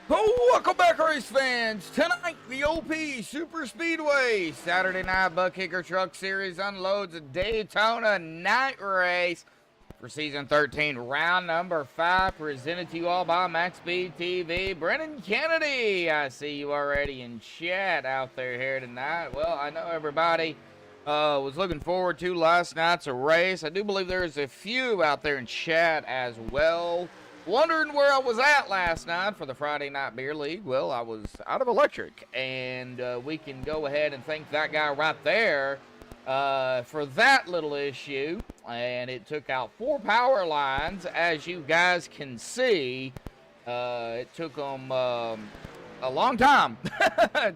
Oh, welcome back, race fans. Tonight, the OP Superspeedway Saturday Night Buttkicker Truck Series unloads a Daytona night race for season 13, round number 5, presented to you all by MaxspeedTV. Brennan Kennedy, I see you already in chat out there here tonight. Well, I know everybody was looking forward to last night's race. I do believe there's a few out there in chat as well wondering where I was at last night for the Friday Night Beer League. Well, I was out of electric, and we can go ahead and thank that guy right there for that little issue. And it took out 4 power lines, as you guys can see. It took them a long time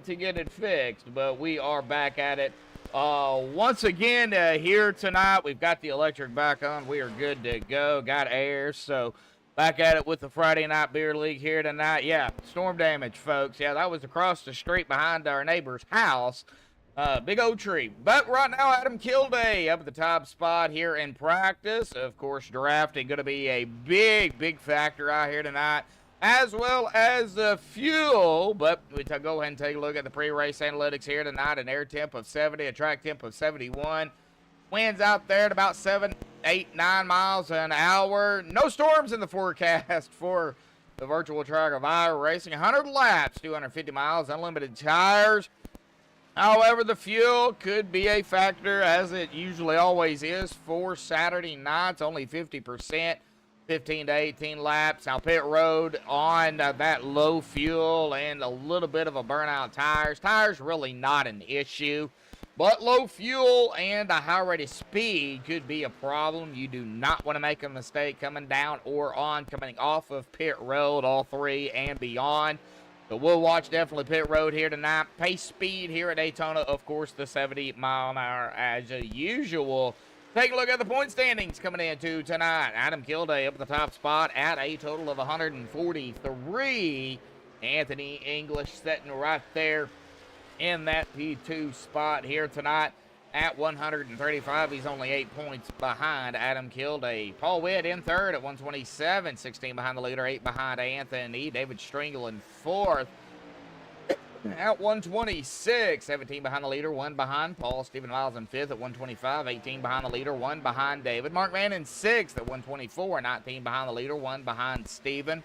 to get it fixed, but we are back at it once again here tonight. We've got the electric back on. We are good to go. Got air, so back at it with the Friday Night Beer League here tonight. Yeah, storm damage, folks. Yeah, that was across the street behind our neighbor's house. Big old tree. But right now, Adam Kilday up at the top spot here in practice. Of course, drafting going to be a big factor out here tonight, as well as the fuel. But we go ahead and take a look at the pre-race analytics here tonight. An air temp of 70, a track temp of 71. Winds out there at about 7, 8, 9 miles an hour. No storms in the forecast for the virtual track of iRacing. 100 laps, 250 miles, unlimited tires. However, the fuel could be a factor, as it usually always is for Saturday nights. Only 50%, 15 to 18 laps. Now, pit road on that low fuel and a little bit of a burnout tires. Tires really not an issue. But low fuel and a high rate of speed could be a problem. You do not want to make a mistake coming down or on, coming off of pit road, all three and beyond. So we'll watch definitely pit road here tonight. Pace speed here at Daytona, of course, the 70 mile an hour as usual. Take a look at the point standings coming into tonight. Adam Kilday up at the top spot at a total of 143. Anthony English sitting right there in that P2 spot here tonight at 135. He's only 8 points behind Adam Kilday. Paul Witt in third at 127, 16 behind the leader, 8 behind Anthony. David Stringle in fourth at 126, 17 behind the leader, 1 behind Paul. Stephen Miles in fifth at 125, 18 behind the leader, 1 behind David. Mark Mann in sixth at 124, 19 behind the leader, 1 behind Stephen.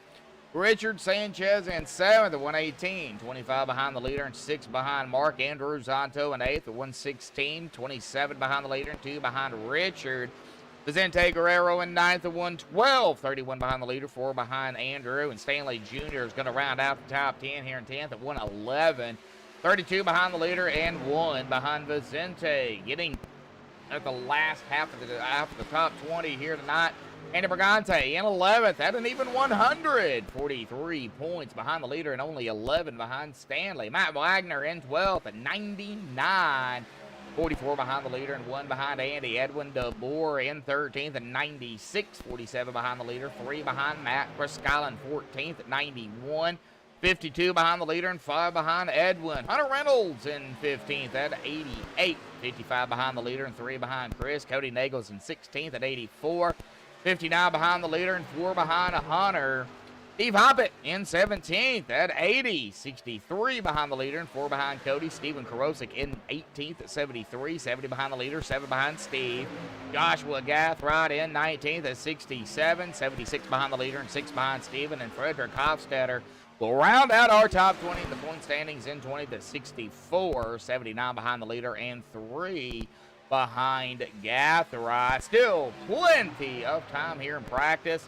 Richard Sanchez in 7th at 118, 25 behind the leader and 6 behind Mark. Andrew Zonto in 8th at 116, 27 behind the leader and 2 behind Richard. Vicente Guerrero in 9th at 112, 31 behind the leader, 4 behind Andrew. And Stanley Jr. is going to round out the top 10 here in 10th at 111, 32 behind the leader and 1 behind Vicente. Getting at the last half of the top 20 here tonight, Andy Brigante in 11th at an even 100, 43 points behind the leader and only 11 behind Stanley. Matt Wagner in 12th at 99, 44 behind the leader and 1 behind Andy. Edwin DeBoer in 13th at 96, 47 behind the leader, 3 behind Matt. Chris Skyland 14th at 91, 52 behind the leader and 5 behind Edwin. Hunter Reynolds in 15th at 88, 55 behind the leader and 3 behind Chris. Cody Nagels in 16th at 84. 59 behind the leader and 4 behind Hunter. Steve Hoppett in 17th at 80, 63 behind the leader and 4 behind Cody. Steven Karosik in 18th at 73, 70 behind the leader, 7 behind Steve. Joshua Gathright in 19th at 67, 76 behind the leader and 6 behind Steven. And Frederick Hofstetter will round out our top 20 in the point standings in 20th at 64, 79 behind the leader and 3 behind Gathright. Still plenty of time here in practice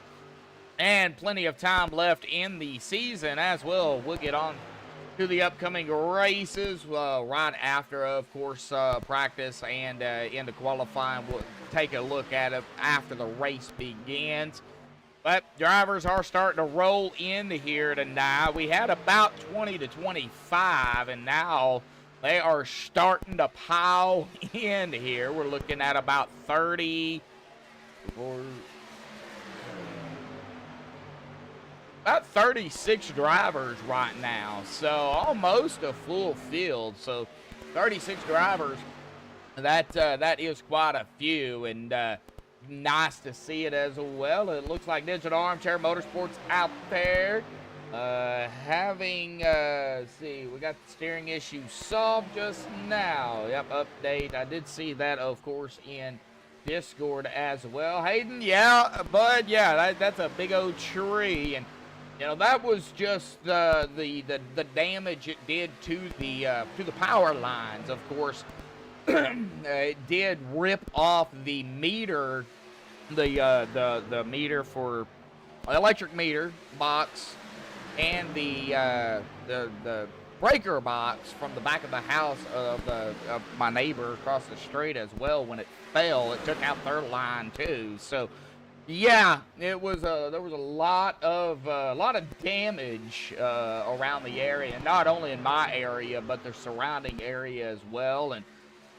and plenty of time left in the season as well. We'll get on to the upcoming races right after, of course, practice and into qualifying. We'll take a look at it after the race begins. But drivers are starting to roll in here tonight. We had about 20 to 25, and now they are starting to pile in here. We're looking at about 30, about 36 drivers right now. So almost a full field. So 36 drivers, that is quite a few, and nice to see it as well. It looks like Digital Armchair Motorsports out there See, we got the steering issue solved just now. Yep, update. I did see that, of course, in Discord as well. Hayden, yeah, bud, yeah, that's a big old tree, and you know that was just the damage it did to the power lines. Of course, it did rip off the meter, the meter for electric meter box, and the breaker box from the back of the house of my neighbor across the street as well. When it fell, it took out their line too. So yeah, it was there was a lot of damage around the area, not only in my area but the surrounding area as well. And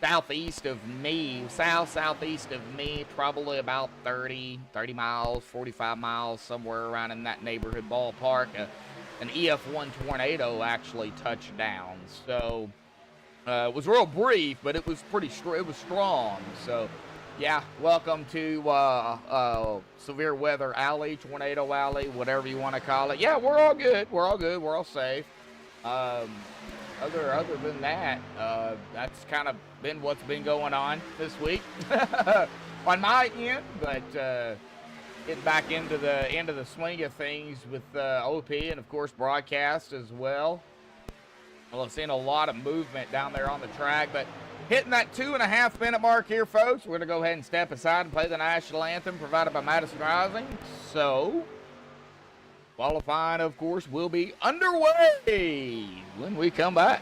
southeast of me, southeast of me, probably about 30 miles, 45 miles, somewhere around in that neighborhood ballpark. An EF1 tornado actually touched down. So it was real brief, but it was it was strong. So yeah, welcome to Severe Weather Alley, Tornado Alley, whatever you want to call it. Yeah, we're all good. We're all good. We're all safe. Other than that, that's kind of been what's been going on this week on my end. But getting back into the swing of things with OP and of course broadcast as well. Well, I've seen a lot of movement down there on the track, but hitting that 2.5 minute mark here, folks. We're gonna go ahead and step aside and play the national anthem provided by Madison Rising. So qualifying, of course, will be underway when we come back.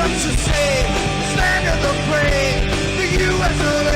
To say, stand of the brave, the U.S. of A.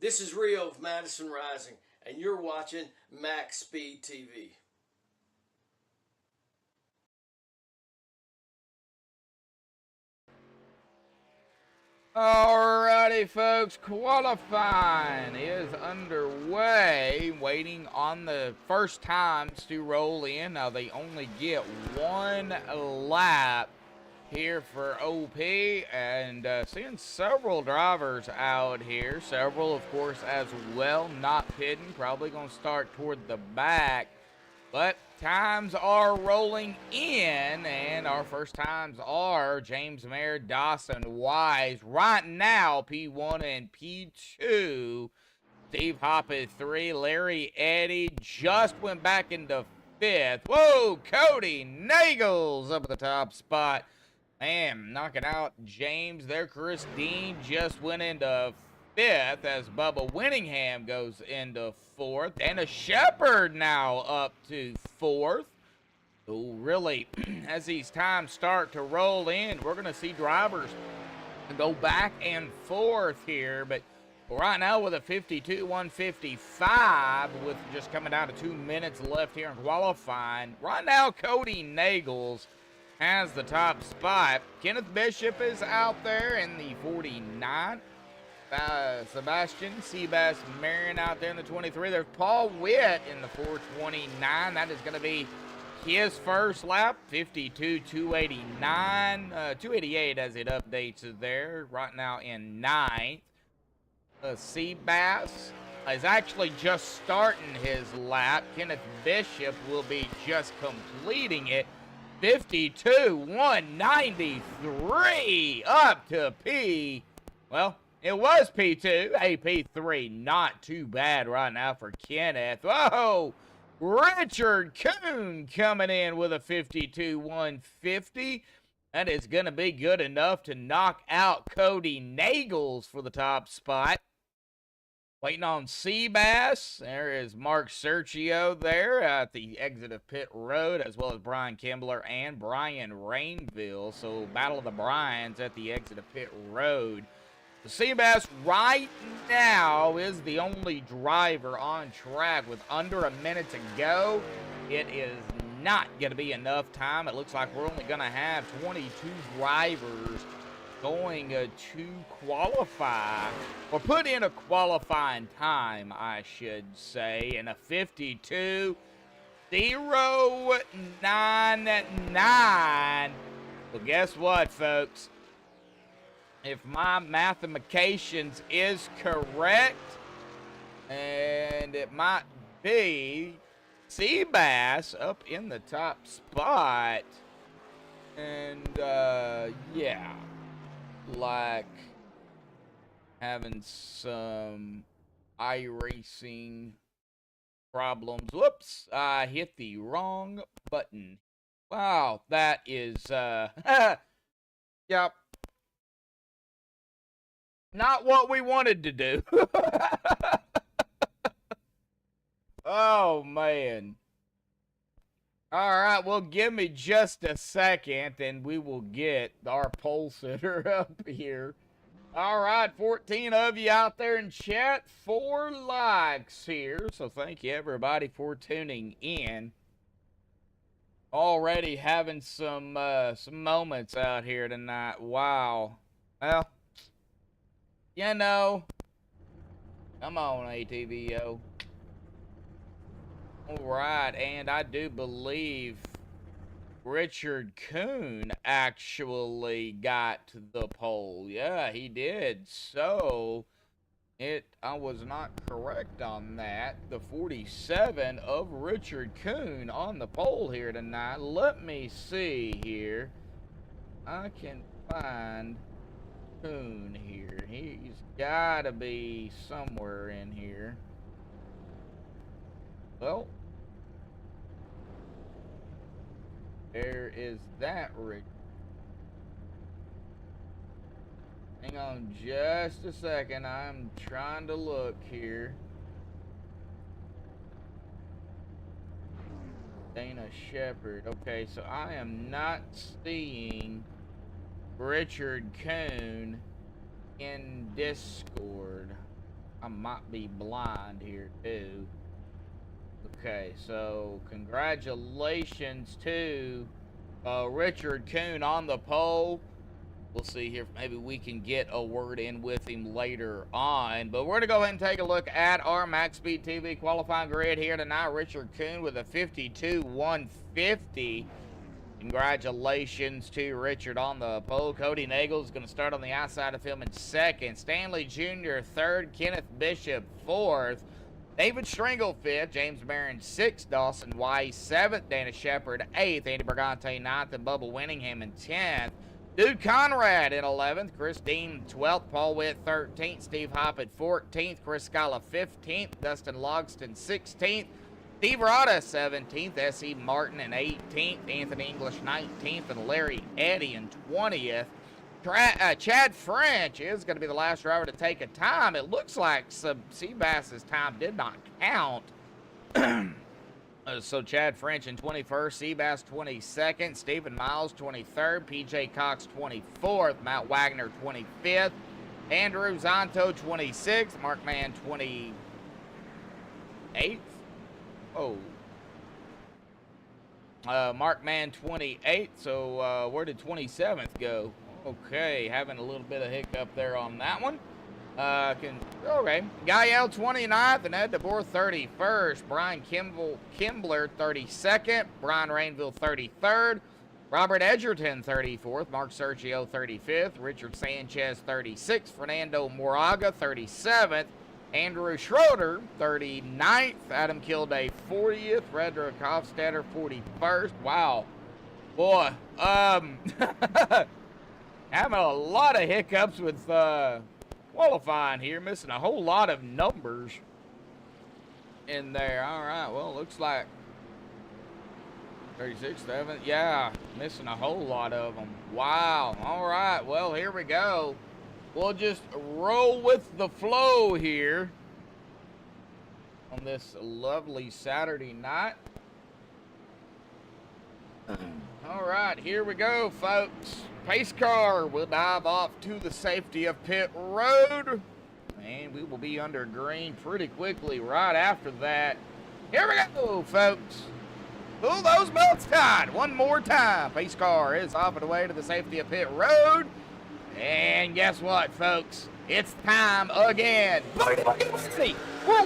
This is Rio of Madison Rising, and you're watching MaxspeedTV. Alrighty, folks, qualifying is underway, waiting on the first times to roll in. Now, they only get one lap here for OP, and seeing several drivers out here, several, of course, as well, not pitting, probably going to start toward the back. But times are rolling in, and our first times are James Mayer, Dawson Wise. Right now, P1 and P2. Steve Hoppe 3. Larry Eddy just went back into 5th. Whoa, Cody Nagels up at the top spot. Man, knocking out James there. Chris Dean just went into 5th as Bubba Winningham goes into 4th. And a Shepherd now up to 4th. So really, as these times start to roll in, we're going to see drivers go back and forth here. But right now with a 52-155, with just coming down to 2 minutes left here in qualifying. Right now, Cody Nagels has the top spot. Kenneth Bishop is out there in the 49. Sebastian Seabass Marion out there in the 23. There's Paul Witt in the 429. That is going to be his first lap. 52-289. 288 as it updates there. Right now in 9th. Seabass is actually just starting his lap. Kenneth Bishop will be just completing it. 52-193 up to P. Well, it was P2, P3. Not too bad right now for Kenneth. Whoa! Richard Kuhn coming in with a 52-150. That is going to be good enough to knock out Cody Nagels for the top spot. Waiting on Seabass. There is Mark Sergio there at the exit of pit road, as well as Brian Kimbler and Brian Rainville. So, Battle of the Bryans at the exit of pit road. The Seabass right now is the only driver on track with under a minute to go. It is not going to be enough time. It looks like we're only going to have 22 drivers going to qualify, or put in a qualifying time, I should say, in a 52-099. Well, guess what, folks? If my mathematications is correct, and it might be Seabass up in the top spot, and yeah, like having some iRacing problems. Whoops, I hit the wrong button. Wow, that is yep, not what we wanted to do. Oh man. All right, well, give me just a second, and we will get our pole sitter up here. All right, 14 of you out there in chat, 4 likes here, so thank you, everybody, for tuning in. Already having some moments out here tonight. Wow. Well, you know, come on, ATVO. All right, and I do believe Richard Kuhn actually got the pole. Yeah, he did. So, I was not correct on that. The 47 of Richard Kuhn on the pole here tonight. Let me see here. I can find Kuhn here. He's got to be somewhere in here. Well, there is that, Rick. Hang on just a second. I'm trying to look here. Dana Shepherd. Okay, so I am not seeing Richard Kuhn in Discord. I might be blind here too. Okay, so congratulations to Richard Kuhn on the pole. We'll see here if maybe we can get a word in with him later on. But we're going to go ahead and take a look at our MaxspeedTV qualifying grid here tonight. Richard Kuhn with a 52.150. Congratulations to Richard on the pole. Cody Nagel is going to start on the outside of him in second. Stanley Jr. third. Kenneth Bishop fourth. David Stringle fifth. James Barron sixth. Dawson Weiss seventh. Dana Shepard eighth. Andy Brigante ninth. And Bubba Winningham in 10th. Dude Conrad in 11th, Chris Dean 12th, Paul Witt 13th, Steve Hoppett 14th, Chris Scala 15th, Dustin Logston 16th, Steve Rada 17th, S.E. Martin in 18th, Anthony English 19th, and Larry Eddy in 20th. Chad French is going to be the last driver to take a time. It looks like Seabass's time did not count. So Chad French in 21st, Seabass 22nd, Stephen Miles 23rd, PJ Cox 24th, Matt Wagner 25th, Andrew Zonto 26th, Mark Mann 28th. Oh. Mark Mann 28th, so where did 27th go? Okay, having a little bit of hiccup there on that one. Okay. Gael 29th and Ed DeBoer 31st. Brian Kimbler 32nd. Brian Rainville 33rd. Robert Edgerton 34th. Mark Sergio 35th. Richard Sanchez 36th. Fernando Moraga 37th. Andrew Schroeder 39th. Adam Kilday 40th. Frederick Hofstadter 41st. Wow. Boy, having a lot of hiccups with qualifying here, missing a whole lot of numbers in there. All right, well, looks like 36, 7, yeah, missing a whole lot of them. Wow. All right, well, here we go. We'll just roll with the flow here on this lovely Saturday night. All right, here we go, folks. Pace car will dive off to the safety of pit road, and we will be under green pretty quickly right after that. Here we go, folks. Pull those belts tight one more time. Pace car is off and away to the safety of pit road, and guess what, folks? It's time again. We're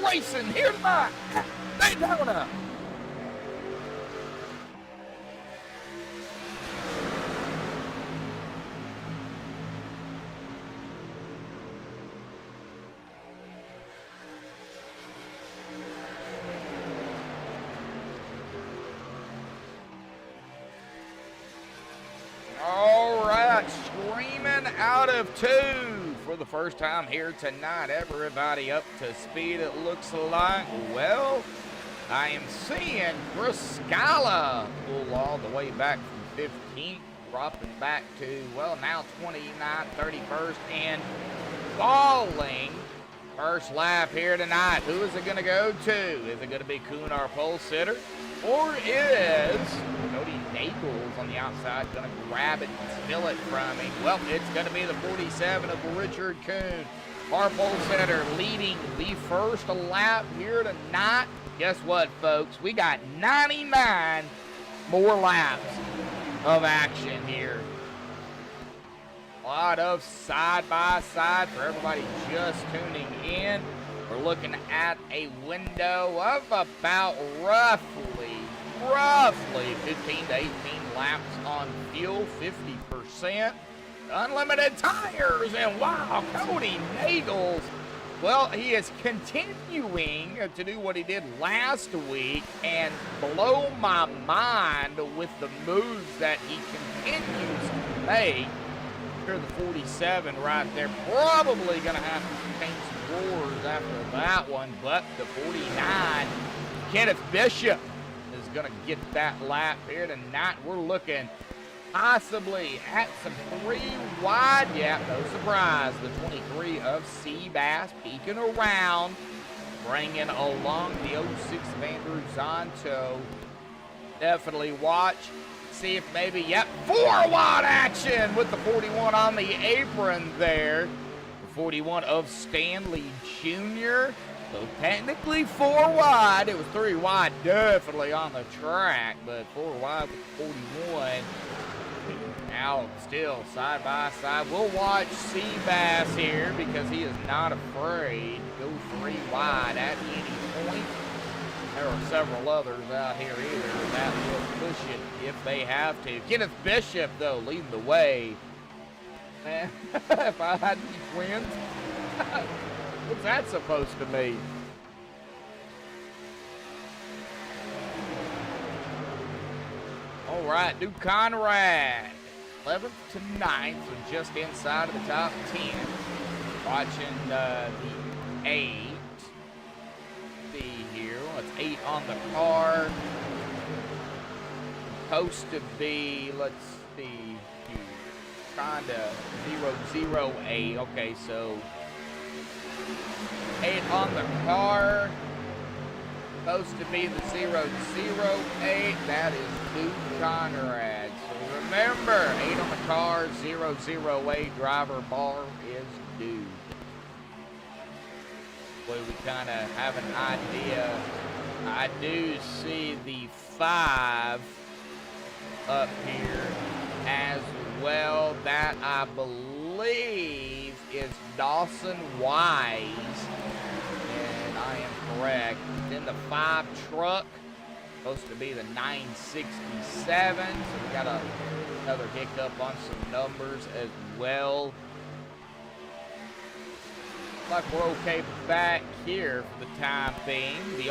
racing here tonight at Daytona. Out of 2 for the first time here tonight. Everybody up to speed, it looks like. Well, I am seeing Chris Scala pull all the way back from 15th, dropping back to, well, now 29th, 31st, and falling. First lap here tonight. Who is it going to go to? Is it going to be Kuhn, our pole sitter? Or is Cody Nagels on the outside going to grab it and steal it from him? Well, it's going to be the 47 of Richard Kuhn, our pole sitter, leading the first lap here tonight. Guess what, folks? We got 99 more laps of action here. A lot of side-by-side for everybody just tuning in. We're looking at a window of about roughly 15 to 18 laps on fuel, 50%. Unlimited tires, and wow, Cody Nagels, well, he is continuing to do what he did last week and blow my mind with the moves that he continues to make. The 47 right there, probably going to have to change some roars after that one, but the 49, Kenneth Bishop is going to get that lap here tonight. We're looking possibly at some 3 wide. Yeah, no surprise. The 23 of Seabass peeking around, bringing along the 06 of Andrew Zonto. Definitely watch. See if maybe, yep, 4 wide action with the 41 on the apron there. 41 of Stanley Jr. So technically 4 wide. It was 3 wide definitely on the track, but 4 wide with 41. Out still side by side. We'll watch Seabass here because he is not afraid to go 3 wide at any point. There are several others out here either that will push it if they have to. Kenneth Bishop, though, leading the way. Man, if I had these twins, what's that supposed to mean? All right, Duke Conrad, 11th to 9th, so just inside of the top 10. Watching the 8. See here, it's 8 on the car. Supposed to be, let's see here, kind of 008. Okay, so 8 on the car. Supposed to be the 008. That is Duke Conrad. So remember, 8 on the car, 008 driver bar is Duke. Boy, we kind of have an idea. I do see the 5 up here as well. That I believe is Dawson Wise. And I am correct. Then the 5 truck, supposed to be the 967. So we got another hiccup on some numbers as well. Looks like we're okay back here for the time being. The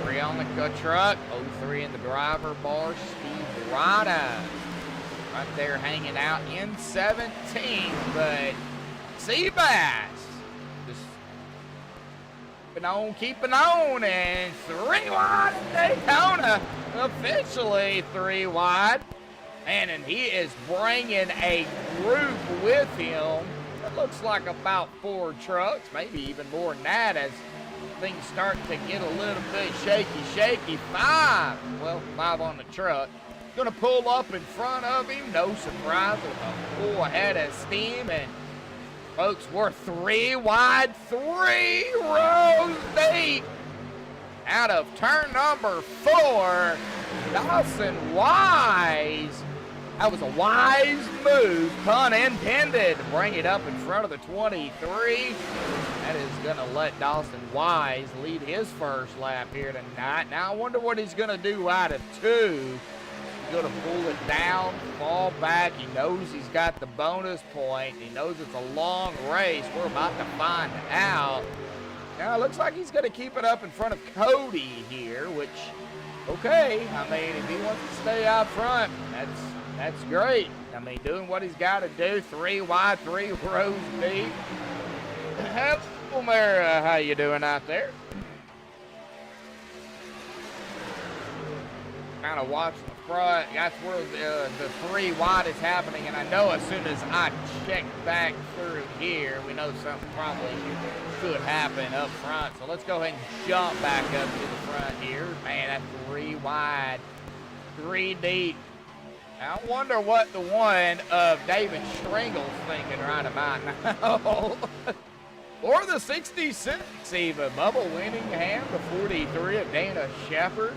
03 on the truck, 03 in the driver bar, Steve Rada. Right there hanging out in 17, but Seabass just keeping on, and 3 wide at Daytona, officially 3 wide. Man, and he is bringing a group with him. It looks like about 4 trucks, maybe even more than that, as things start to get a little bit shaky. 5 on the truck. Gonna pull up in front of him, no surprise, with a full head of steam. And folks, we're 3 wide, 3 rows deep. Out of turn number 4, Dawson Wise. That was a wise move, pun intended, to bring it up in front of the 23. That is going to let Dawson Wise lead his first lap here tonight. Now I wonder what he's going to do out of 2. He's going to pull it down, fall back. He knows he's got the bonus point. He knows it's a long race. We're about to find out. Now it looks like he's going to keep it up in front of Cody here, which, okay. I mean, if he wants to stay out front, that's great. I mean, doing what he's got to do. 3 wide, 3 rows deep. Hello, Mara. How you doing out there? Kind of watching the front. That's where the 3 wide is happening. And I know as soon as I check back through here, we know something probably could happen up front. So let's go ahead and jump back up to the front here. Man, that's 3 wide, 3 deep. I wonder what the one of David Stringle's thinking right about now. Or the 66 even. Bubba Winningham, the 43 of Dana Shepard.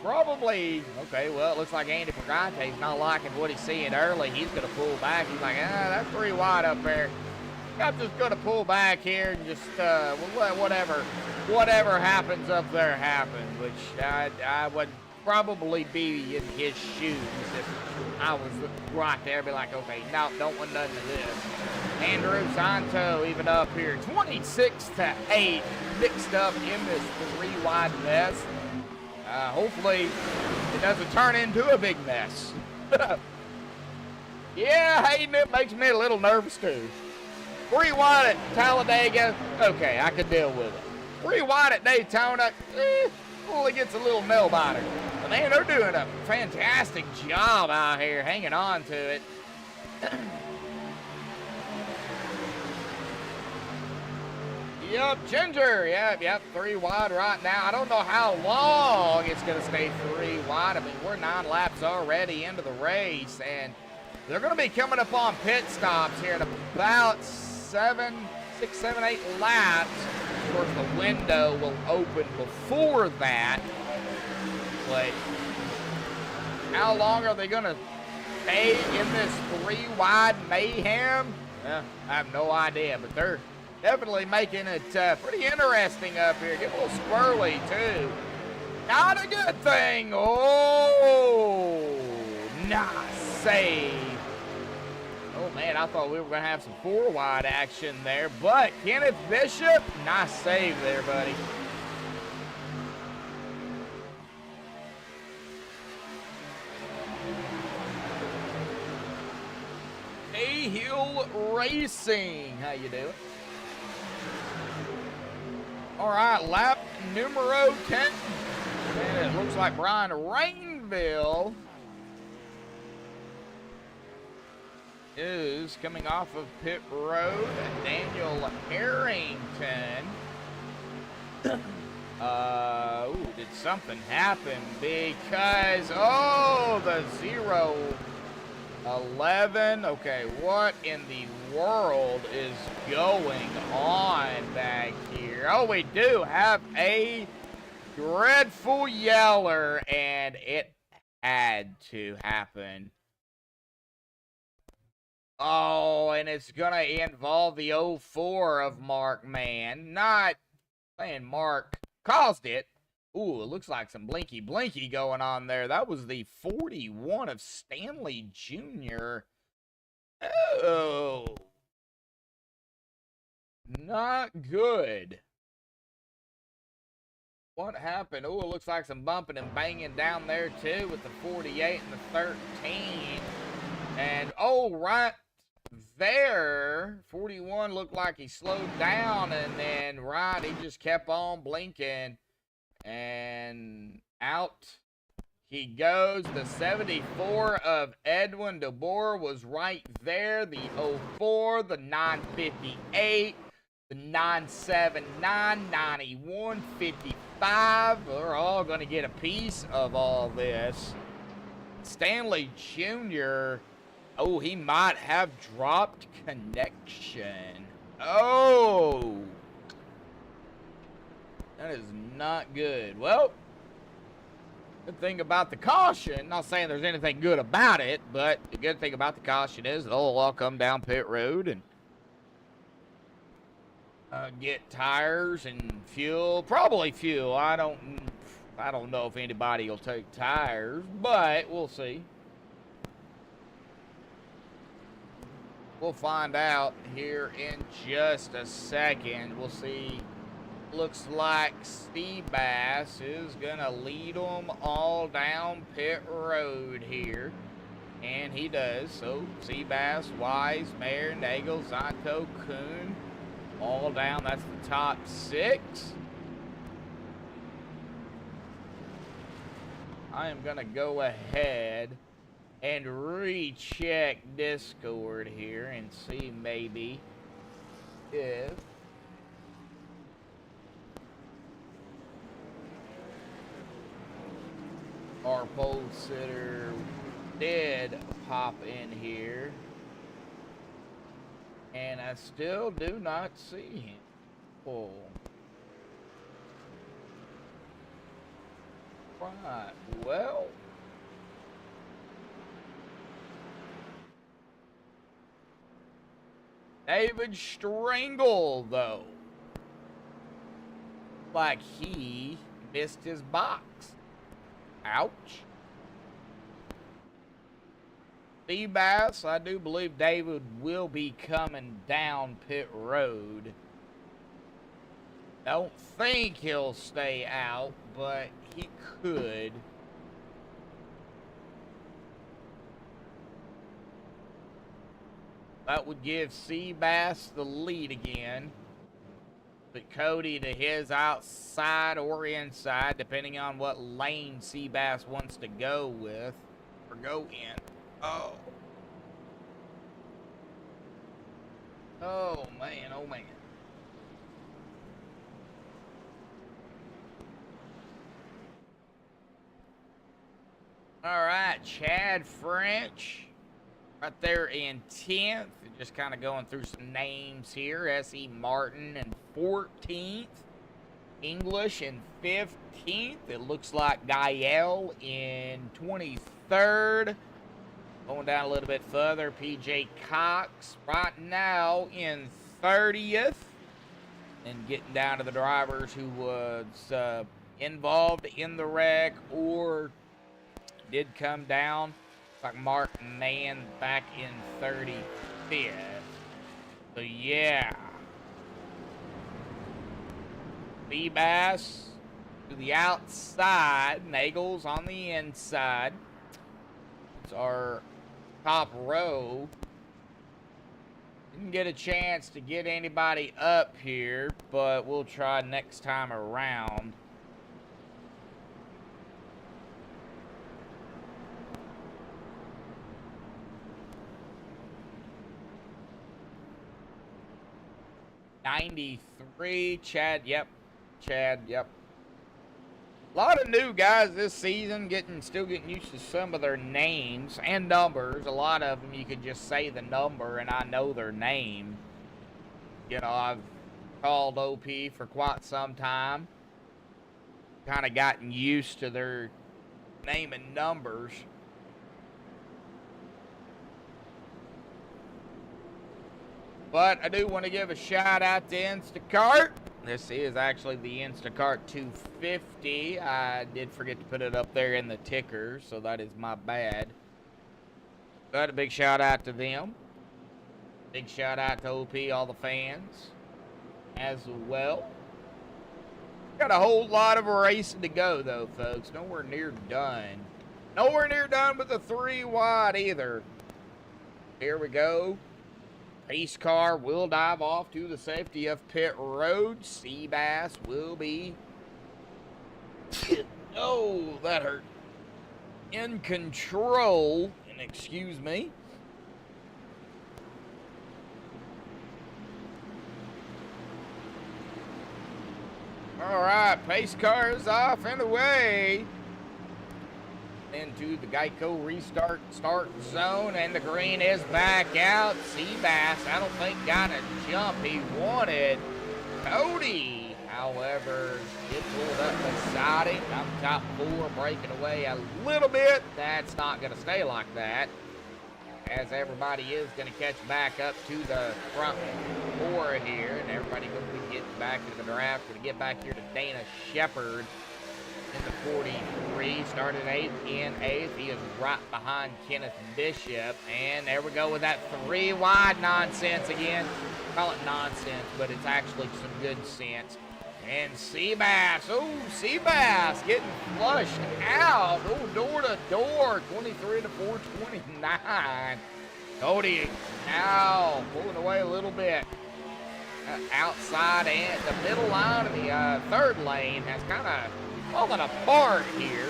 Probably, okay, well, it looks like Andy Pagante's not liking what he's seeing early. He's going to pull back. He's like, that's 3 wide up there. I'm just going to pull back here and just, whatever happens up there happens, which I would probably be in his shoes if I was right there. Be like, okay, no, don't want nothing of this. Andrew Santo even up here, 26 to 8, mixed up in this 3 wide mess. Hopefully it doesn't turn into a big mess. Yeah, hating it makes me a little nervous too. 3 wide at Talladega, okay, I could deal with it. 3 wide at Daytona, only gets a little nail biter. But man, they're doing a fantastic job out here hanging on to it. Yep, Ginger, yep, 3 wide right now. I don't know how long it's going to stay 3 wide. I mean, we're 9 laps already into the race, and They're going to be coming up on pit stops here in about 6, 7, 8 laps. Of course, the window will open before that. But how long are they going to stay in this 3-wide mayhem? I have no idea, but they're definitely making it pretty interesting up here. Get a little squirrely, too. Not a good thing. Oh, nice save. Oh, man, I thought we were going to have some 4-wide action there, but Kenneth Bishop, nice save there, buddy. Hill Racing, how you doing? All right, lap numero 10. And it looks like Brian Rainville is coming off of pit road. Daniel Harrington. Did something happen? Because, the 0-11. Okay, what in the world is going on back here? Oh, we do have a dreadful yeller, and it had to happen. Oh, and it's going to involve the 04 of Mark Mann. Not saying Mark caused it. Ooh, it looks like some blinky going on there. That was the 41 of Stanley Jr. Oh. Not good. What happened? Oh, it looks like some bumping and banging down there, too, with the 48 and the 13. And, right there, 41 looked like he slowed down, and then, he just kept on blinking. And out he goes. The 74 of Edwin DeBoer was right there. The 04, the 958, the 979, 91, 55. We're all going to get a piece of all this. Stanley Jr., he might have dropped connection. Oh! That is not good. Well, good thing about the caution, not saying there's anything good about it, but the good thing about the caution is they'll all come down pit road and get tires and fuel. Probably fuel. I don't know if anybody will take tires, but we'll see. We'll find out here in just a second. We'll see. Looks like Seabass is going to lead them all down pit road here. And he does. So, Seabass, Wise, Mayer, Nagel, Zonto, Kuhn, all down. That's the top 6. I am going to go ahead and recheck Discord here and see maybe if our pole sitter did pop in here, and I still do not see him. Oh. Right, well, David Stringle, though, like he missed his box. Ouch. Seabass, I do believe David will be coming down pit road. Don't think he'll stay out, but he could. That would give Seabass the lead again. But Cody to his outside or inside, depending on what lane Seabass wants to go with or go in. Oh. Oh, man. Oh, man. All right, Chad French Right there in 10th. Just kind of going through some names here. S.E. Martin in 14th. English in 15th. It looks like Gael in 23rd. Going down a little bit further, P.J. Cox right now in 30th. And getting down to the drivers who was involved in the wreck or did come down. Like Martin Mann back in 35th. So yeah. Bass to the outside. Nagels on the inside. It's our top row. Didn't get a chance to get anybody up here, but we'll try next time around. '93, Chad, yep. A lot of new guys this season, still getting used to some of their names and numbers. A lot of them you could just say the number and I know their name. You know, I've called OP for quite some time. Kind of gotten used to their name and numbers. But I do want to give a shout out to Instacart. This is actually the Instacart 250. I did forget to put it up there in the ticker, so that is my bad. But a big shout out to them. Big shout out to OP, all the fans, as well. Got a whole lot of racing to go, though, folks. Nowhere near done. Nowhere near done with the 3 wide either. Here we go. Pace car will dive off to the safety of pit road. Seabass will be, oh, that hurt, in control, and excuse me. All right, pace car is off and away. Into the Geico restart start zone, and the green is back out. Seabass, I don't think got a jump he wanted. Cody, however, it pulled up beside him. I'm top 4, breaking away a little bit. That's not going to stay like that, as everybody is going to catch back up to the front 4 here, and everybody going to be getting back to the draft. Going to get back here to Dana Shepard in the 43, started 8th in 8th. He is right behind Kenneth Bishop. And there we go with that 3 wide nonsense again. Call it nonsense, but it's actually some good sense. And Seabass, Seabass getting flushed out. Oh, door to door, 23 to 429. Cody now pulling away a little bit. Outside and the middle line of the 3rd lane has kind of falling apart here.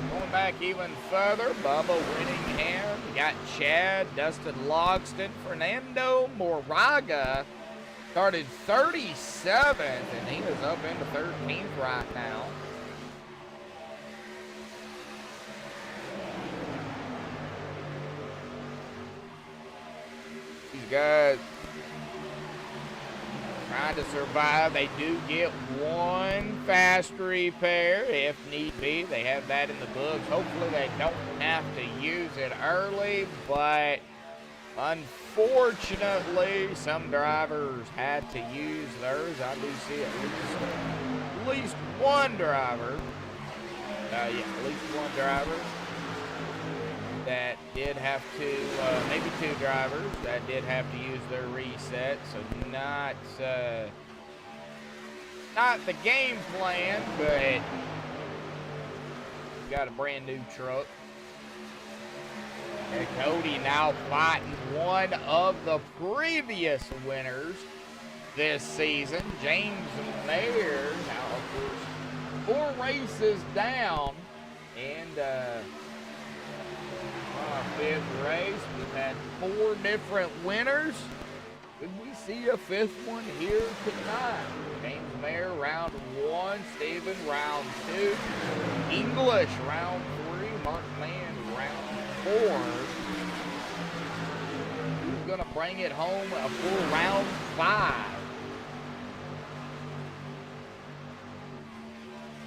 Going back even further, Bubba Winningham. We got Chad, Dustin Logston, Fernando Moraga. Started 37th, and he is up into 13th right now. These guys trying to survive. They do get 1 fast repair if need be. They have that in the books. Hopefully they don't have to use it early, but unfortunately some drivers had to use theirs. I do see at least one driver. At least one driver that did have to, maybe 2 drivers that did have to use their reset. So not the game plan, but got a brand new truck. And Cody now fighting one of the previous winners this season, James Mayer. Now, of course, 4 races down, and 5th race. We've had 4 different winners. Could we see a 5th one here tonight? James Mayer, round 1. Steven, round 2. English, round 3. Mark Mann, round Who's going to bring it home for round 5?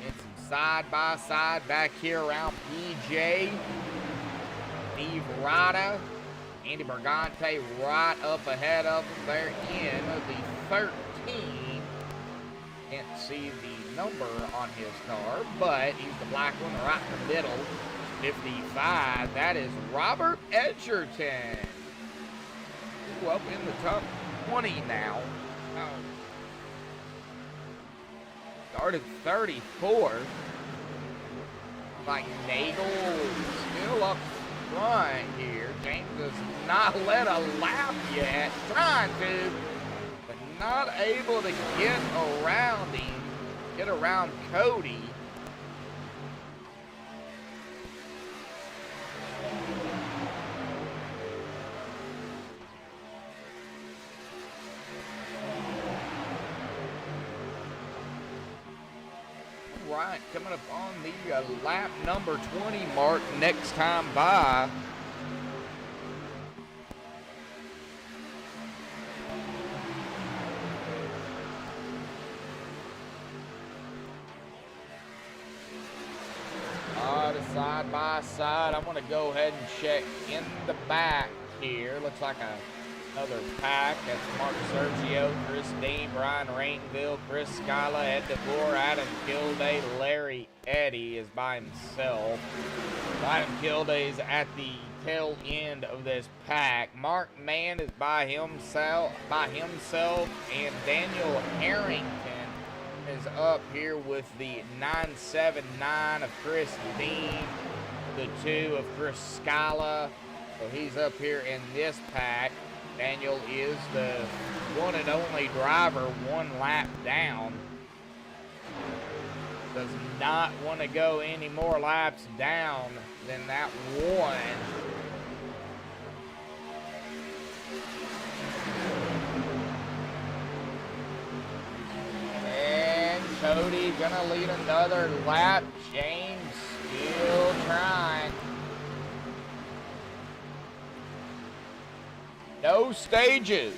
It's side-by-side back here around PJ. Steve Rada. Andy Bergante right up ahead of him there in the 13. Can't see the number on his car, but he's the black one right in the middle. 55. That is Robert Edgerton. Ooh, up in the top 20 now. Started 34th. Like Nagel still up front here. James does not let a lap yet. Trying to, but not able to get around him. Get around Cody. Right, coming up on the lap number 20 mark next time by. Side by side, I'm going to go ahead and check in the back here. Looks like another pack. That's Mark Sergio, Chris Dean, Brian Rainville, Chris Scala, Ed DeVore, Adam Kilday, Larry Eddy is by himself. Adam Kilday is at the tail end of this pack. Mark Mann is by himself, and Daniel Harrington is up here with the 979 of Chris Dean, the 2 of Chris Scala. So he's up here in this pack. Daniel is the one and only driver, 1 lap down. Does not want to go any more laps down than that 1. And Cody gonna lead another lap. James still trying. No stages.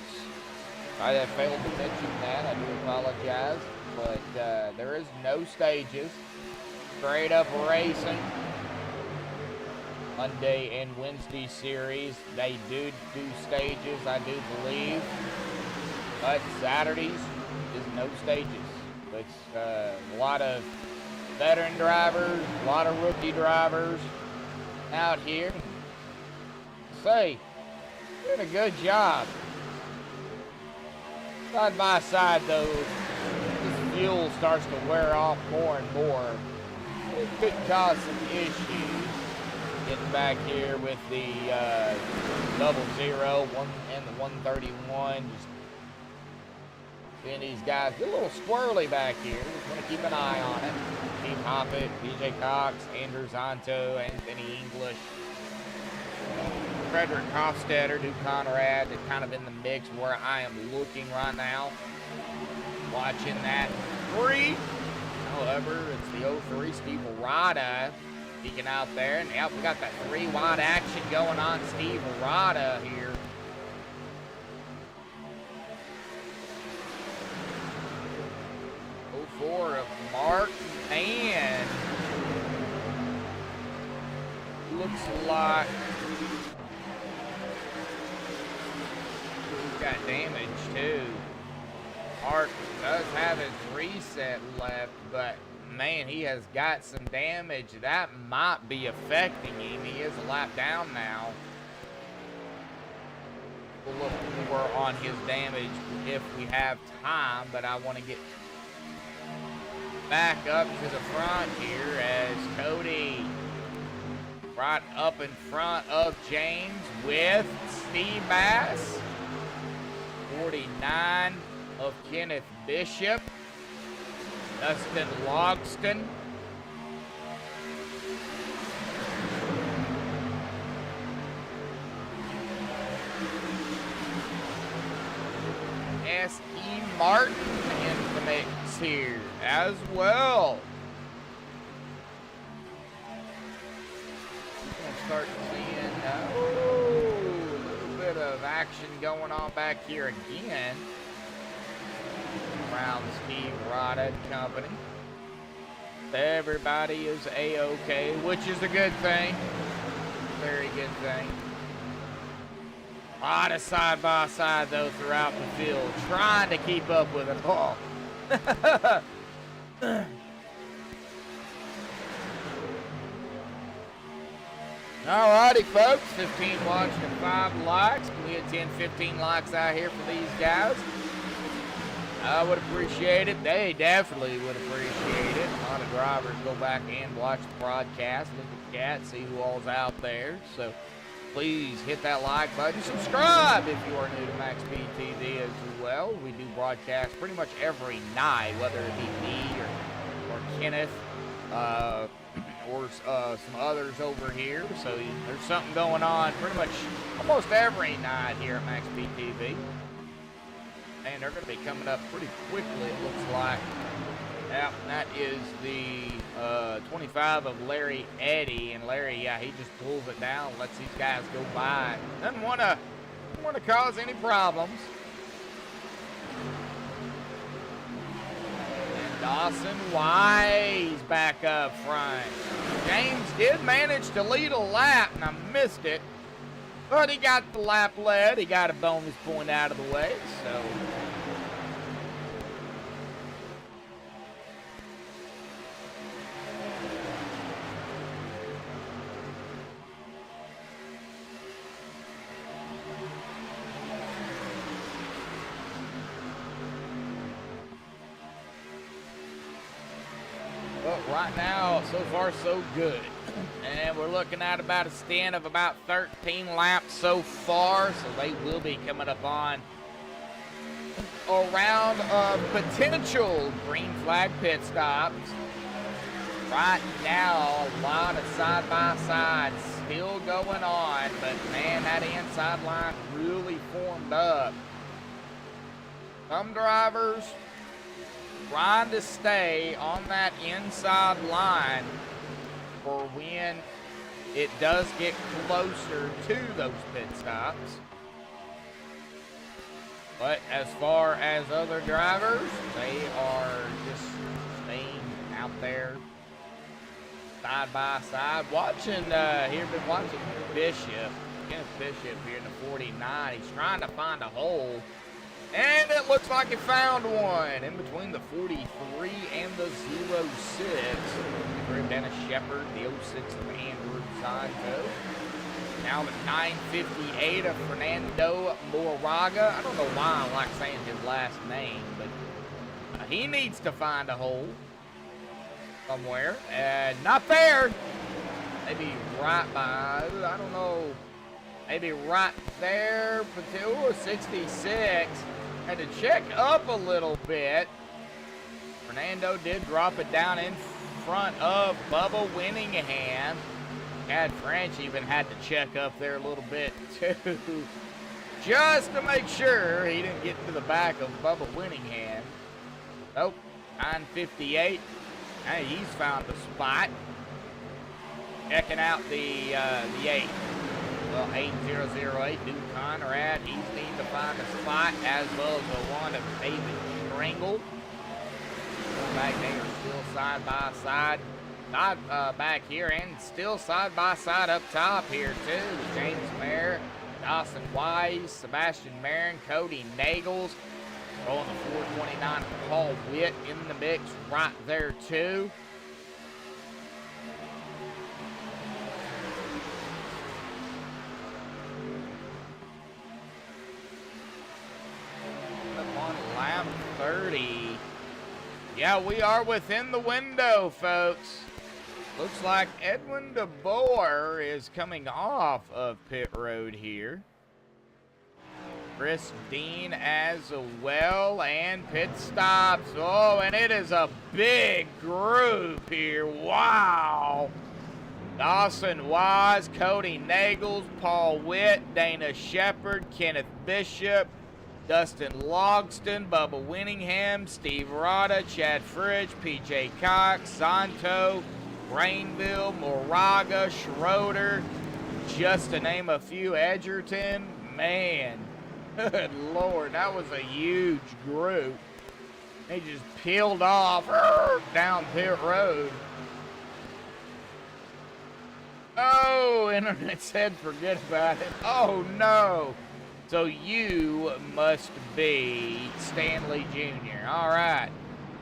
I failed to mention that. I do apologize. But there is no stages. Straight up racing. Monday and Wednesday series, they do stages, I do believe. But Saturdays is no stages. It's a lot of veteran drivers, a lot of rookie drivers out here. Say, doing a good job. Side by side though, this fuel starts to wear off more and more. It could cause some issues. Getting back here with the 00 and the 131. Just seeing these guys get a little squirrely back here. Just want to keep an eye on it. Steve Hoppett, BJ Cox, Andrew Zonto, Anthony English, Frederick Hofstetter, Duke Conrad, they're kind of in the mix where I am looking right now. Watching that 3. However, it's the 03 Steve Arada peeking out there. And yep, we got that 3 wide action going on. Steve Arada here. For of Mark and looks like he's got damage too. Mark does have his reset left, but man, he has got some damage that might be affecting him. He is a lap down now. We'll look more on his damage if we have time, but I want to get back up to the front here as Cody right up in front of James with Steve Bass. 49 of Kenneth Bishop. Dustin Logston. S.E. Martin in the mix here as well. We're going to start seeing action going on back here again around Steve Rada and company. Everybody is A-OK, which is a good thing. Very good thing. A lot of side-by-side, though, throughout the field, trying to keep up with it all. Alrighty, folks. 15 watching and 5 likes. Can we get 10, 15 likes out here for these guys? I would appreciate it. They definitely would appreciate it. A lot of drivers go back and watch the broadcast, look at the chat, see who all's out there. So please hit that like button. Subscribe if you are new to MaxspeedTV as well. We do broadcast pretty much every night, whether it be me or Kenneth or some others over here. So there's something going on pretty much almost every night here at MaxspeedTV. And they're going to be coming up pretty quickly, it looks like. Yeah, that is the 25 of Larry Eddy. And Larry, yeah, he just pulls it down, lets these guys go by. Doesn't want to cause any problems. And Dawson Wise back up front. James did manage to lead a lap, and I missed it. But he got the lap led. He got a bonus point out of the way, so. But right now, so far so good. And we're looking at about a stint of about 13 laps so far. So they will be coming up on a round of potential green flag pit stops. Right now, a lot of side-by-side still going on. But, man, that inside line really formed up. Some drivers trying to stay on that inside line for when it does get closer to those pit stops. But as far as other drivers, they are just staying out there side by side. Watching been watching Bishop, Kenneth Bishop here in the 49. He's trying to find a hole. And it looks like he found one in between the 43 and the 06. For Dennis Shepard, the 06 of Andrew Santo. Now the 958 of Fernando Moraga. I don't know why I like saying his last name, but he needs to find a hole somewhere. And not there. Maybe right by, I don't know. Maybe right there. 66. Had to check up a little bit. Fernando did drop it down in front of Bubba Winningham. Chad French even had to check up there a little bit too, just to make sure he didn't get to the back of Bubba Winningham. Nope, 958. Hey, he's found the spot. Checking out the 8. Well, 8008, Duke Conrad, he's needing to find a spot, as well as the one of David Strangle. Back there, still side by side. Not back here, and still side by side up top here, too. James Mayer, Dawson Wise, Sebastian Marin, Cody Nagels. Rolling the 429, Paul Witt in the mix right there, too. Lap 30. Yeah, we are within the window, folks. Looks like Edwin DeBoer is coming off of pit road here. Chris Dean as well, and pit stops. Oh, and it is a big group here. Wow. Dawson Wise, Cody Nagels, Paul Witt, Dana Shepard, Kenneth Bishop, Dustin Logston, Bubba Winningham, Steve Rada, Chad Fridge, PJ Cox, Santo, Rainville, Moraga, Schroeder, just to name a few. Edgerton, man, Good Lord, that was a huge group. They just peeled off down pit road. Oh, internet said forget about it. Oh, no. So you must be Stanley Jr. All right.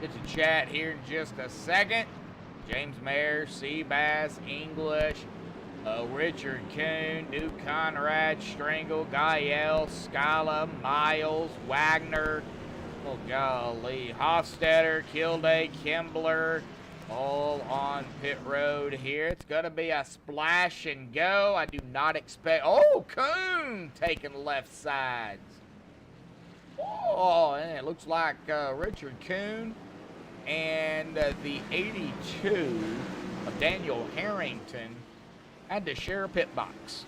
Get to chat here in just a second. James Mayer, Seabass, English, Richard Kuhn, Duke Conrad, Stringle, Gael, Scala, Miles, Wagner, oh golly, Hofstetter, Kilday, Kimbler, all on pit road here. It's going to be a splash and go. I do not expect... Oh, Kuhn taking left sides. Oh, and it looks like Richard Kuhn and the 82 of Daniel Harrington had to share a pit box.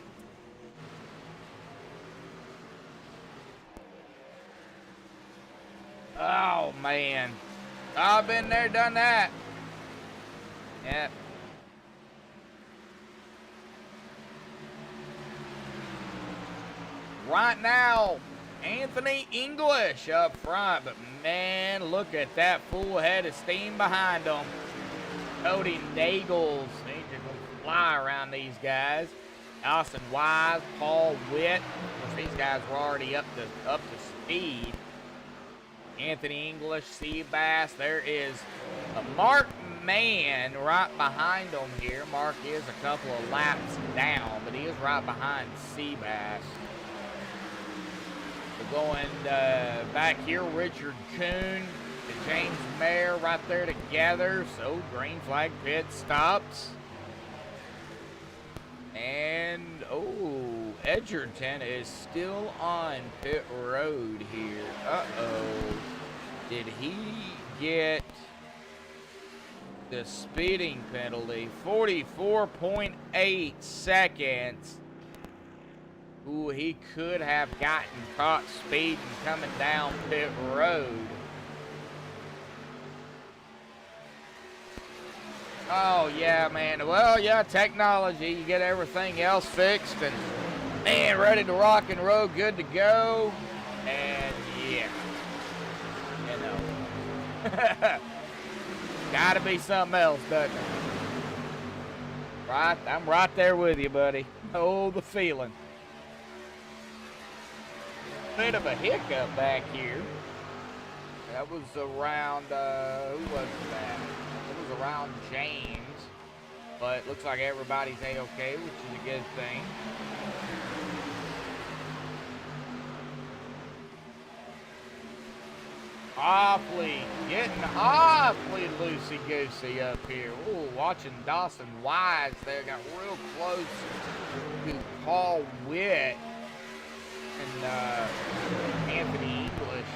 Oh, man. I've been there, done that. Yep. Right now, Anthony English up front, but man, look at that full head of steam behind him. Cody Nagels, he's just gonna fly around these guys. Austin Wise, Paul Witt, of course these guys were already up to speed. Anthony English, Seabass, there is a Mark Mann right behind him here. Mark is a couple of laps down, but he is right behind Seabass. Going back here, Richard Kuhn and James Mayer right there together. So green flag pit stops. And, oh, Edgerton is still on pit road here. Uh-oh. Did he get the speeding penalty? 44.8 seconds. Ooh, he could have gotten caught speeding coming down pit road. Oh, yeah, man. Well, yeah, technology. You get everything else fixed and, man, ready to rock and roll, good to go. And, yeah. You know. Gotta be something else, doesn't it? Right? I'm right there with you, buddy. Oh, the feeling. Bit of a hiccup back here. That was around, who was that? It was around James. But it looks like everybody's A-okay, which is a good thing. Getting awfully loosey-goosey up here. Ooh, watching Dawson Wise there, got real close to Paul Witt. And Anthony English.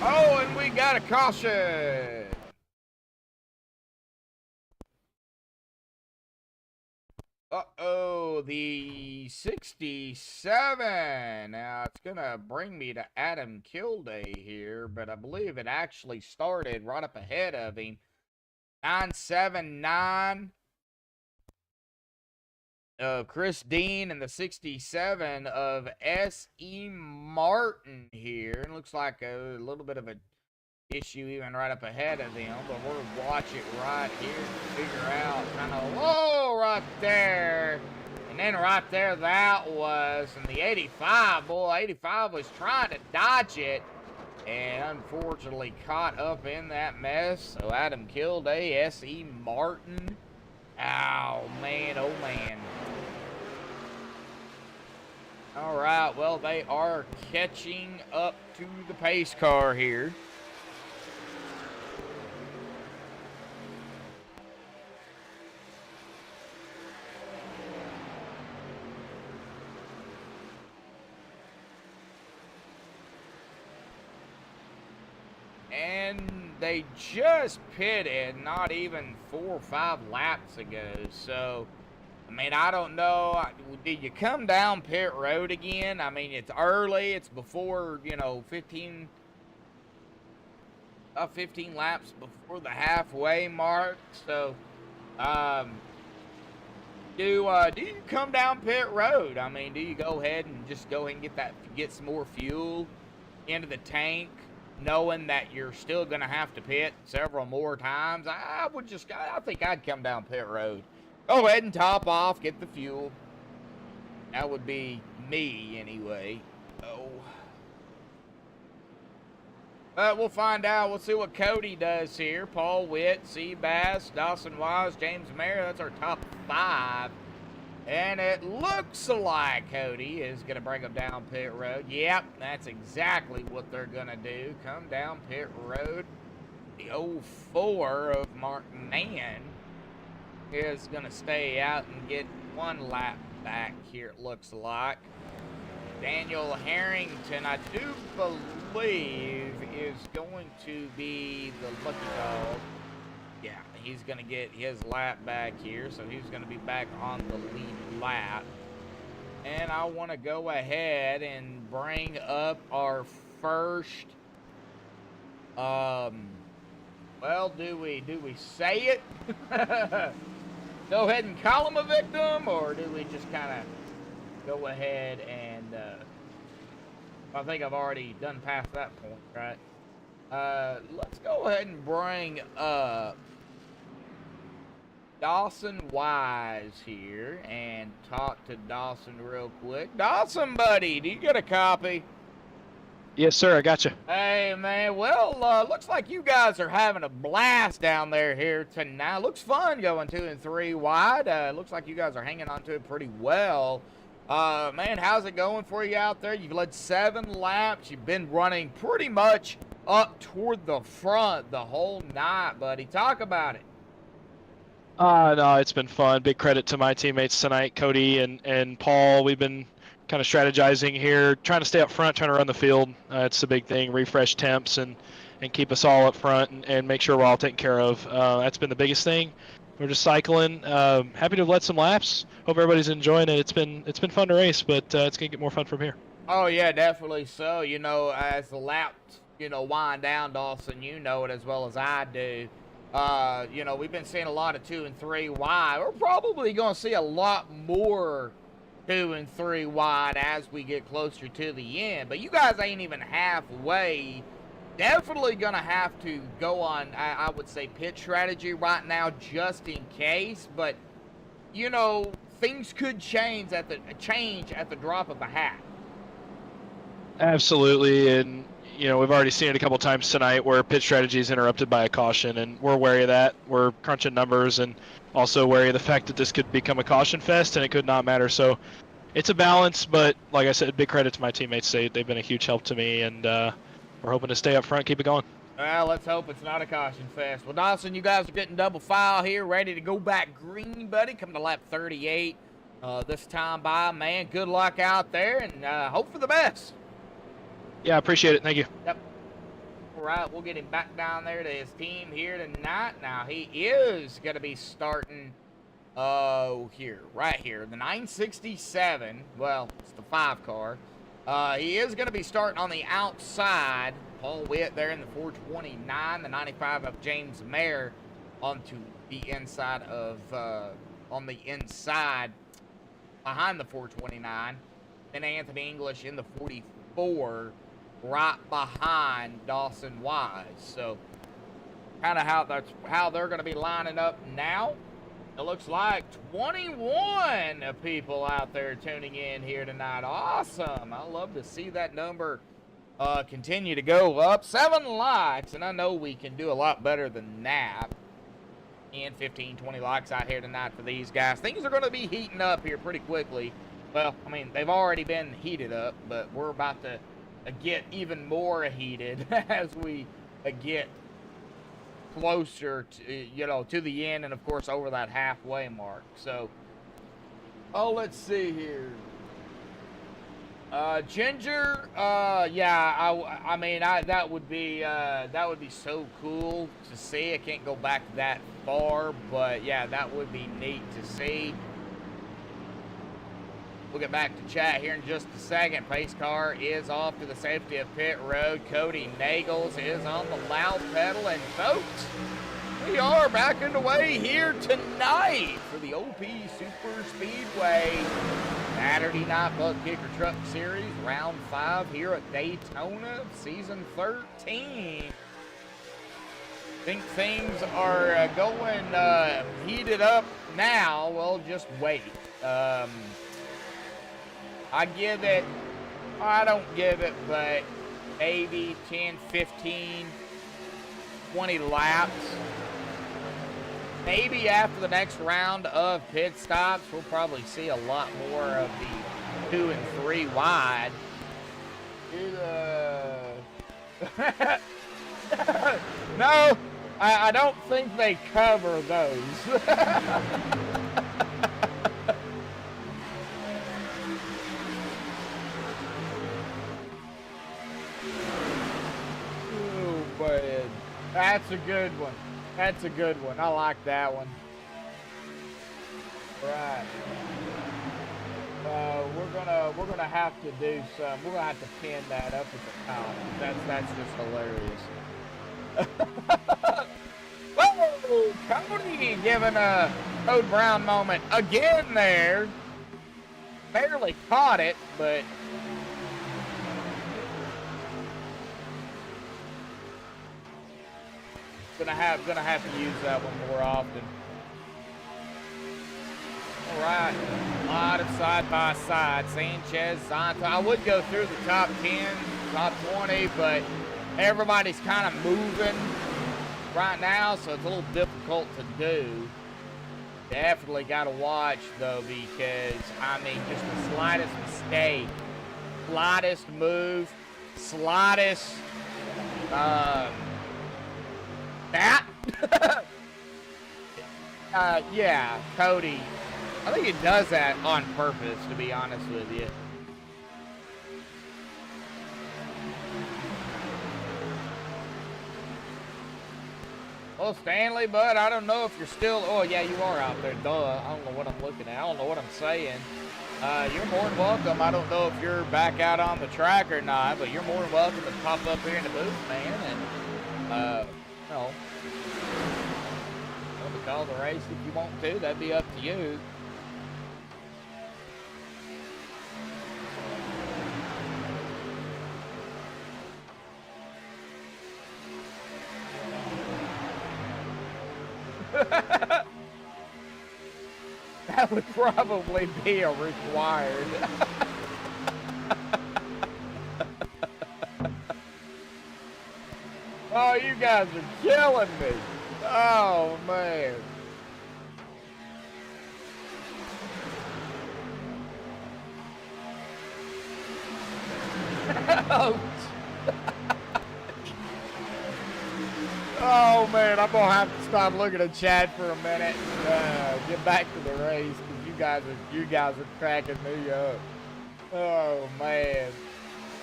Oh, and we got a caution. Uh-oh, the 67. Now, it's going to bring me to Adam Kilday here, but I believe it actually started right up ahead of him. 979. Chris Dean and the 67 of S.E. Martin here. It looks like a little bit of an issue even right up ahead of them, but we'll watch it right here to figure out kind of, whoa, right there. And then right there that was, and the 85, boy, 85 was trying to dodge it and unfortunately caught up in that mess. So Adam Kilday, S.E. Martin. Oh, man, oh, man. All right, well, they are catching up to the pace car here. And they just pitted not even 4 or 5 laps ago, so I mean, I don't know. Did you come down pit road again? I mean, it's early. It's before, you know, 15 laps before the halfway mark. So, Do you come down pit road? I mean, do you go ahead and just go ahead and get some more fuel into the tank, knowing that you're still gonna have to pit several more times? I think I'd come down pit road. Go ahead and top off, get the fuel. That would be me anyway. Oh. But we'll find out. We'll see what Cody does here. Paul Witt, Seabass, Dawson Wise, James Mayer. That's our top 5. And it looks like Cody is going to bring them down pit road. Yep, that's exactly what they're going to do. Come down pit road. The 04 of Mark Mann is going to stay out and get 1 lap back here, it looks like. Daniel Harrington, I do believe, is going to be the lucky dog. Yeah, he's going to get his lap back here, so he's going to be back on the lead lap. And I want to go ahead and bring up our first, well, do we say it? Go ahead and call him a victim, or do we just kind of go ahead and, I think I've already done past that point, right? Let's go ahead and bring up Dawson Wise here and talk to Dawson real quick. Dawson, buddy, do you get a copy? Yes, sir, I got you. Hey, man, well, looks like you guys are having a blast down there here tonight. Looks fun going 2 and 3 wide. Looks like you guys are hanging on to it pretty well. Man, how's it going for you out there? You've led 7 laps. You've been running pretty much up toward the front the whole night, buddy. Talk about it. No, it's been fun. Big credit to my teammates tonight, Cody and Paul. We've been kind of strategizing here, trying to stay up front, trying to run the field. It's the big thing, refresh temps and keep us all up front and make sure we're all taken care of. That's been the biggest thing. We're just cycling. Happy to have led some laps. Hope everybody's enjoying it. It's been fun to race, but it's gonna get more fun from here. Oh yeah, definitely so. You know, as the laps, wind down, Dawson, you know it as well as I do. We've been seeing a lot of 2 and 3 wide. We're probably gonna see a lot more 2 and 3 wide as we get closer to the end. But you guys ain't even halfway. Definitely gonna have to go on, I would say, pit strategy right now just in case. But things could change at the drop of a hat. Absolutely, and we've already seen it a couple times tonight where pit strategy is interrupted by a caution, and we're wary of that. We're crunching numbers and also wary of the fact that this could become a caution fest and it could not matter. So it's a balance, but like I said, big credit to my teammates. They've been a huge help to me, and we're hoping to stay up front, keep it going. Well, let's hope it's not a caution fest. Well, Dawson, you guys are getting double file here, ready to go back green, buddy. Coming to lap 38 this time by, man. Good luck out there, and hope for the best. Yeah, I appreciate it. Thank you. Yep. All right, we'll get him back down there to his team here tonight. Now, he is going to be starting, right here, the 967. Well, it's the 5 car. He is going to be starting on the outside. Paul Witt there in the 429, the 95 of James Mayer onto the inside of, on the inside behind the 429. Then Anthony English in the 44 right behind Dawson Wise. So kind of how they're going to be lining up now. It looks like 21 people out there tuning in here tonight. Awesome. I love to see that number continue to go up. 7 likes, and I know we can do a lot better than that. And 15, 20 likes out here tonight for these guys. Things are going to be heating up here pretty quickly. Well, I mean, they've already been heated up, but we're about to get even more heated as we get closer to, to the end, and of course over that halfway mark. So, let's see here. Ginger, yeah, I mean, that would be so cool to see. I can't go back that far, but yeah, that would be neat to see. We'll get back to chat here in just a second. Pace car is off to the safety of pit road. Cody Nagels is on the loud pedal. And folks, We are back underway here tonight for the OP Superspeedway Saturday Night Buttkicker Truck Series, Round 5 here at Daytona, Season 13. Think things are going heated up now. Well, just wait. I don't give it, but maybe 10, 15, 20 laps. Maybe after the next round of pit stops, we'll probably see a lot more of the 2 and 3 wide. No, I don't think they cover those. Oh, man. That's a good one. That's a good one. I like that one. Right. We're gonna have to do some. We're gonna have to pin that up at the top. That's just hilarious. Whoa! Cody giving a Code Brown moment again there. Barely caught it, but. Gonna have to use that one more often. All right, a lot of side by side. Sanchez, Zonta. I would go through the top 10, top 20, but everybody's kind of moving right now, so it's a little difficult to do. Definitely got to watch though, because I mean, just the slightest mistake, slightest move, slightest. Yeah, Cody. I think he does that on purpose, to be honest with you. Well, Stanley, bud, I don't know if you're still... Oh, yeah, you are out there. Duh. I don't know what I'm looking at. I don't know what I'm saying. You're more than welcome. I don't know if you're back out on the track or not, but you're more than welcome to pop up here in the booth, man, and, you know, call the race if you want to. That'd be up to you. That would probably be a required. Oh, you guys are killing me. Oh, man. Oh, man, I'm going to have to stop looking at Chad for a minute and get back to the race, because you guys are cracking me up. Oh, man.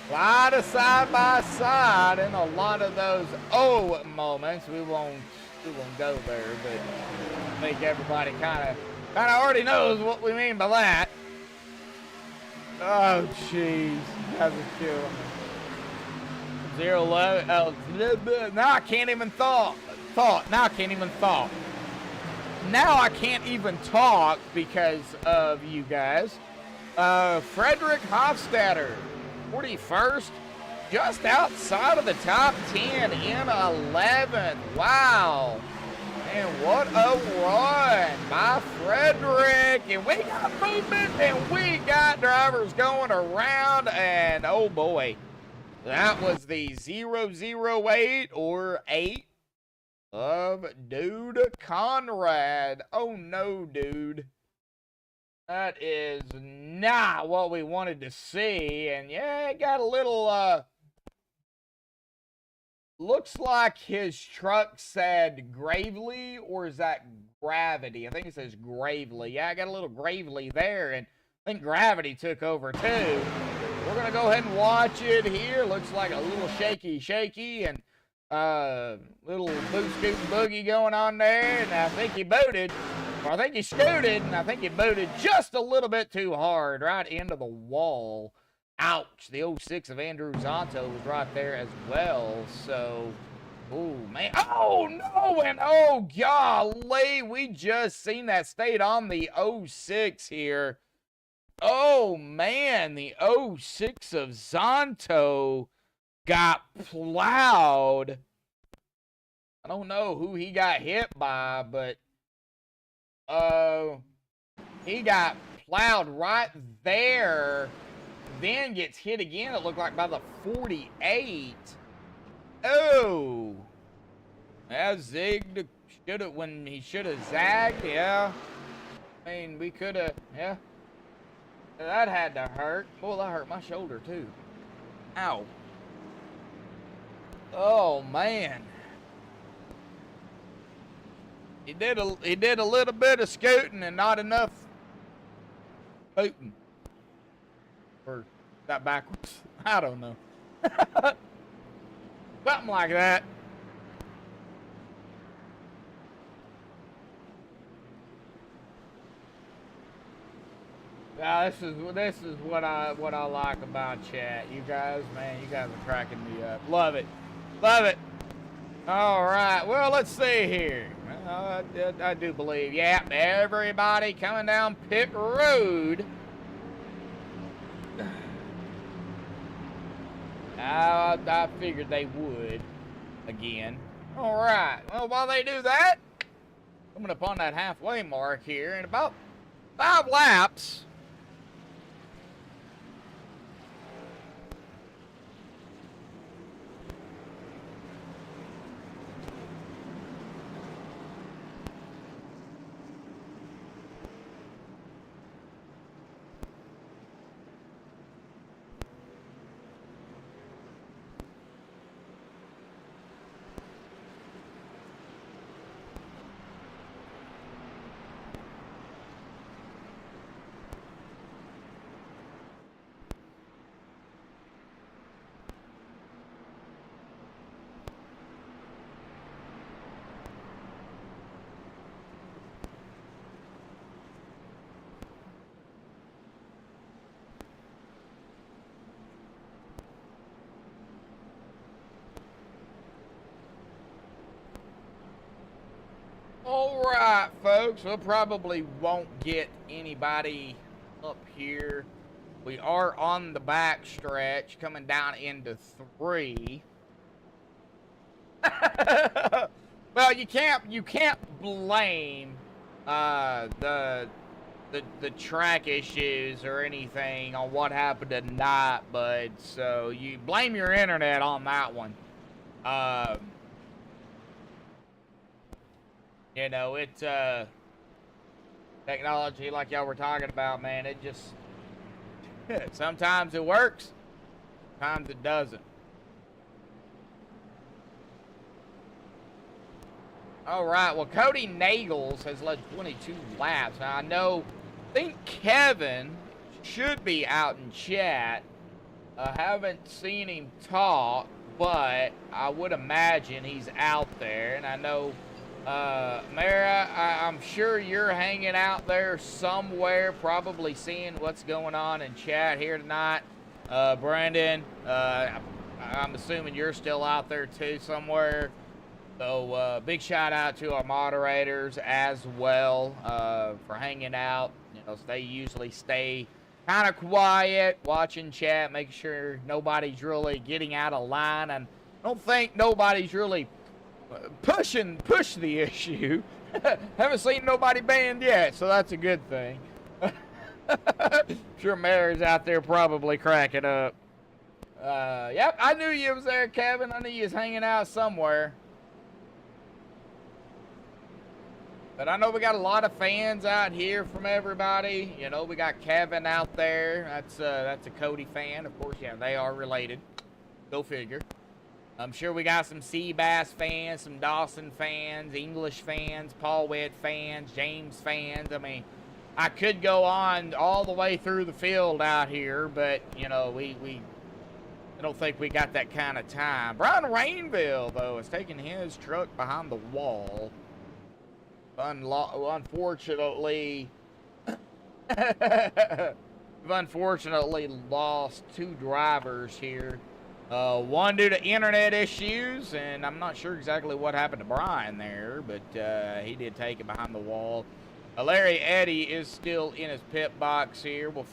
A lot of side by side and a lot of those moments. We won't go there, but I think everybody kind of already knows what we mean by that. Oh, jeez. You guys are killing me. 0-11. Oh, now I can't even talk. Now I can't even talk. Now I can't even talk because of you guys. Frederick Hofstadter, 41st. Just outside of the top 10 in 11th. Wow. And what a run by Frederick. And we got movement and we got drivers going around. And oh boy, that was the 008 or 8 of Dude Conrad. Oh no, dude. That is not what we wanted to see. And yeah, it got a little, looks like his truck said Gravely, or is that Gravity? I think it says Gravely. Yeah, I got a little Gravely there, and I think Gravity took over too. We're going to go ahead and watch it here. Looks like a little shaky, and little boot scoot boogie going on there, and I think he booted. Or I think he scooted, and I think he booted just a little bit too hard right into the wall. Ouch. The 06 of Andrew Zonto was right there as well. So Oh, man. Oh, no. And, oh, golly. We just seen that stayed on the 06 here. Oh, man. The 06 of Zonto got plowed. I don't know who he got hit by, but he got plowed right there. Then gets hit again, it looked like, by the 48. Oh. That zigged when he should have zagged, yeah. I mean, we could have, yeah. That had to hurt. Boy, that hurt my shoulder too. Ow. Oh man. He did a little bit of scooting and not enough booting. Or that backwards. I don't know. Something like that. Yeah, this is what I like about chat. You guys, man, you guys are cracking me up. Love it. Love it. All right. Well, let's see here. I do believe, yeah, everybody coming down pit road. I figured they would again. All right. Well, while they do that, coming up on that halfway mark here in about 5 laps. All right, folks, we probably won't get anybody up here. We are on the back stretch, coming down into 3. Well, you can't blame the track issues or anything on what happened tonight, bud. So you blame your internet on that one. You know, it's technology like y'all were talking about, man. It just sometimes it works, sometimes it doesn't. All right, well, Cody Nagels has led 22 laps. Now, I think Kevin should be out in chat. I haven't seen him talk, but I would imagine he's out there. And I know, Mara, I'm sure you're hanging out there somewhere, probably seeing what's going on in chat here tonight. Brandon, I'm assuming you're still out there too somewhere. So big shout out to our moderators as well for hanging out. You know, they usually stay kind of quiet, watching chat, making sure nobody's really getting out of line. And I don't think nobody's really push the issue. Haven't seen nobody banned yet, so that's a good thing. Sure Mary's out there probably cracking up. Yep, I knew you was there, Kevin. I knew you was hanging out somewhere. But I know we got a lot of fans out here from everybody. You know, we got Kevin out there. That's a Cody fan. Of course, yeah, they are related. Go figure. I'm sure we got some Seabass fans, some Dawson fans, English fans, Paul Witt fans, James fans. I mean, I could go on all the way through the field out here, but, you know, I don't think we got that kind of time. Brian Rainville, though, is taking his truck behind the wall. Unfortunately, we've unfortunately lost 2 drivers here One due to internet issues, and I'm not sure exactly what happened to Brian there, but he did take it behind the wall. Larry Eddy is still in his pit box here. We'll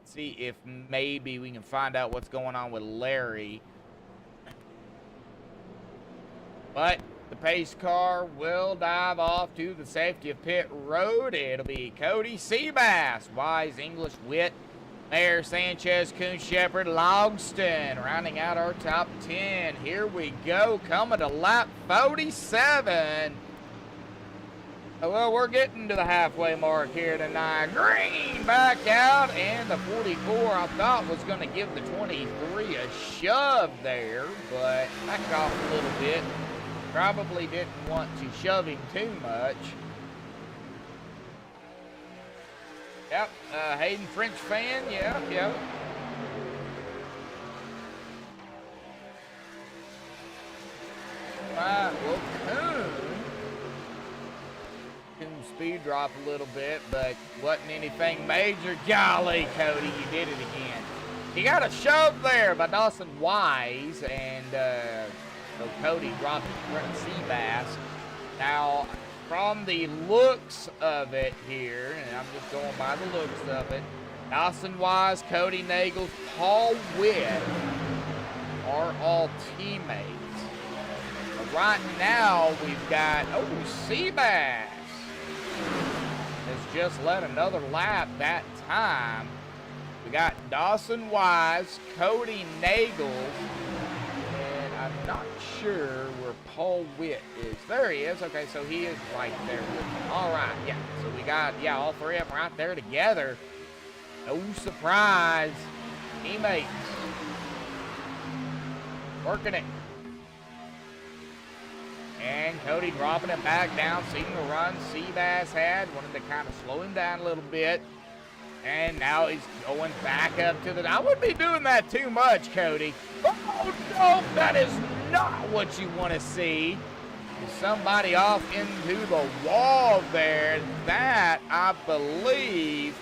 see if maybe we can find out what's going on with Larry. But the pace car will dive off to the safety of pit road. It'll be Cody Seabass, Wise, English, Witt, Mayor, Sanchez, Coon, Shepherd, Logston, rounding out our top 10. Here we go, coming to lap 47. Well, we're getting to the halfway mark here tonight. Green back out, and the 44 I thought was going to give the 23 a shove there, but backed off a little bit. Probably didn't want to shove him too much. Yep, Hayden French fan, yeah. Right, well, Coon speed drop a little bit, but wasn't anything major. Golly, Cody, you did it again. He got a shove there by Dawson Wise, and so Cody dropped in front of Seabass. Now, from the looks of it here, and I'm just going by the looks of it, Dawson Wise, Cody Nagels, Paul Witt are all teammates. But right now, we've got, Seabass has just led another lap that time. We got Dawson Wise, Cody Nagels, and I'm not sure where Paul Witt is. There he is. Okay, so he is right there with him. All right, yeah. So we got, all three of them right there together. No surprise. Teammates. Working it. And Cody dropping it back down, seeing the run Seabass had. Wanted to kind of slow him down a little bit. And now he's going back up to the... I wouldn't be doing that too much, Cody. Oh, no, that is not what you want to see. Somebody off into the wall there. That, I believe...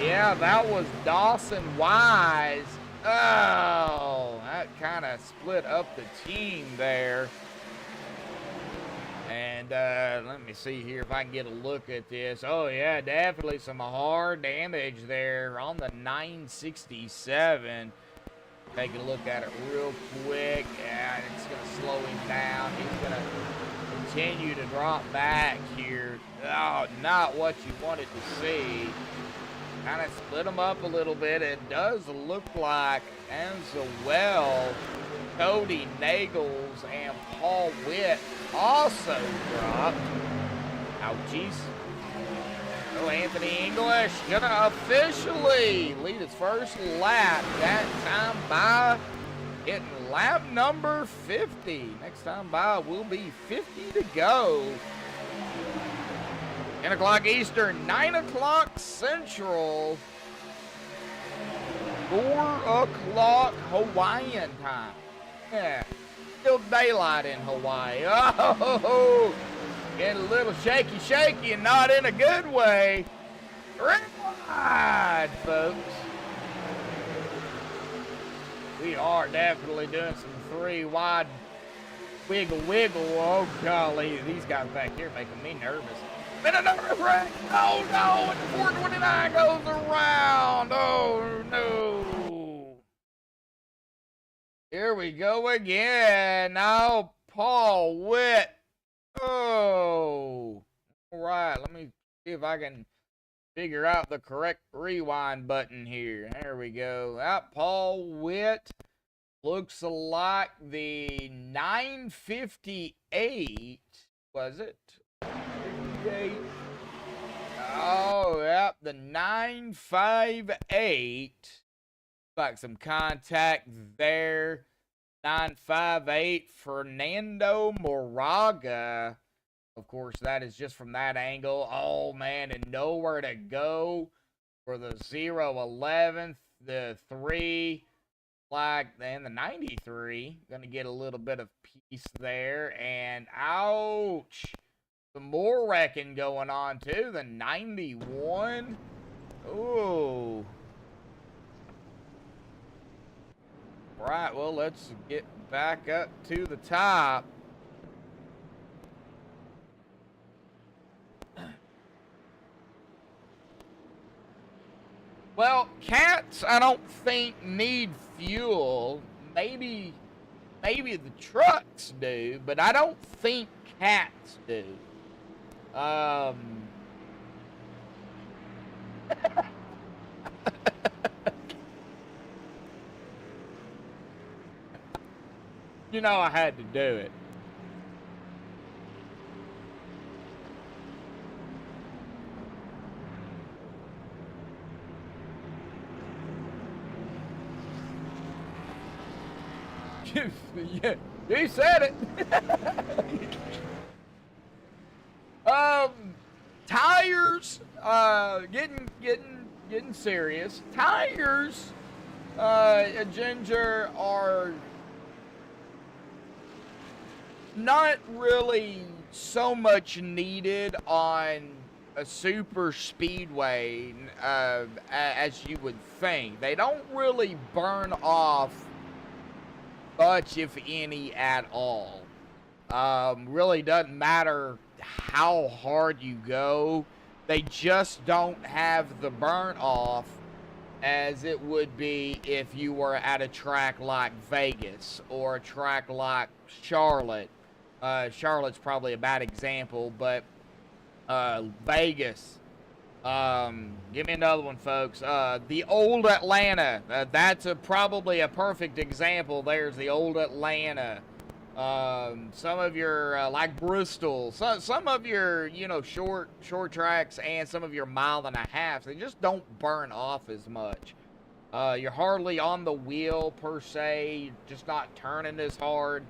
Yeah, that was Dawson Wise. Oh, that kind of split up the team there. And let me see here if I can get a look at this. Oh, yeah, definitely some hard damage there on the 967. Take a look at it real quick. Yeah, it's going to slow him down. He's going to continue to drop back here. Oh, not what you wanted to see. Kind of split them up a little bit. It does look like, as well, Cody Nagels and Paul Witt also dropped. Ouchies. Oh, Anthony English gonna officially lead his first lap. That time by hitting lap number 50. Next time by will be 50 to go. 10 o'clock Eastern, 9 o'clock Central, 4 o'clock Hawaiian time. Yeah, still daylight in Hawaii. Oh, getting a little shaky and not in a good way. Right, folks. We are definitely doing some 3 wide wiggle. Oh, golly, these guys back here making me nervous. Been another wreck. Oh, no, and the 429 goes around. Oh, no. Here we go again. Now, Paul Witt. Oh. All right, let me see if I can figure out the correct rewind button here. There we go. Paul Witt looks like the 958, was it? Oh, yep, the 958. Like some contact there. 958, Fernando Moraga. Of course, that is just from that angle. Oh, man, and nowhere to go for the 011, the 3, and the 93. Going to get a little bit of peace there. And ouch. Some more wrecking going on, too. The 91. Ooh. right, well, let's get back up to the top. Well, cats, I don't think need fuel. Maybe the trucks do, but I don't think cats do. You know I had to do it. Yeah, you said it. Tires, getting serious. Tires, Ginger, are not really so much needed on a super speedway as you would think. They don't really burn off much, if any, at all. Really doesn't matter how hard you go. They just don't have the burn off as it would be if you were at a track like Vegas or a track like Charlotte. Charlotte's probably a bad example, but Vegas. Give me another one, folks. The old Atlanta. That's probably a perfect example. There's the old Atlanta. Some of your, like Bristol, some of your, short tracks and some of your 1.5 miles, they just don't burn off as much. You're hardly on the wheel, per se, just not turning as hard.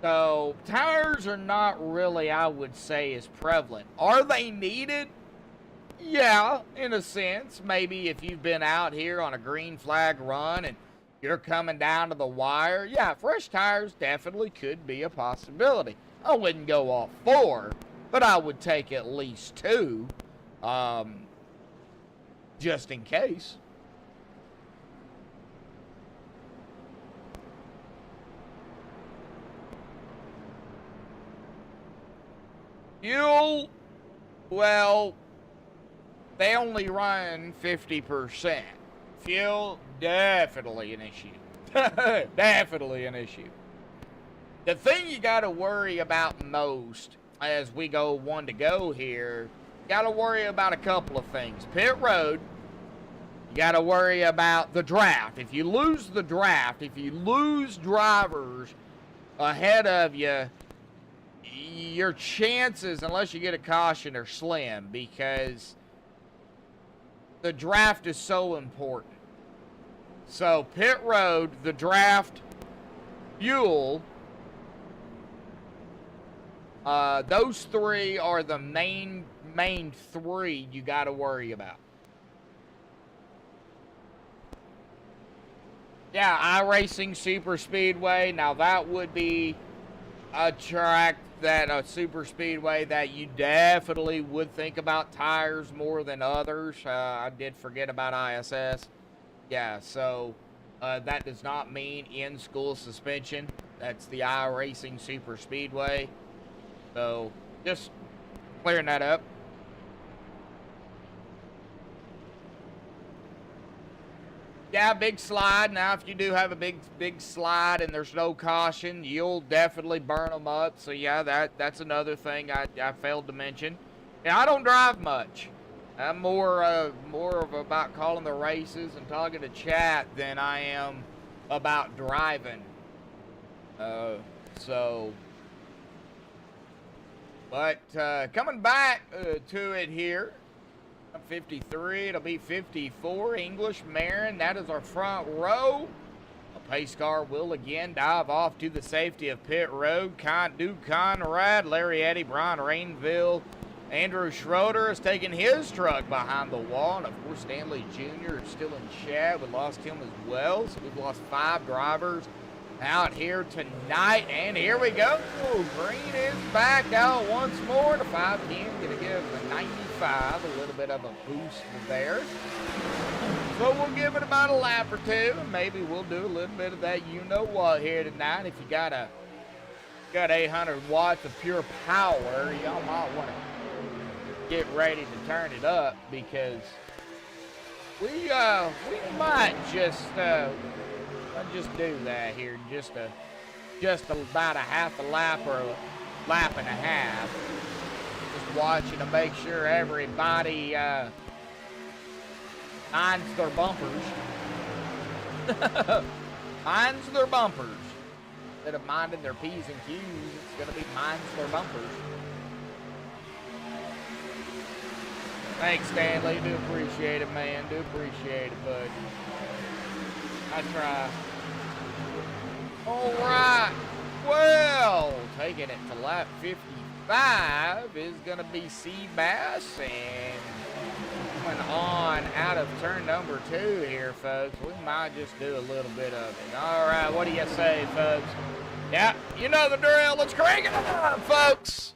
So, tires are not really, I would say, as prevalent. Are they needed? Yeah, in a sense. Maybe if you've been out here on a green flag run and you're coming down to the wire, yeah, fresh tires definitely could be a possibility. I wouldn't go all 4, but I would take at least 2, just in case. Fuel, well, they only run 50%. Fuel, definitely an issue. Definitely an issue. The thing you got to worry about most as we go one to go here, you got to worry about a couple of things. Pit road, you got to worry about the draft. If you lose the draft, if you lose drivers ahead of you, your chances, unless you get a caution, are slim, because the draft is so important. So pit road, the draft, fuel, those 3 are the main 3 you got to worry about. Yeah, iRacing Superspeedway. Now that would be a track that a super speedway that you definitely would think about tires more than others. I did forget about ISS. Yeah, so that does not mean in-school suspension. That's the iRacing Super Speedway. So just clearing that up. Yeah, big slide. Now, if you do have a big slide and there's no caution, you'll definitely burn them up. So, yeah, that's another thing I failed to mention. Yeah, I don't drive much. I'm more of about calling the races and talking to chat than I am about driving. But coming back to it here. 53, it'll be 54. English Marin, that is our front row. A pace car will again dive off to the safety of pit road. Duke Conrad, Larry Eddy, Brian Rainville, Andrew Schroeder is taking his truck behind the wall. And of course, Stanley Jr. is still in chat. We lost him as well. So we've lost 5 drivers out here tonight. And here we go. Green is back out once more. The 510 going to give the 95 a little bit of a boost there. So we'll give it about a lap or two, and maybe we'll do a little bit of that you-know-what here tonight. If you got 800 watts of pure power, y'all might want to get ready to turn it up, because we might just do that here, just about a half a lap or a lap and a half. Just watching to make sure everybody minds their bumpers. Minds their bumpers. Instead of minding their P's and Q's, it's going to be minds their bumpers. Thanks, Stanley. Do appreciate it, man. Do appreciate it, bud. I try. All right. Well, taking it to lap 55 is going to be Seabass, and coming on out of turn number 2 here, folks. We might just do a little bit of it. All right, what do you say, folks? Yeah, you know the drill. Let's crank it up, folks.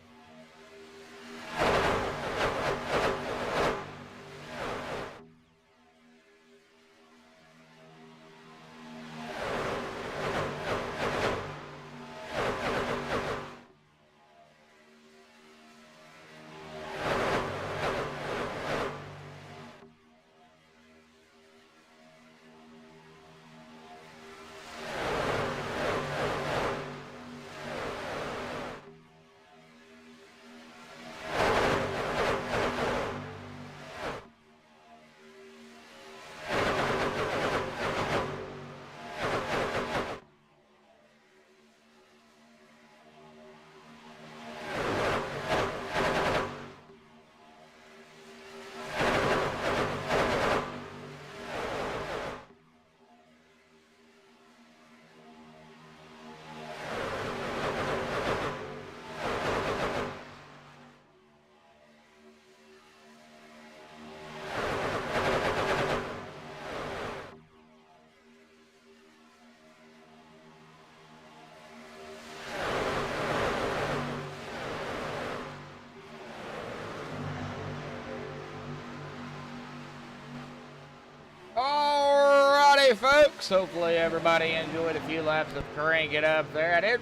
Alrighty, folks. Hopefully everybody enjoyed a few laps of Crank It Up there. I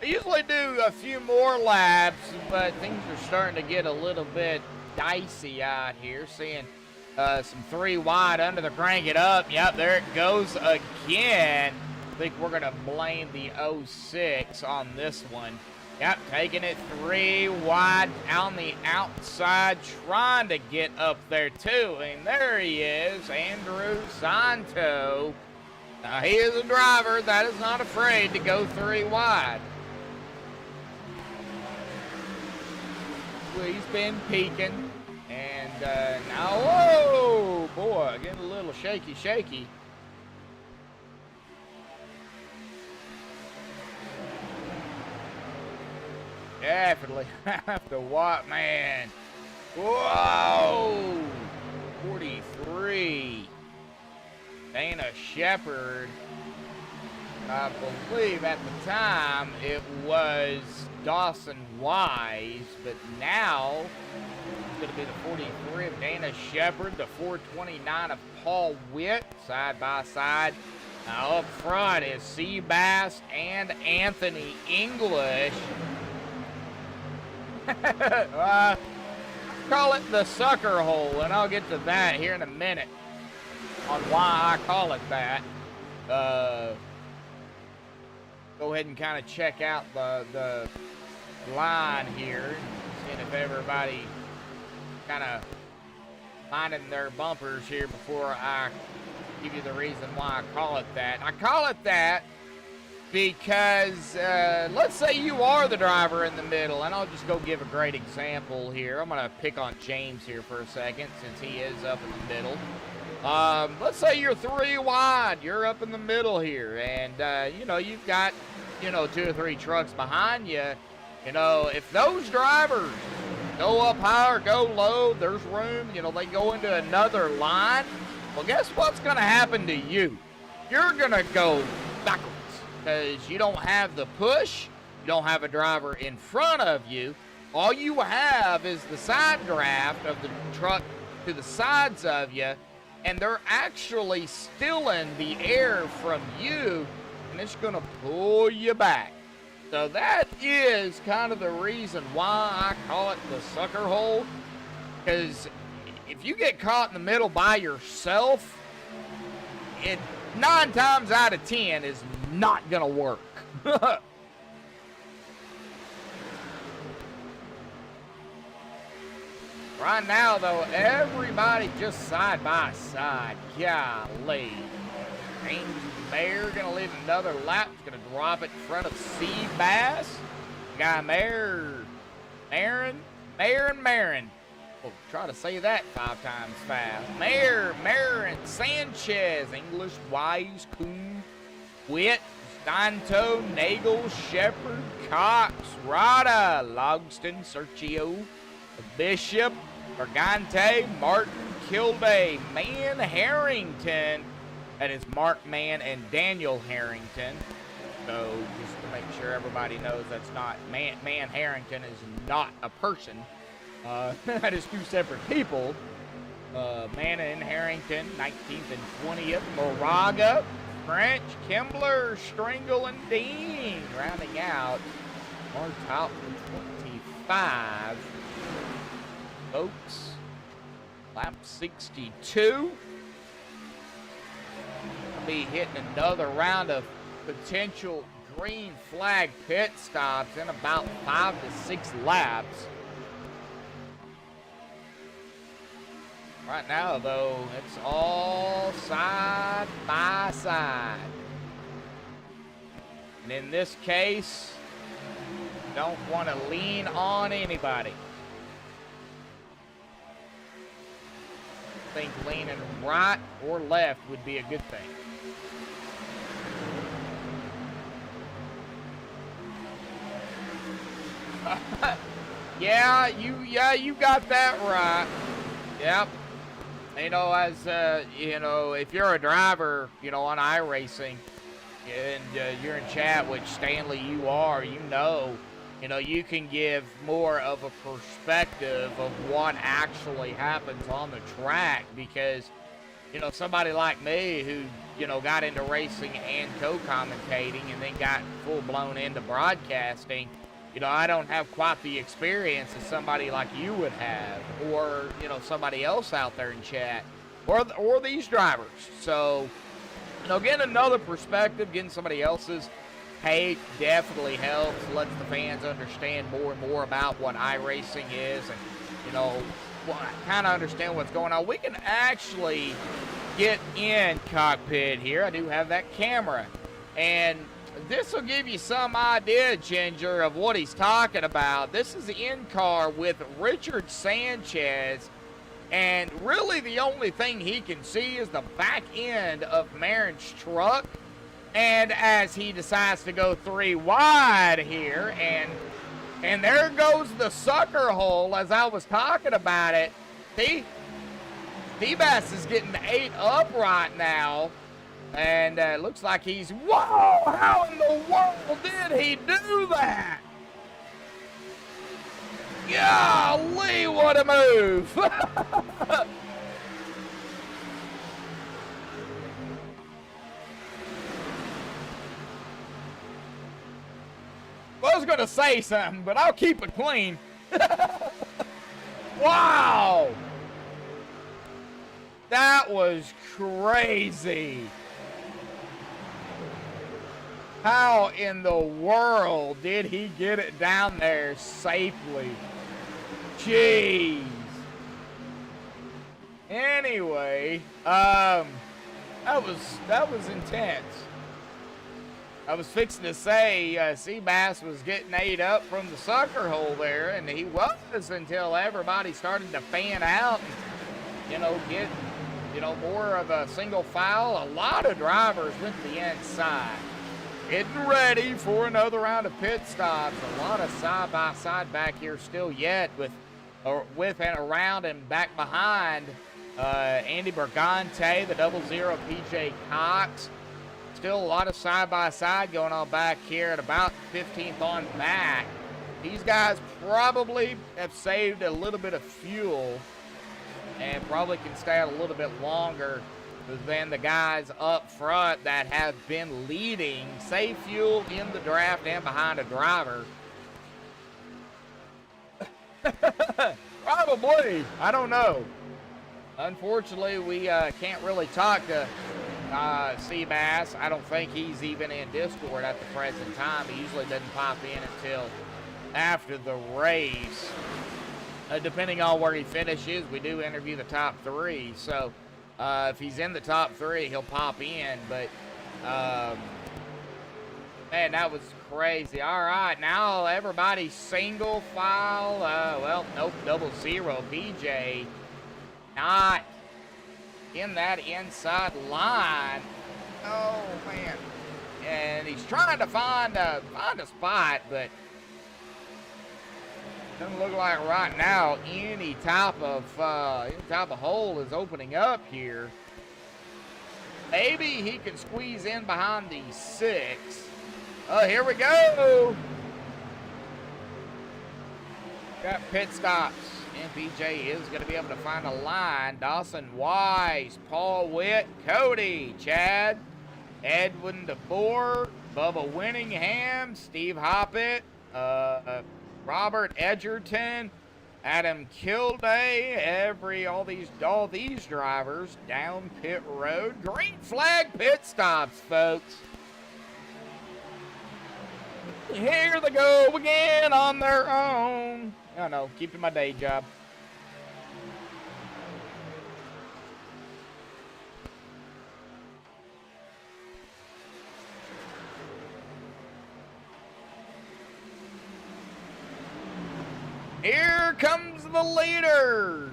usually do a few more laps, but things are starting to get a little bit dicey out here. Seeing some 3 wide under the Crank It Up. Yep, there it goes again. I think we're going to blame the 06 on this one. Yep, taking it 3 wide on the outside, trying to get up there too. And there he is, Andrew Santo. Now, he is a driver that is not afraid to go 3 wide. Well, he's been peaking. And now, whoa, boy, getting a little shaky. Definitely have to watch, man. Whoa! 43. Dana Shepard. I believe at the time it was Dawson Wise, but now it's going to be the 43 of Dana Shepard, the 429 of Paul Witt, side by side. Now up front is Seabass and Anthony English. Call it the sucker hole, and I'll get to that here in a minute on why I call it that. Go ahead and kind of check out the line here, seeing if everybody kind of minding their bumpers here before I give you the reason why I call it that. I call it that because let's say you are the driver in the middle, and I'll just go give a great example here. I'm going to pick on James here for a second since he is up in the middle. Let's say you're 3 wide. You're up in the middle here, and, you know, you've got, 2 or 3 trucks behind you. If those drivers go up high or go low, there's room, they go into another line. Well, guess what's going to happen to you? You're going to go backwards. Because you don't have the push, you don't have a driver in front of you. All you have is the side draft of the truck to the sides of you, and they're actually stealing the air from you, and it's going to pull you back. So that is kind of the reason why I call it the sucker hole, because if you get caught in the middle by yourself, it 9 times out of 10 is not going to work. Right now, though, everybody just side by side. Golly. James Mayer going to lead another lap. He's going to drop it in front of Seabass. Guy Mayer. Marin. We'll try to say that 5 times fast. Marin, Sanchez, English, Wise, Kuhn, Witt, Stanto, Nagel, Shepard, Cox, Rada, Logston, Sergio, Bishop, Bergante, Martin, Kilday, Man Harrington. That is Mark Mann and Daniel Harrington. So just to make sure everybody knows that's not Man Harrington is not a person. That is 2 separate people. Mann and Harrington, 19th and 20th. Moraga, French, Kimbler, Stringle, and Dean rounding out our top 25. Folks, lap 62. I'll be hitting another round of potential green flag pit stops in about 5 to 6 laps. Right now, though, it's all side by side. And in this case, don't want to lean on anybody. I think leaning right or left would be a good thing. Yeah, you got that right. Yep. You know, as you know, if you're a driver, you know, on iRacing, and you're in chat, which Stanley you are, you know, you can give more of a perspective of what actually happens on the track, because, you know, somebody like me who, you know, got into racing and co-commentating and then got full-blown into broadcasting, you know, I don't have quite the experience as somebody like you would have, or, you know, somebody else out there in chat, or these drivers. So, you know, getting another perspective, getting somebody else's take definitely helps, lets the fans understand more and more about what iRacing is, and, you know, kind of understand what's going on. We can actually get in cockpit here. I do have that camera, and this will give you some idea, Ginger, of what he's talking about. This is the in-car with Richard Sanchez, and really the only thing he can see is the back end of Marin's truck. And as he decides to go 3 wide here, and there goes the sucker hole as I was talking about it. See, D-Bass is getting 8 up right now. And it looks like he's, whoa, how in the world did he do that? Golly, what a move. Well, I was going to say something, but I'll keep it clean. Wow. That was crazy. How in the world did he get it down there safely? Jeez. Anyway, that was intense. I was fixing to say Seabass was getting 8 up from the sucker hole there, and he was until everybody started to fan out and, you know, get, you know, more of a single file. A lot of drivers went to the inside, getting ready for another round of pit stops. A lot of side-by-side back here still yet with and around and back behind Andy Bergante, the 00 PJ Cox. Still a lot of side-by-side going on back here at about 15th on back. These guys probably have saved a little bit of fuel and probably can stay out a little bit longer than the guys up front that have been leading, save fuel in the draft and behind a driver. Probably. I don't know. Unfortunately, we can't really talk to Seabass. I don't think he's even in Discord at the present time. He usually doesn't pop in until after the race. Depending on where he finishes, we do interview the top 3. So if he's in the top 3, he'll pop in. But, man, that was crazy. All right, now everybody's single file. Well, nope, 00. BJ not in that inside line. Oh, man. And he's trying to find a spot, but doesn't look like right now any type of hole is opening up here. Maybe he can squeeze in behind the 6. Oh, here we go. Got pit stops. MPJ is going to be able to find a line. Dawson Wise, Paul Witt, Cody, Chad, Edwin DeBoer, Bubba Winningham, Steve Hoppett, Robert Edgerton, Adam Kilday, all these drivers down pit road. Green flag pit stops, folks. Here they go again on their own. I know, keeping my day job. Here comes the leaders.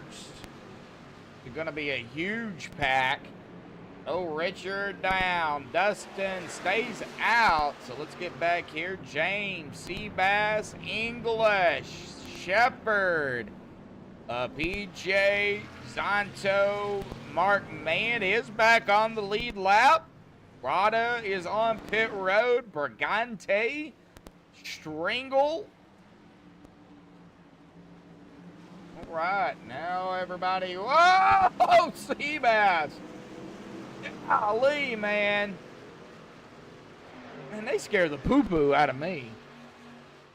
It's going to be a huge pack. Oh, Richard down. Dustin stays out. So let's get back here. James, Seabass, English, Shepard, PJ, Zonto, Mark Mann is back on the lead lap. Rada is on pit road. Brigante, Stringle. All right, now everybody. Whoa, Seabass. Golly, man. Man, they scare the poo-poo out of me.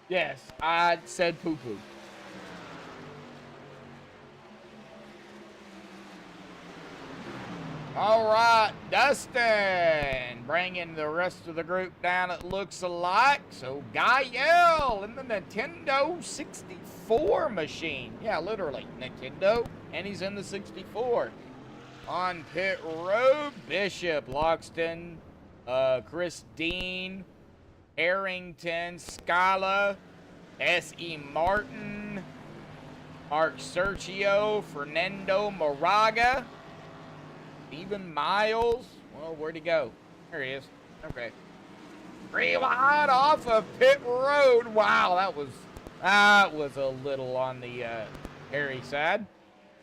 Yes, I said poo-poo. All right, Dustin bringing the rest of the group down, it looks alike. So, Gael in the Nintendo 64 machine. Yeah, literally, Nintendo, and he's in the 64. On pit road, Bishop, Loxton, Chris Dean, Harrington, Scala, S.E. Martin, Mark Sergio, Fernando Moraga, Stephen Miles. Well, where'd he go? There he is. Okay. Rewind off of pit road. Wow, that was a little on the hairy side.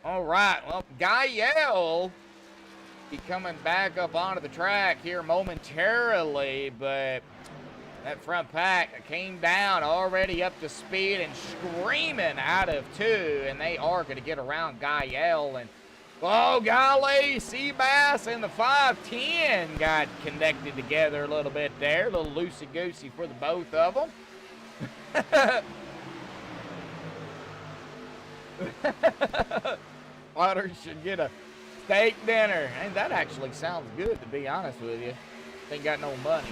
All right, well, Gael be coming back up onto the track here momentarily, but that front pack came down already up to speed and screaming out of 2, and they are going to get around Gael. And, oh, golly, Seabass and the 510 got connected together a little bit there. A little loosey-goosey for the both of them. Potter should get a steak dinner. And that actually sounds good, to be honest with you. Ain't got no money.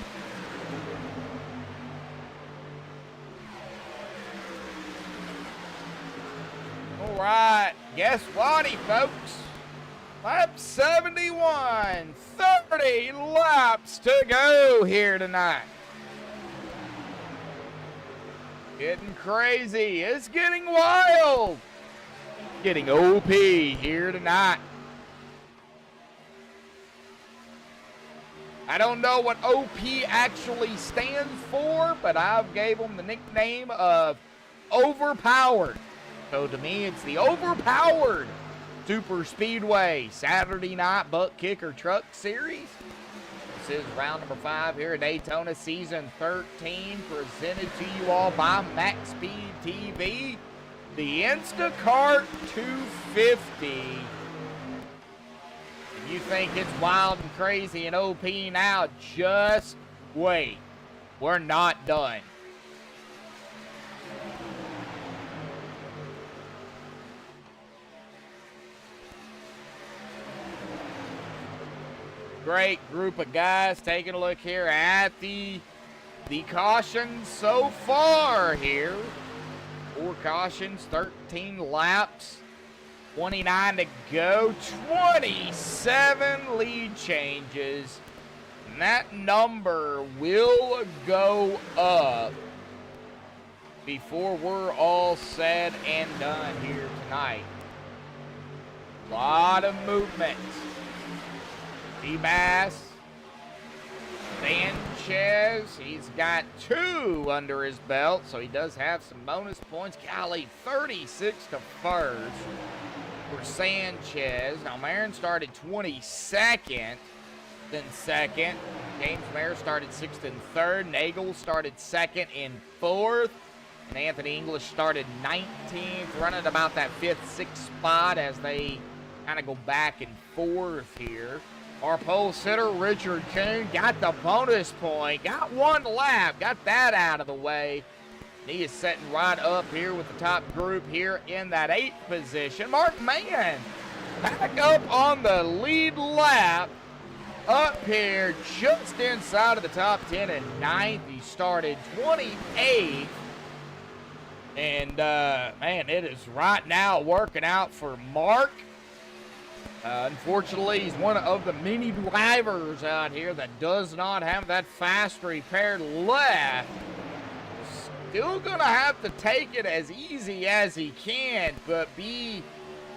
All right, guess what, folks? Lap 71, 30 laps to go here tonight. Getting crazy. It's getting wild. Getting OP here tonight. I don't know what OP actually stands for, but I've gave them the nickname of Overpowered. So to me, it's the Overpowered Superspeedway Saturday Night Buttkicker Truck Series. This is round number 5 here at Daytona Season 13, presented to you all by MaxspeedTV. The Instacart 250 You think it's wild and crazy and OP now, just wait. We're not done. Great group of guys. Taking a look here at the cautions so far here. 4 cautions, 13 laps, 29 to go, 27 lead changes. And that number will go up before we're all said and done here tonight. A lot of movement. D-Bass, Sanchez, he's got 2 under his belt, so he does have some bonus points. Golly, 36 to first for Sanchez. Now, Marin started 22nd, then 2nd. James Mayer started 6th and 3rd. Nagel started 2nd and 4th. And Anthony English started 19th, running about that 5th, 6th spot as they kind of go back and forth here. Our pole sitter, Richard Kuhn, got the bonus point. Got 1 lap. Got that out of the way. He is setting right up here with the top group here in that 8th position. Mark Mann back up on the lead lap. Up here just inside of the top 10 and 9th. He started 28th. And, man, it is right now working out for Mark. Unfortunately, he's one of the many drivers out here that does not have that fast repair left. Still gonna have to take it as easy as he can, but be,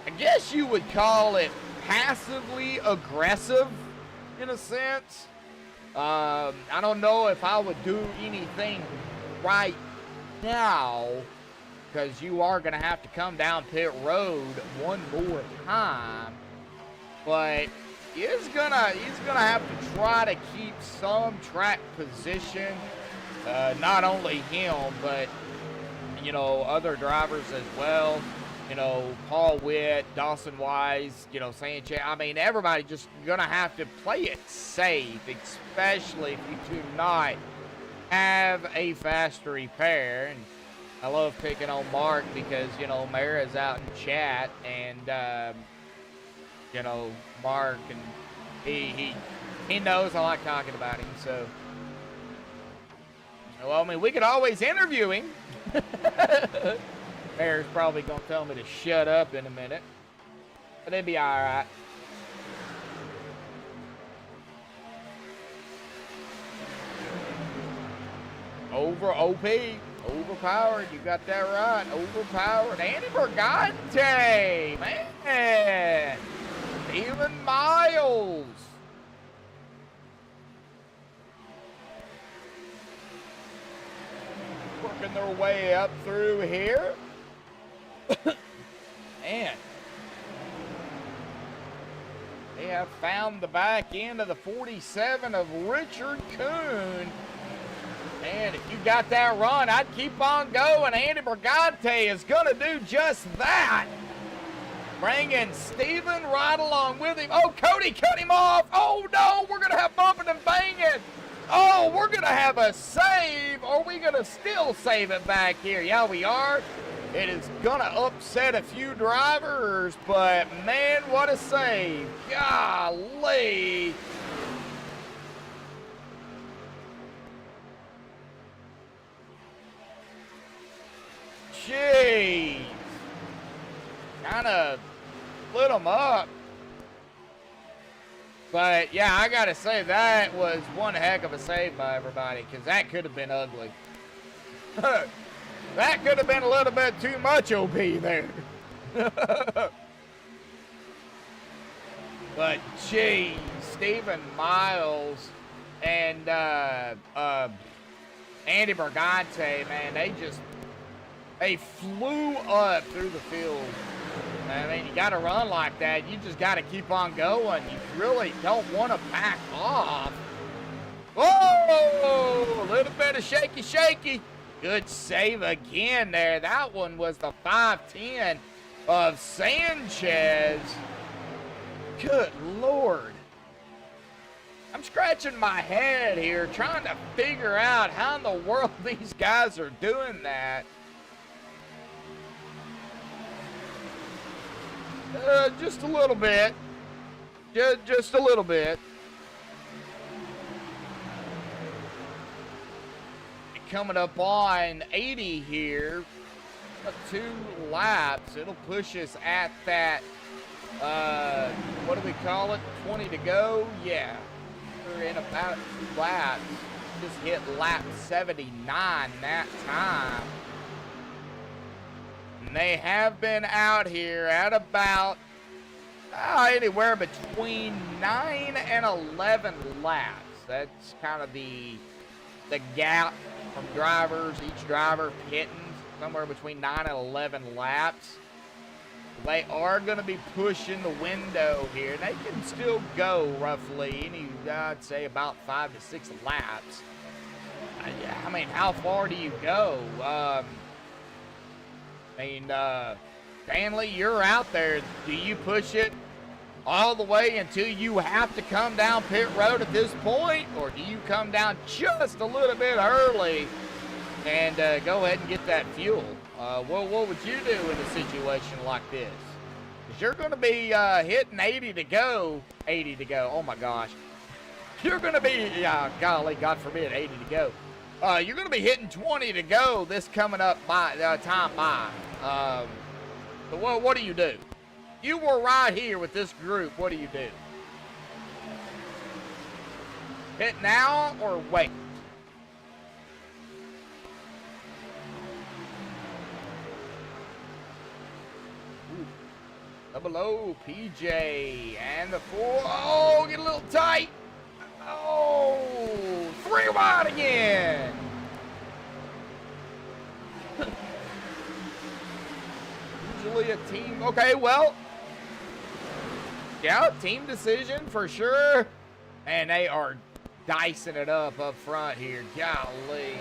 I guess you would call it passively aggressive in a sense. I don't know if I would do anything right now, because you are gonna have to come down pit road one more time. But he's gonna have to try to keep some track position. Not only him, but you know, other drivers as well. You know, Paul Witt, Dawson Wise, you know, Sanchez. I mean, everybody just gonna have to play it safe, especially if you do not have a fast repair. And I love picking on Mark because, you know, Mara's out in chat, and you know, Mark, and he knows I like talking about him, so. Well, I mean, we could always interview him. Mayor's probably going to tell me to shut up in a minute, but it'd be all right. Overpowered, you got that right. Overpowered. Andy Bergante, man. Steven Miles. Working their way up through here. And they have found the back end of the 47 of Richard Kuhn. And if you got that run, I'd keep on going. Andy Bergante is going to do just that. Bringing Steven right along with him. Oh, Cody cut him off. Oh, no, we're going to have bumping and banging. Oh, we're going to have a save. Are we going to still save it back here? Yeah, we are. It is going to upset a few drivers, but, man, what a save. Golly. Jeez. Kind of split them up. But, yeah, I got to say, that was one heck of a save by everybody, because that could have been ugly. That could have been a little bit too much OP there. But, geez, Steven Miles and Andy Bergante, man, they flew up through the field. I mean, you got to run like that. You just got to keep on going. You really don't want to back off. Whoa! A little bit of shaky. Good save again there. That one was the 510 of Sanchez. Good Lord. I'm scratching my head here trying to figure out how in the world these guys are doing that. Just a little bit. Just a little bit. Coming up on 80 here. 2 laps. It'll push us at that, what do we call it? 20 to go? Yeah. We're in about 2 laps. Just hit lap 79 that time. And they have been out here at about anywhere between 9 and 11 laps. That's kind of the gap from drivers, each driver hitting somewhere between 9 and 11 laps. They are going to be pushing the window here. They can still go roughly, I'd say about 5 to 6 laps. I mean, how far do you go? Stanley, you're out there. Do you push it all the way until you have to come down pit road at this point? Or do you come down just a little bit early and go ahead and get that fuel? What would you do in a situation like this? Because you're going to be hitting 80 to go. 80 to go. Oh, my gosh. You're going to be, golly, God forbid, 80 to go. You're going to be hitting 20 to go this coming up by time by. So what do you do? You were right here with this group. What do you do? Hit now or wait? Double O, PJ, and the 4. Oh, get a little tight. Oh, 3 wide again. Usually a team. Okay, well. Yeah, team decision for sure. And they are dicing it up front here. Golly.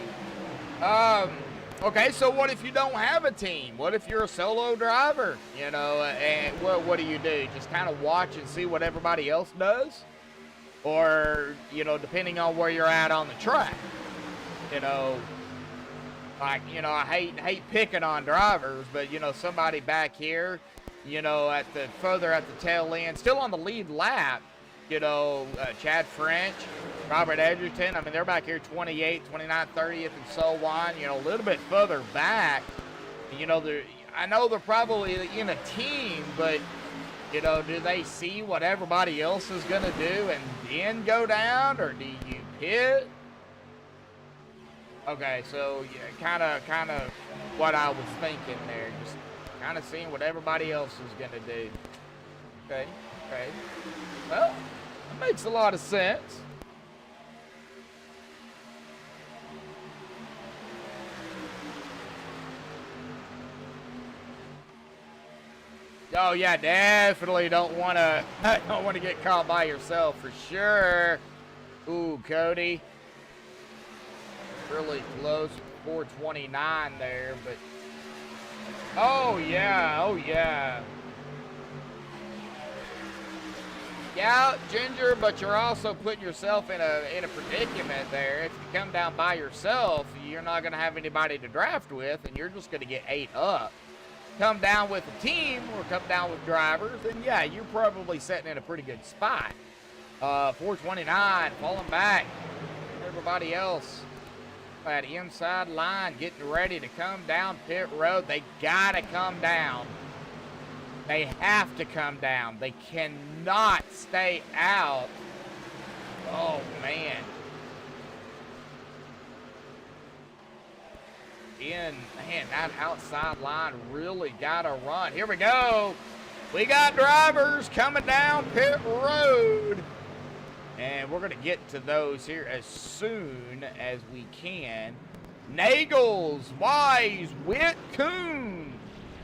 Okay, so what if you don't have a team? What if you're a solo driver? And what do you do? Just kind of watch and see what everybody else does? Or, depending on where you're at on the track. I hate picking on drivers, but, somebody back here, further at the tail end, still on the lead lap, Chad French, Robert Edgerton, they're back here 28th, 29th, 30th, and so on, a little bit further back. I know they're probably in a team, but, do they see what everybody else is going to do and then go down, or do you pit? Okay, so kind of what I was thinking there, just kind of seeing what everybody else is going to do. Okay. Well, that makes a lot of sense. Oh yeah, definitely don't want to get caught by yourself for sure. Ooh, Cody. Really close, 429 there, but oh yeah. Yeah, Ginger, but you're also putting yourself in a predicament there. If you come down by yourself, you're not going to have anybody to draft with, and you're just going to get 8 up. Come down with a team or come down with drivers, then yeah, you're probably sitting in a pretty good spot. 429, falling back. Everybody else. That inside line getting ready to come down pit road. They gotta come down. They have to come down. They cannot stay out. Oh man. Man, that outside line really gotta run. Here we go. We got drivers coming down pit road. And we're going to get to those here as soon as we can. Nagels, Wise, Witt, Kuhn.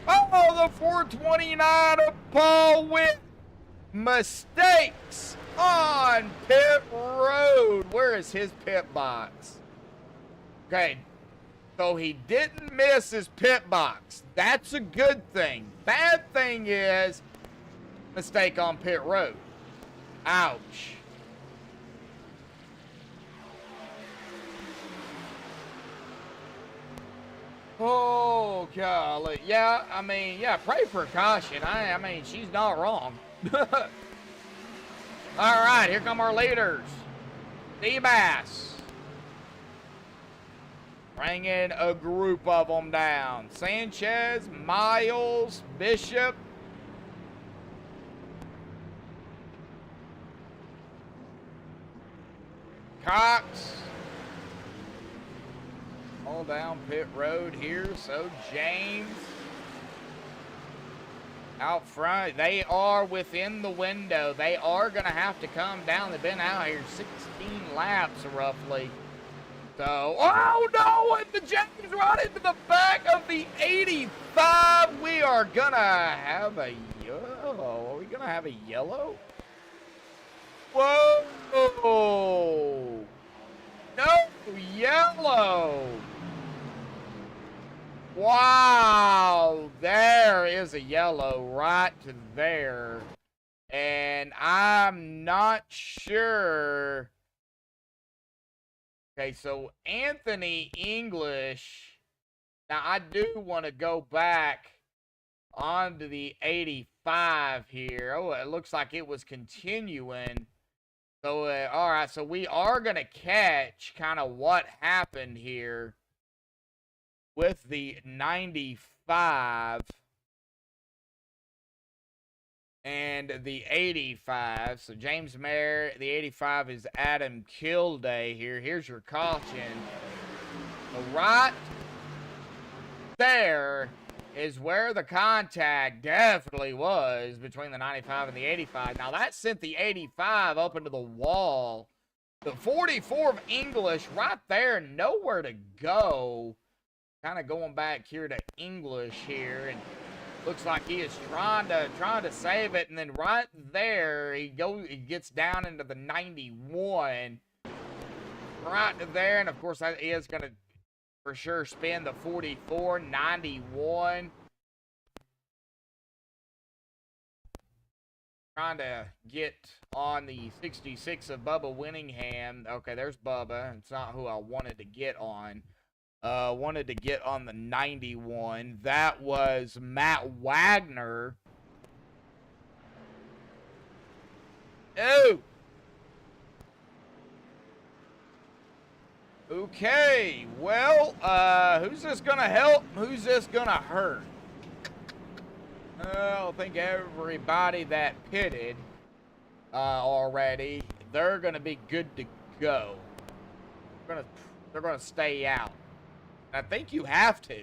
Oh, the 429 of Paul Witt. Mistakes on pit road. Where is his pit box? Okay, so he didn't miss his pit box. That's a good thing. Bad thing is, mistake on pit road. Ouch. Oh, golly. Yeah, I mean, yeah, pray for caution. I mean, she's not wrong. All right, here come our leaders. D-Bass. Bringing a group of them down. Sanchez, Miles, Bishop. Cox. All down pit road here. So James. Out front. They are within the window. They are going to have to come down. They've been out here 16 laps roughly. So, oh no, and the James right into the back of the 85. We are going to have a yellow. Are we going to have a yellow? Whoa. No yellow. Wow, there is a yellow right there. And I'm not sure. Okay, so Anthony English. Now, I do want to go back onto the 85 here. Oh, it looks like it was continuing. So, all right, so we are going to catch kind of what happened here with the 95 and the 85. So James Mayer, the 85 is Adam Kilday here. Here's your caution. So right there is where the contact definitely was between the 95 and the 85. Now that sent the 85 up into the wall. The 44 of English right there, nowhere to go. Kind of going back here to English here, and looks like he is trying to save it, and then right there he gets down into the 91 right there, and of course that is going to for sure spin the 44. 91 trying to get on the 66 of Bubba Winningham. Okay, there's Bubba. It's not who I wanted to get on. Wanted to get on the 91. That was Matt Wagner. Oh! Okay, well, who's this gonna help? Who's this gonna hurt? I think everybody that pitted already, they're gonna be good to go. They're gonna stay out. I think you have to.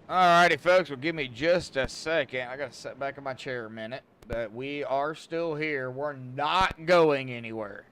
Alrighty, folks, well, give me just a second. I gotta sit back in my chair a minute, but we are still here. We're not going anywhere.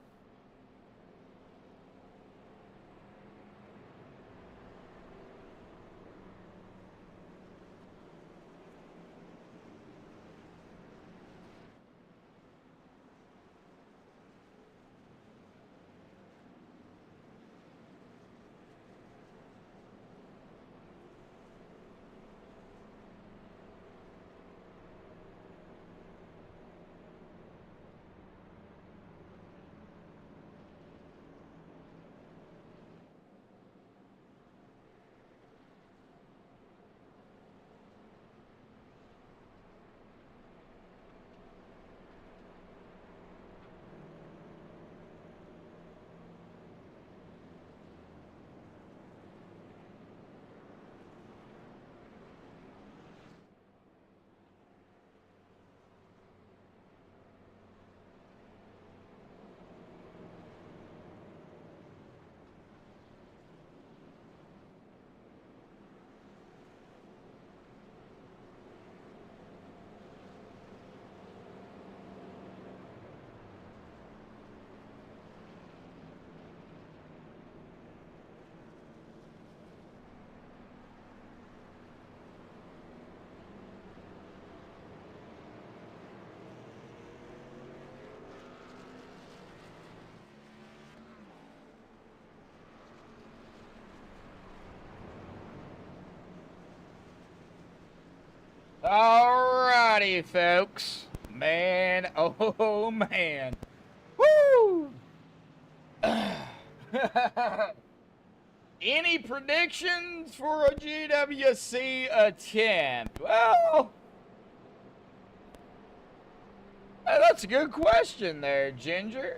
Alrighty, folks. Man, oh man. Woo! Any predictions for a GWC attempt? Well, that's a good question there, Ginger.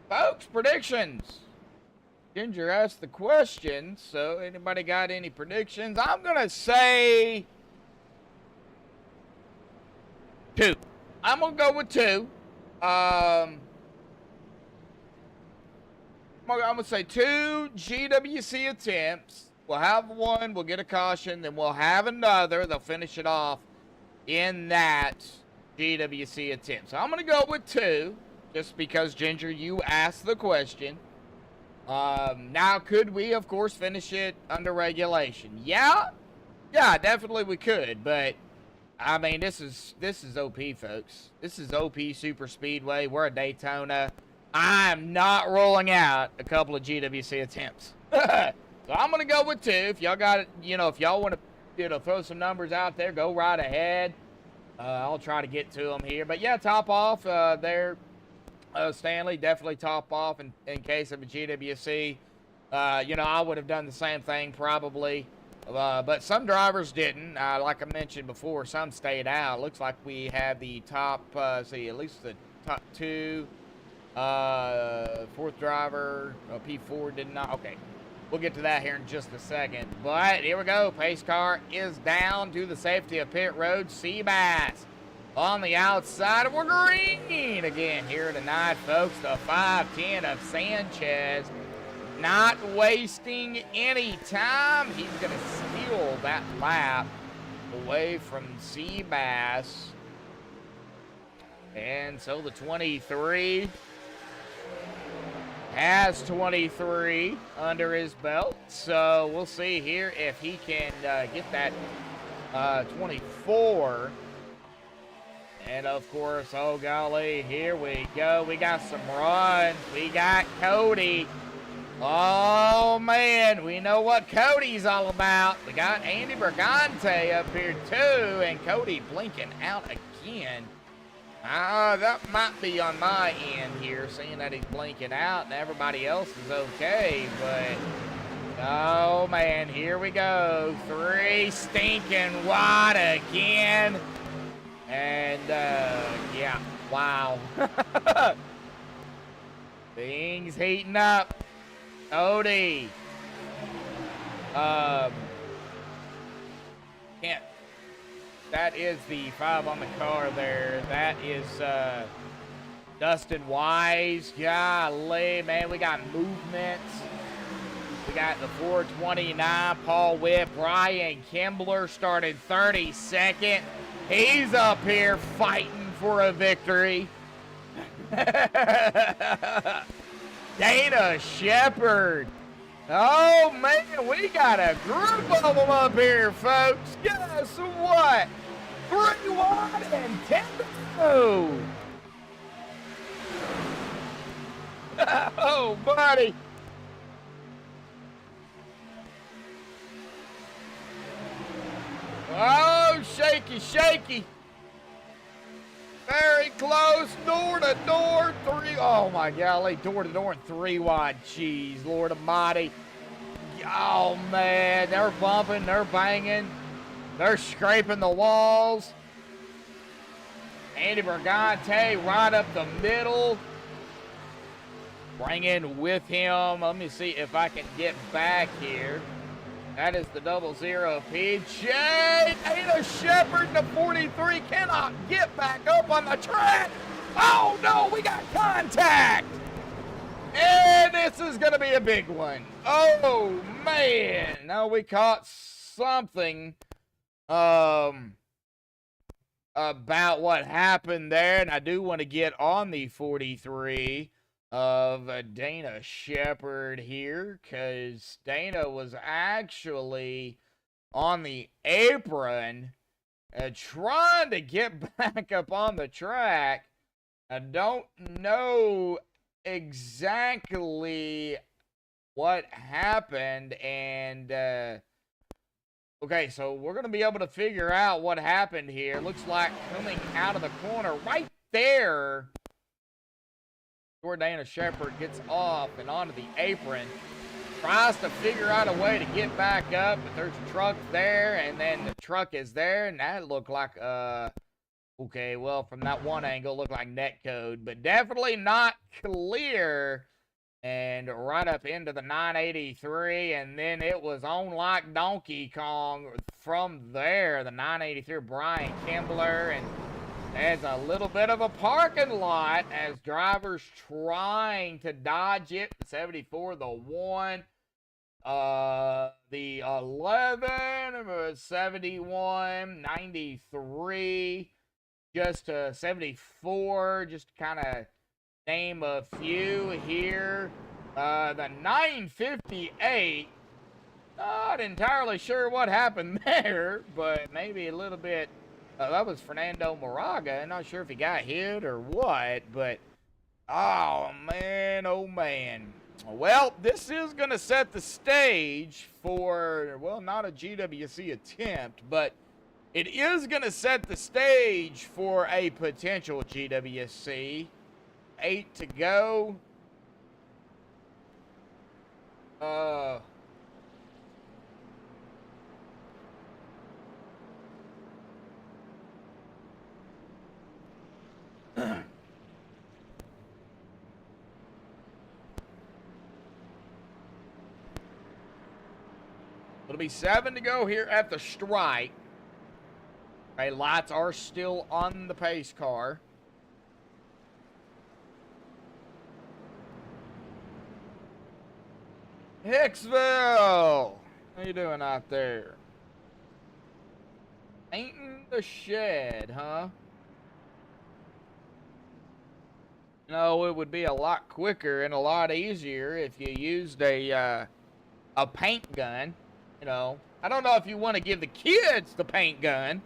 Folks, predictions. Ginger asked the question, so anybody got any predictions? I'm going to say 2. I'm going to go with 2. I'm going to say 2 GWC attempts. We'll have one, we'll get a caution, then we'll have another. They'll finish it off in that GWC attempt. So I'm going to go with 2, just because, Ginger, you asked the question. Now, could we, of course, finish it under regulation? Yeah, definitely we could, but, I mean, this is OP, folks. This is OP Superspeedway. We're at Daytona. I'm not rolling out a couple of GWC attempts. So I'm going to go with 2. If y'all got it, if y'all want to, throw some numbers out there, go right ahead. I'll try to get to them here. But, yeah, top off there. Stanley, definitely top off in case of a GWC. I would have done the same thing probably. But some drivers didn't. Like I mentioned before, some stayed out. Looks like we have the top, at least the top 2. Fourth driver, P4 did not. Okay, we'll get to that here in just a second. But here we go. Pace car is down to the safety of pit road. Seabass on the outside, and we're green again here tonight, folks. The 510 of Sanchez, not wasting any time. He's going to steal that lap away from Seabass. And so the 23 has 23 under his belt. So we'll see here if he can get that 24. And, of course, oh, golly, here we go. We got some runs. We got Cody. Oh, man, we know what Cody's all about. We got Andy Brigante up here, too, and Cody blinking out again. That might be on my end here, seeing that he's blinking out and everybody else is okay, but, oh, man, here we go. 3 stinking wide again. And, yeah, wow. Things heating up. Cody. Can't. That is the 5 on the car there. That is, Dustin Wise. Golly, man, we got movements. We got the 429, Paul Witt. Brian Kimbler started 32nd. He's up here fighting for a victory. Dana Shepard. Oh, man, we got a group of them up here, folks. Guess what? 3 wide and 10 to go. Oh, buddy. Oh, shaky, shaky. Very close, door to door, 3. Oh, my golly, door to door and 3 wide. Jeez, Lord Almighty. Oh, man, they're bumping, they're banging. They're scraping the walls. Andy Brigante right up the middle. Bringing with him. Let me see if I can get back here. That is the 00 PJ. Dana Shepard, the 43, cannot get back up on the track. Oh, no, we got contact. And this is going to be a big one. Oh, man. No, we caught something about what happened there. And I do want to get on the 43 of Dana Shepard here, because Dana was actually on the apron trying to get back up on the track. I don't know exactly what happened, and Okay, so we're going to be able to figure out what happened here. Looks like coming out of the corner right there, Jordana Shepherd gets off and onto the apron. Tries to figure out a way to get back up, but there's a truck there, and then the truck is there, and that looked like, okay, well, from that one angle, looked like netcode, but definitely not clear. And right up into the 983, and then it was on like Donkey Kong from there. The 983, Brian Kimbler, and there's a little bit of a parking lot as drivers trying to dodge it. The 74, the 1, the 11, 71, 93, just 74, just kind of name a few here. The 958, not entirely sure what happened there, but maybe a little bit. That was Fernando Moraga. I'm not sure if he got hit or what, but oh man, oh man. Well, this is going to set the stage for, well, not a GWC attempt, but it is going to set the stage for a potential GWC. 8 to go. It'll be 7 to go here at the strike. Okay, lights are still on the pace car. Hicksville! How you doing out there? Painting the shed, huh? No, it would be a lot quicker and a lot easier if you used a paint gun. You know, I don't know if you want to give the kids the paint gun,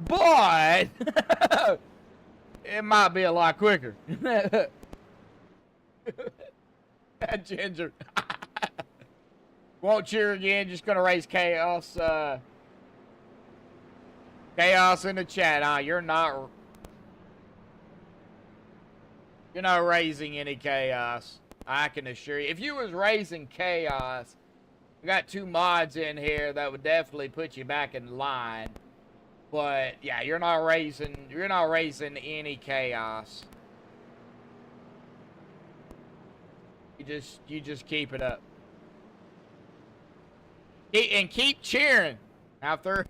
but it might be a lot quicker. Ginger. Won't cheer again, just gonna raise chaos. Chaos in the chat, huh? You're not raising any chaos. I can assure you. If you was raising chaos, we got 2 mods in here that would definitely put you back in line. But yeah, you're not raising any chaos. You just keep it up. And keep cheering. After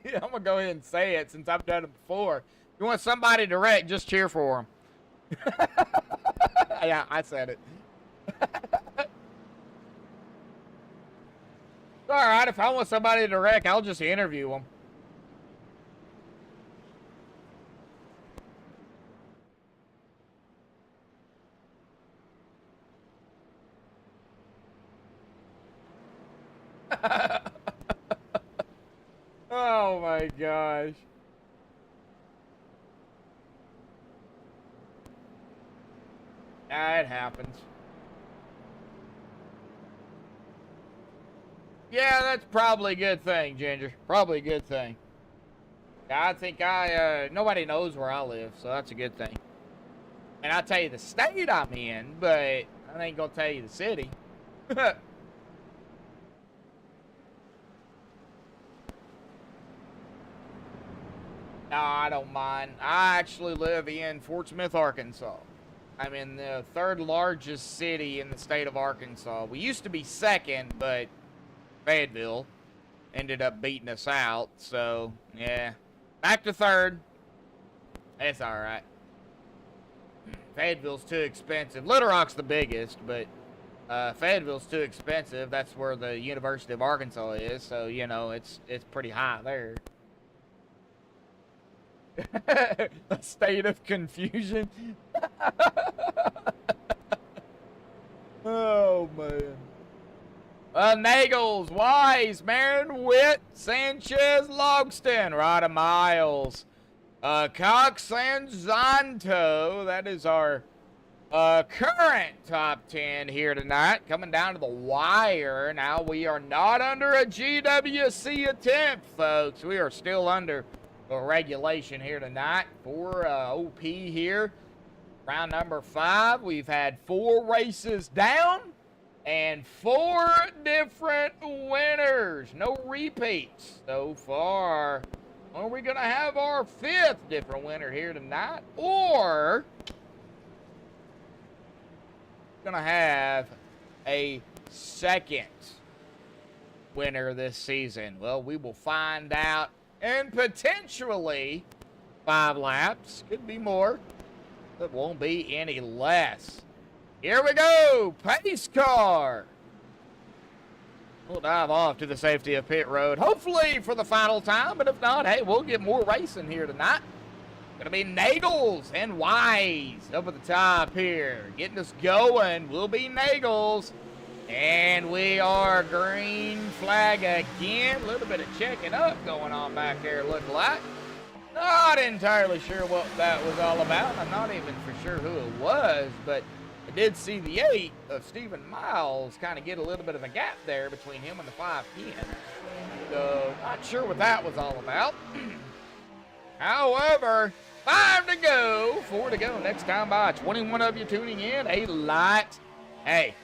I'm gonna go ahead and say it since I've done it before. If you want somebody to wreck, just cheer for them. Yeah, I said it. Alright, if I want somebody to wreck, I'll just interview them. Oh my gosh. It happens. Yeah, that's probably a good thing, Ginger. Probably a good thing. I think nobody knows where I live, so that's a good thing. And I'll tell you the state I'm in, but I ain't gonna tell you the city. No, I don't mind. I actually live in Fort Smith, Arkansas. I'm in the 3rd largest city in the state of Arkansas. We used to be 2nd, but Fayetteville ended up beating us out. So, yeah. Back to 3rd. It's alright. Fayetteville's too expensive. Little Rock's the biggest, but Fayetteville's too expensive. That's where the University of Arkansas is. So, you know, it's pretty high there. A state of confusion. Oh man. Nagels, Wise, Marin, Witt, Sanchez, Logston, Rada Miles, Cox and Zonto. That is our Current top 10 here tonight, coming down to the wire. Now, we are not under a GWC attempt, folks. We are still under a regulation here tonight for OP here. Round number 5. We've had 4 races down and 4 different winners. No repeats so far. Are we going to have our 5th different winner here tonight? Or going to have a 2nd winner this season? Well, we will find out in potentially 5 laps. Could be more. It won't be any less. Here we go. Pace car. We'll dive off to the safety of pit road, hopefully for the final time, but if not, hey, we'll get more racing here tonight. Gonna be Nagels and Wise up at the top here. Getting us going will be Nagels. And we are green flag again. A little bit of checking up going on back there, look like. Not entirely sure what that was all about. I'm not even for sure who it was, but I did see the 8 of Stephen Miles kind of get a little bit of a gap there between him and the 510. So, not sure what that was all about. However, 5 to go, 4 to go next time by. 21 of you tuning in, a lot. Hey,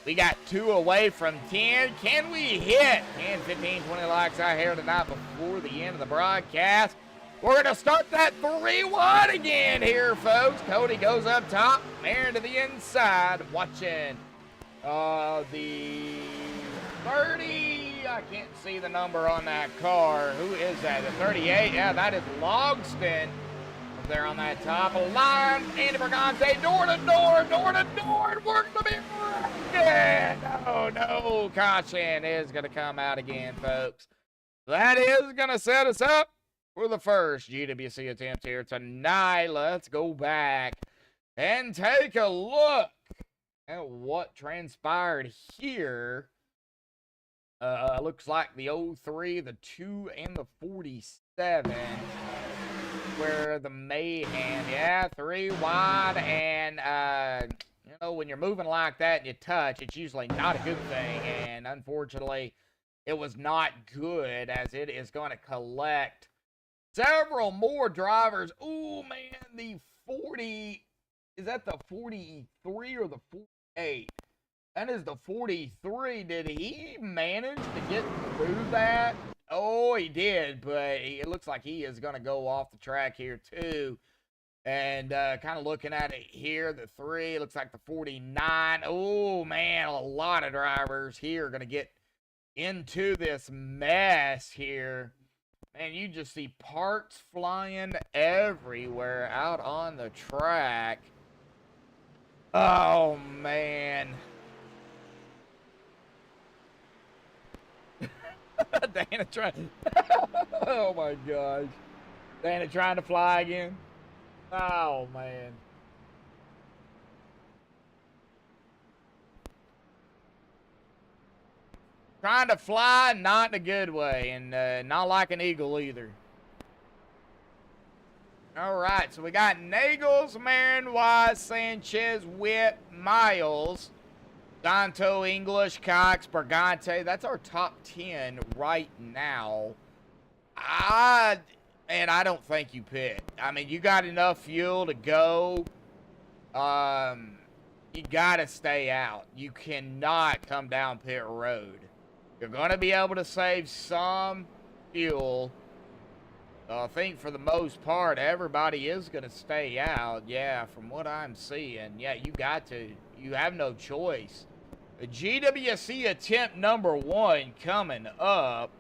we got 2 away from 10. Can we hit 10, 15, 20 likes out here tonight before the end of the broadcast? We're going to start that 3-1 again here, folks. Cody goes up top, Aaron to the inside, watching the 30. I can't see the number on that car. Who is that? The 38? Yeah, that is Logston up there on that top line. Andy Brigante, door to door, and work the big one. No, caution is going to come out again, folks. That is going to set us up for the first GWC attempt here tonight. Let's go back and take a look at what transpired here. Looks like the 03, the 2, and the 47 where the mayhem. Yeah, 3 wide, and you know, when you're moving like that and you touch, it's usually not a good thing, and unfortunately, it was not good, as it is going to collect several more drivers. Oh man, the 40, is that the 43 or the 48? That is the 43. Did he manage to get through that? Oh, he did, but it looks like he is going to go off the track here too. And kind of looking at it here, the 3, looks like the 49. Oh man, a lot of drivers here are going to get into this mess here. Man, you just see parts flying everywhere out on the track. Oh, man. Dana trying. Oh, my gosh. Dana trying to fly again. Oh, man. Trying to fly, not in a good way, and not like an eagle either. All right, so we got Nagels, Marin, Wise, Sanchez, Witt, Miles, Danto, English, Cox, Bergante. That's our top 10 right now. I don't think you pit. I mean, you got enough fuel to go. You got to stay out. You cannot come down pit road. You're going to be able to save some fuel. I think for the most part, everybody is going to stay out. Yeah, from what I'm seeing. Yeah, you got to. You have no choice. The GWC attempt number 1 coming up.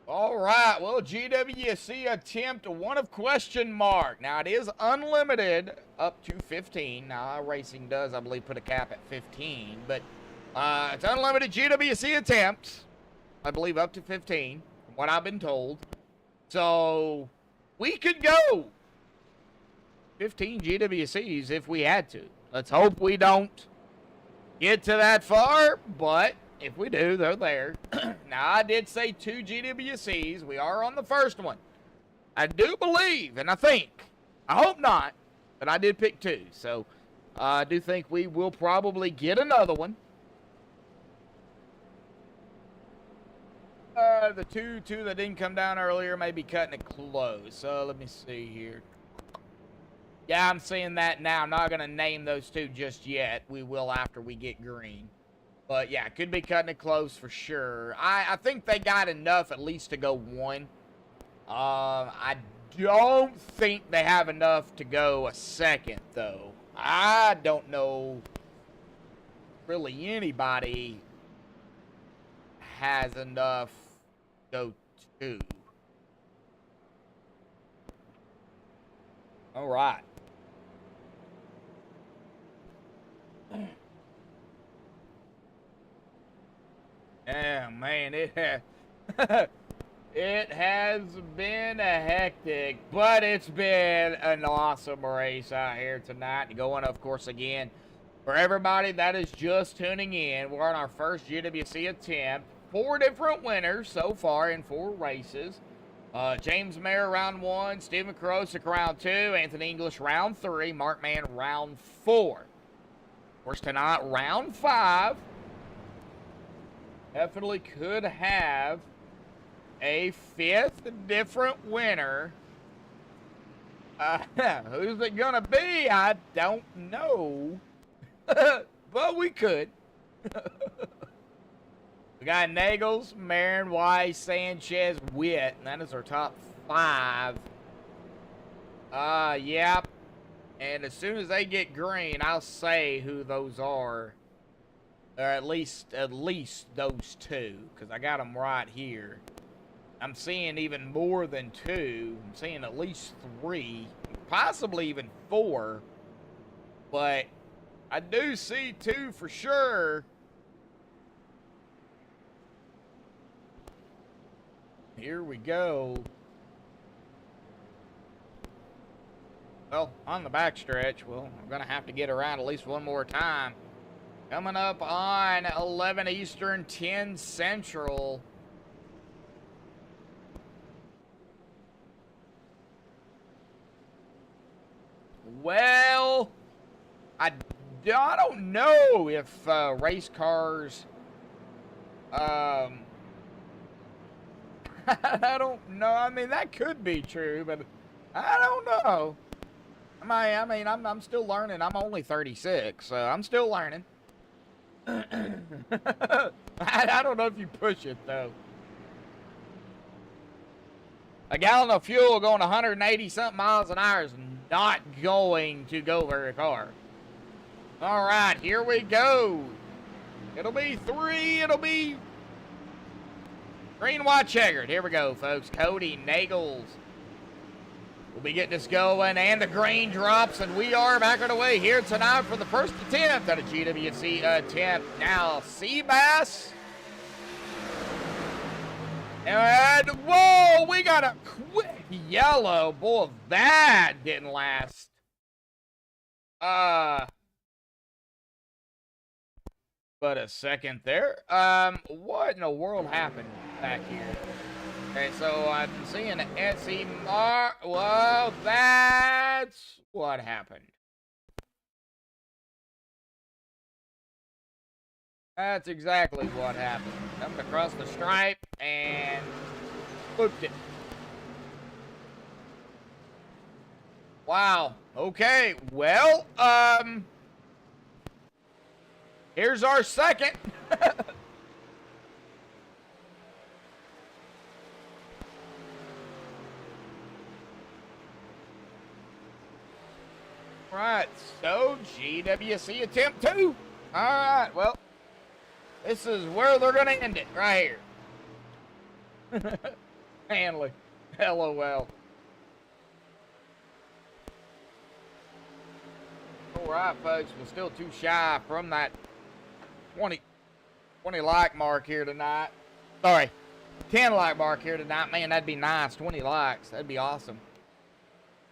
All right, well, GWC attempt 1 of question mark. Now, it is unlimited up to 15. Now, racing does, I believe, put a cap at 15. But it's unlimited GWC attempts, I believe, up to 15. from what I've been told. So we could go 15 GWCs if we had to. Let's hope we don't get to that far, but if we do, they're there. Now, I did say 2 GWCs. We are on the first one. I do believe, and I hope not, but I did pick 2. So I do think we will probably get another one. The two that didn't come down earlier may be cutting it close. So let me see here. Yeah, I'm seeing that now. I'm not going to name those 2 just yet. We will after we get green. But, yeah, could be cutting it close for sure. I think they got enough at least to go 1. I don't think they have enough to go a second, though. I don't know really anybody has enough to go 2. All right. Yeah, man, it has been a hectic, but it's been an awesome race out here tonight. Going, of course, again, for everybody that is just tuning in, we're on our first GWC attempt. 4 different winners so far in 4 races. James Mayer, round 1. Stephen Karosik, round 2. Anthony English, round 3. Mark Mann, round 4. Of course, tonight, round 5. Definitely could have a 5th different winner. Who's it going to be? I don't know. But we could. We got Nagels, Marin, Weiss, Sanchez, Witt. And that is our top 5. Yep. And as soon as they get green, I'll say who those are. Or at least those 2. Because I got them right here. I'm seeing even more than 2. I'm seeing at least 3. Possibly even 4. But I do see 2 for sure. Here we go. Well, on the backstretch, well, I'm going to have to get around at least one more time. Coming up on 11 Eastern, 10 Central. Well, I don't know if race cars... I don't know. I mean, that could be true, but I don't know. I mean, I'm still learning. I'm only 36, so I'm still learning. I don't know if you push it, though. A gallon of fuel going 180-something miles an hour is not going to go very far. All right, here we go. It'll be 3. It'll be... green, white, checkered. Here we go, folks. Cody Nagels will be getting us going, and the green drops, and we are back on the way here tonight for the first attempt at a GWC attempt. Now, Seabass. And, whoa, we got a quick yellow. Boy, that didn't last. But a second there. What in the world happened back here? Okay, so I'm seeing an SE Mar. Well, that's what happened. That's exactly what happened. Coming across the stripe and booped it. Wow. Okay. Well, here's our second. Right, so GWC attempt 2. All right, well, this is where they're going to end it, right here. Hanley, LOL. All right, folks, we're still too shy from that 20 like mark here tonight. Sorry, 10 like mark here tonight. Man, that'd be nice. 20 likes. That'd be awesome.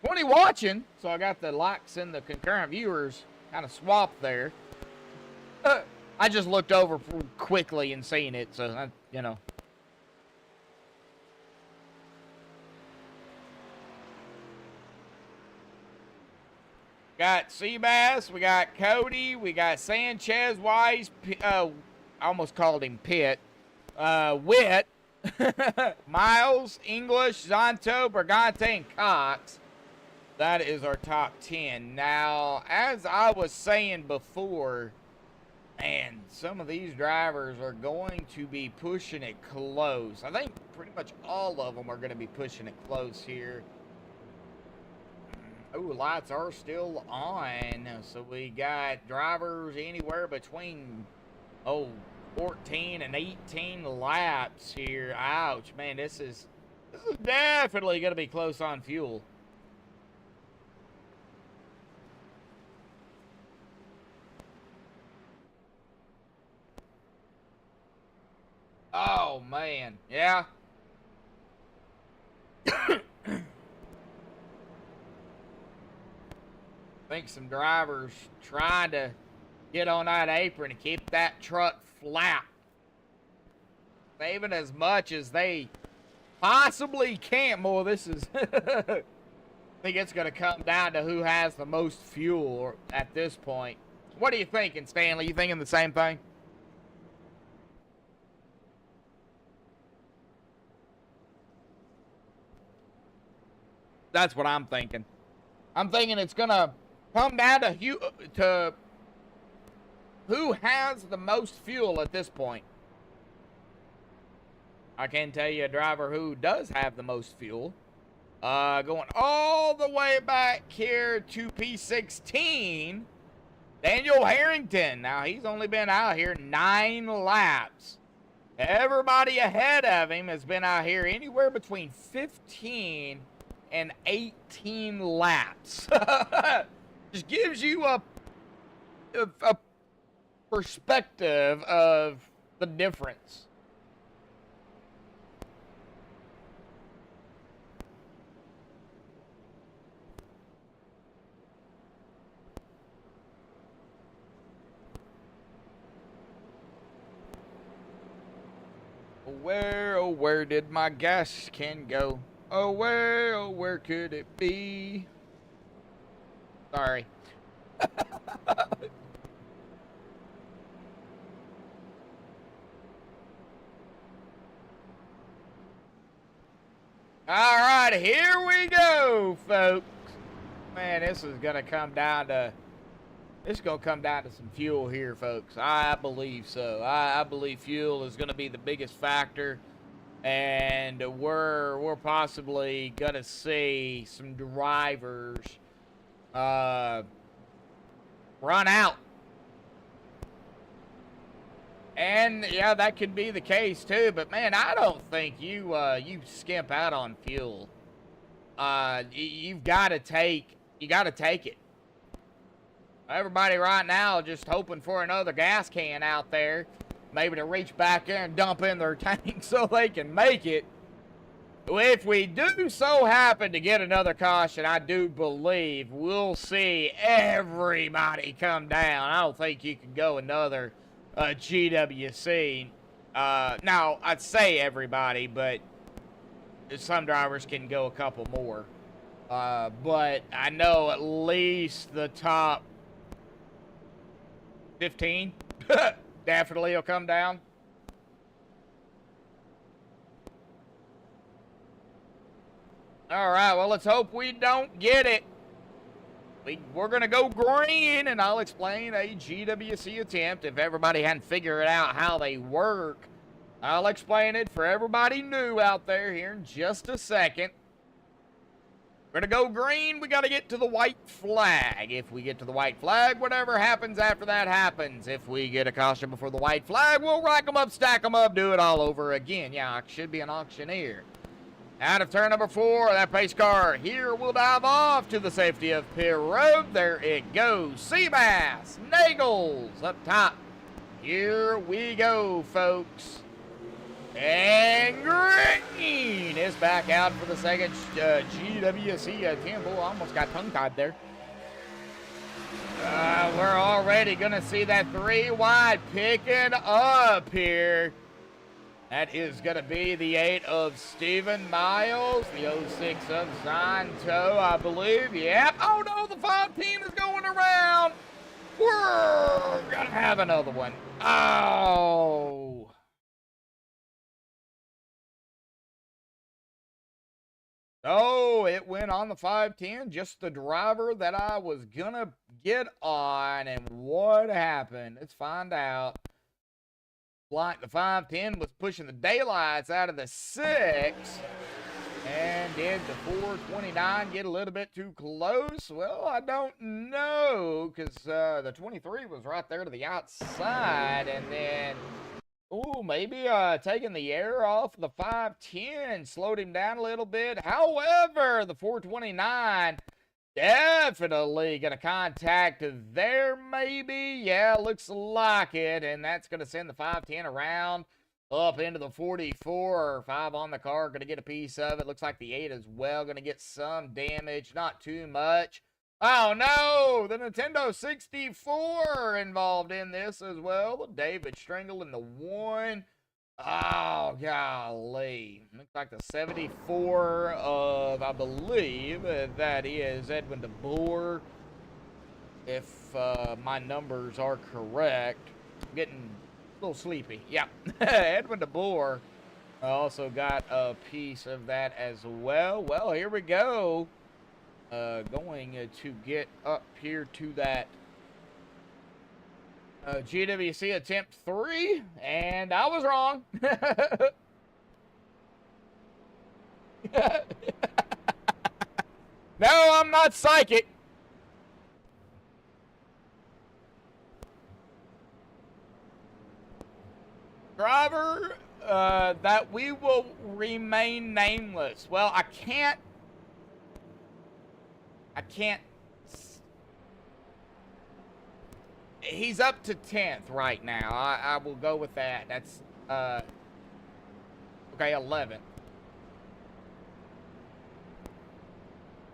20 watching. So I got the likes and the concurrent viewers kind of swapped there. I just looked over quickly and seen it. So, you know. Got Seabass. We got Cody. We got Sanchez, Wise. I almost called him Pitt. Witt. Miles, English, Zonto, Brigante, and Cox. That is our top 10. Now, as I was saying before, man, some of these drivers are going to be pushing it close. I think pretty much all of them are going to be pushing it close here. Oh, lights are still on. So we got drivers anywhere between, 14 and 18 laps here. Ouch, man, this is definitely going to be close on fuel. Oh, man, yeah. I think some drivers trying to get on that apron and keep that truck flat. Saving as much as they possibly can. Boy, this is... I think it's going to come down to who has the most fuel at this point. What are you thinking, Stanley? You thinking the same thing? That's what I'm thinking. I'm thinking it's going to come down to who has the most fuel at this point. I can tell you a driver who does have the most fuel. Going all the way back here to P16, Daniel Harrington. Now, he's only been out here 9 laps. Everybody ahead of him has been out here anywhere between 15 and 18 laps. Just gives you a perspective of the difference. Where did my gas can go? Oh, where could it be? Sorry. All right, here we go, folks. Man, this is gonna come down to some fuel here, folks. I believe so. I believe fuel is gonna be the biggest factor, and we're possibly gonna see some drivers run out. And yeah, that could be the case too, but man, I don't think you skimp out on fuel. You gotta take it. Everybody right now just hoping for another gas can out there, maybe to reach back there and dump in their tank so they can make it. If we do so happen to get another caution, I do believe we'll see everybody come down. I don't think you can go another GWC. Now, I'd say everybody, but some drivers can go a couple more. But I know at least the top 15 definitely will come down. All right, well, let's hope we don't get it. We're going to go green, and I'll explain a GWC attempt. If everybody hadn't figured out how they work, I'll explain it for everybody new out there here in just a second. We're going to go green. We got to get to the white flag. If we get to the white flag, whatever happens after that happens. If we get a caution before the white flag, we'll rack them up, stack them up, do it all over again. Yeah, I should be an auctioneer. Out of turn number 4, that pace car here will dive off to the safety of pit road. There it goes. Seabass, Nagels up top. Here we go, folks. And Green is back out for the second GWC Temple. Almost got tongue-tied there. We're already going to see that 3 wide picking up here. That is going to be the 8 of Stephen Miles, the 06 of Zanto, I believe. Yep. Oh, no, the 510 is going around. We're going to have another one. Oh. Oh, it went on the 510, just the driver that I was going to get on. And what happened? Let's find out. Like the 510 was pushing the daylights out of the 6. And did the 429 get a little bit too close? Well, I don't know, because the 23 was right there to the outside. And then, ooh, maybe taking the air off the 510 slowed him down a little bit. However, the 429 definitely going to contact there, maybe. Yeah, looks like it. And that's going to send the 510 around up into the 44. 5 on the car, going to get a piece of it. Looks like the 8 as well, going to get some damage. Not too much. Oh, no! The Nintendo 64 involved in this as well. David Stringle in the 1. Oh, golly. Looks like the 74 of, I believe, that is Edwin DeBoer. If my numbers are correct. I'm getting a little sleepy. Yeah. Edwin DeBoer also got a piece of that as well. Well, here we go. Going to get up here to that GWC attempt 3, and I was wrong. No, I'm not psychic. Driver, that we will remain nameless. Well, I can't. He's up to 10th right now. I will go with that. That's, okay, 11th.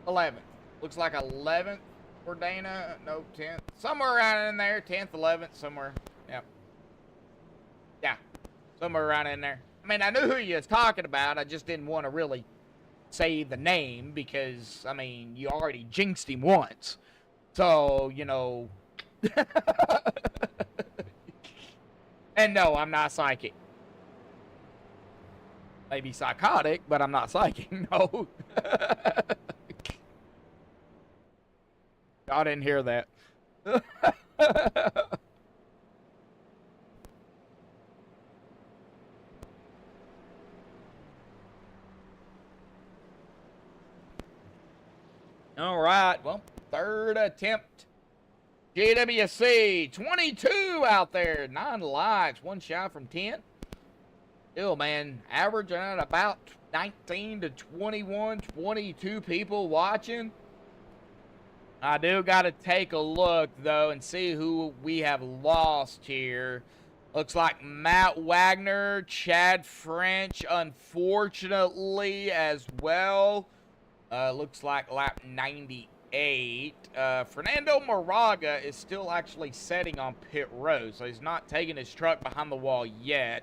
11th. Looks like 11th for Dana. No, 10th. Somewhere around in there. 10th, 11th, somewhere. Yep. Yeah. Somewhere around in there. I mean, I knew who you was talking about. I just didn't want to really say the name because, I mean, you already jinxed him once. So, you know. And no, I'm not psychic. Maybe psychotic, but I'm not psychic. No. I didn't hear that. All right. Well, third attempt. GWC 22 out there. 9 likes. 1 shot from 10. Still, man, averaging at about 19 to 21, 22 people watching. I do got to take a look, though, and see who we have lost here. Looks like Matt Wagner, Chad French, unfortunately, as well. Looks like lap 98. Fernando Moraga is still actually sitting on pit road, so he's not taking his truck behind the wall yet.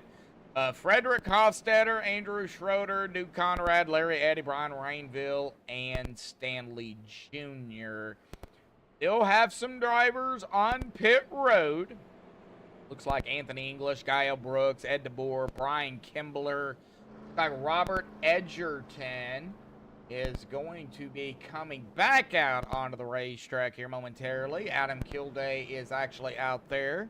Frederick Hofstetter, Andrew Schroeder, Duke Conrad, Larry Eddy, Brian Rainville, and Stanley Jr. Still have some drivers on pit road. Looks like Anthony English, Gael Brooks, Ed DeBoer, Brian Kimbler. Looks like Robert Edgerton is going to be coming back out onto the racetrack here momentarily. Adam Kilday is actually out there.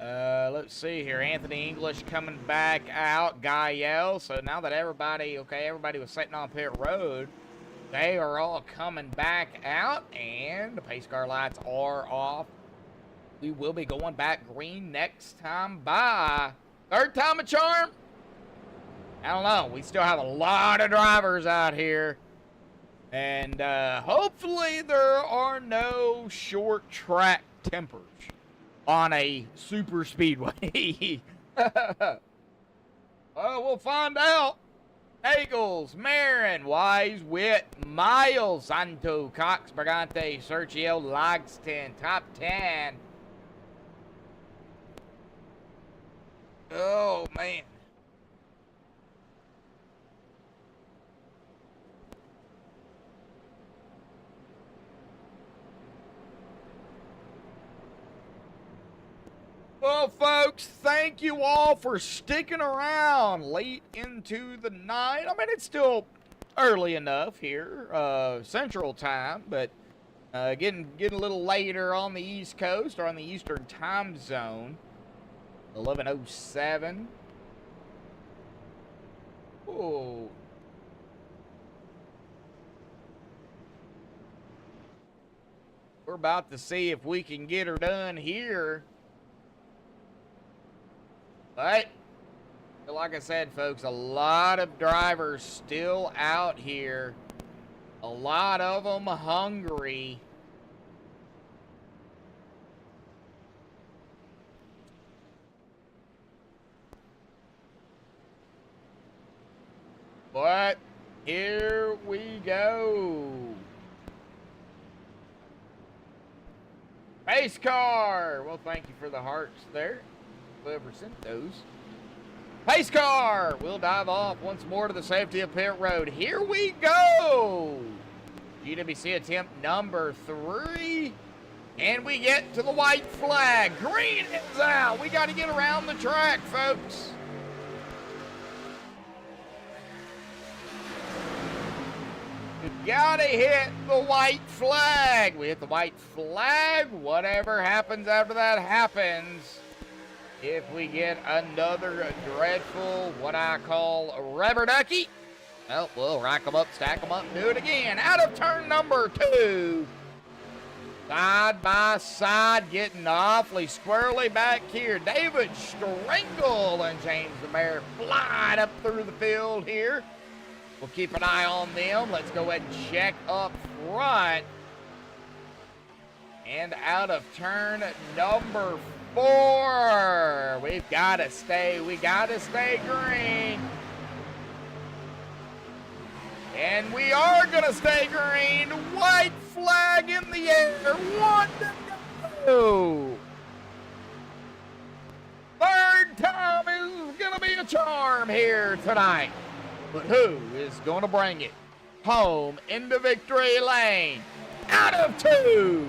Let's see here. Anthony English coming back out. Gael. So now that everybody was sitting on pit road, they are all coming back out, and the pace car lights are off. We will be going back green next time by. Third time a charm? I don't know. We still have a lot of drivers out here. And hopefully there are no short track tempers on a super speedway. Well, we'll find out. Eagles, Marin, Wise, Witt, Miles, Santo, Cox, Brigante, Sergio, Logston, top 10. Oh, man. Well, folks, thank you all for sticking around late into the night. I mean, it's still early enough here, Central Time, but getting a little later on the East Coast or on the Eastern Time Zone. 11:07. Oh. We're about to see if we can get her done here. But, like I said, folks, a lot of drivers still out here. A lot of them hungry. But, here we go. Pace car. Well, thank you for the hearts there. Whoever sent those. Pace car will dive off once more to the safety of pit road. Here we go. GWC attempt number 3. And we get to the white flag. Green is out. We got to get around the track, folks. We got to hit the white flag. We hit the white flag. Whatever happens after that happens. If we get another dreadful, what I call a rubber ducky, well, we'll rack them up, stack them up, and do it again. Out of turn number 2. Side by side, getting awfully squirrely back here. David Stringle and James the Mayor flying up through the field here. We'll keep an eye on them. Let's go ahead and check up front. And out of turn number 4. We gotta stay green. And we are gonna stay green. White flag in the air. 1 to go. Third time is gonna be a charm here tonight. But who is gonna bring it home into victory lane? Out of 2.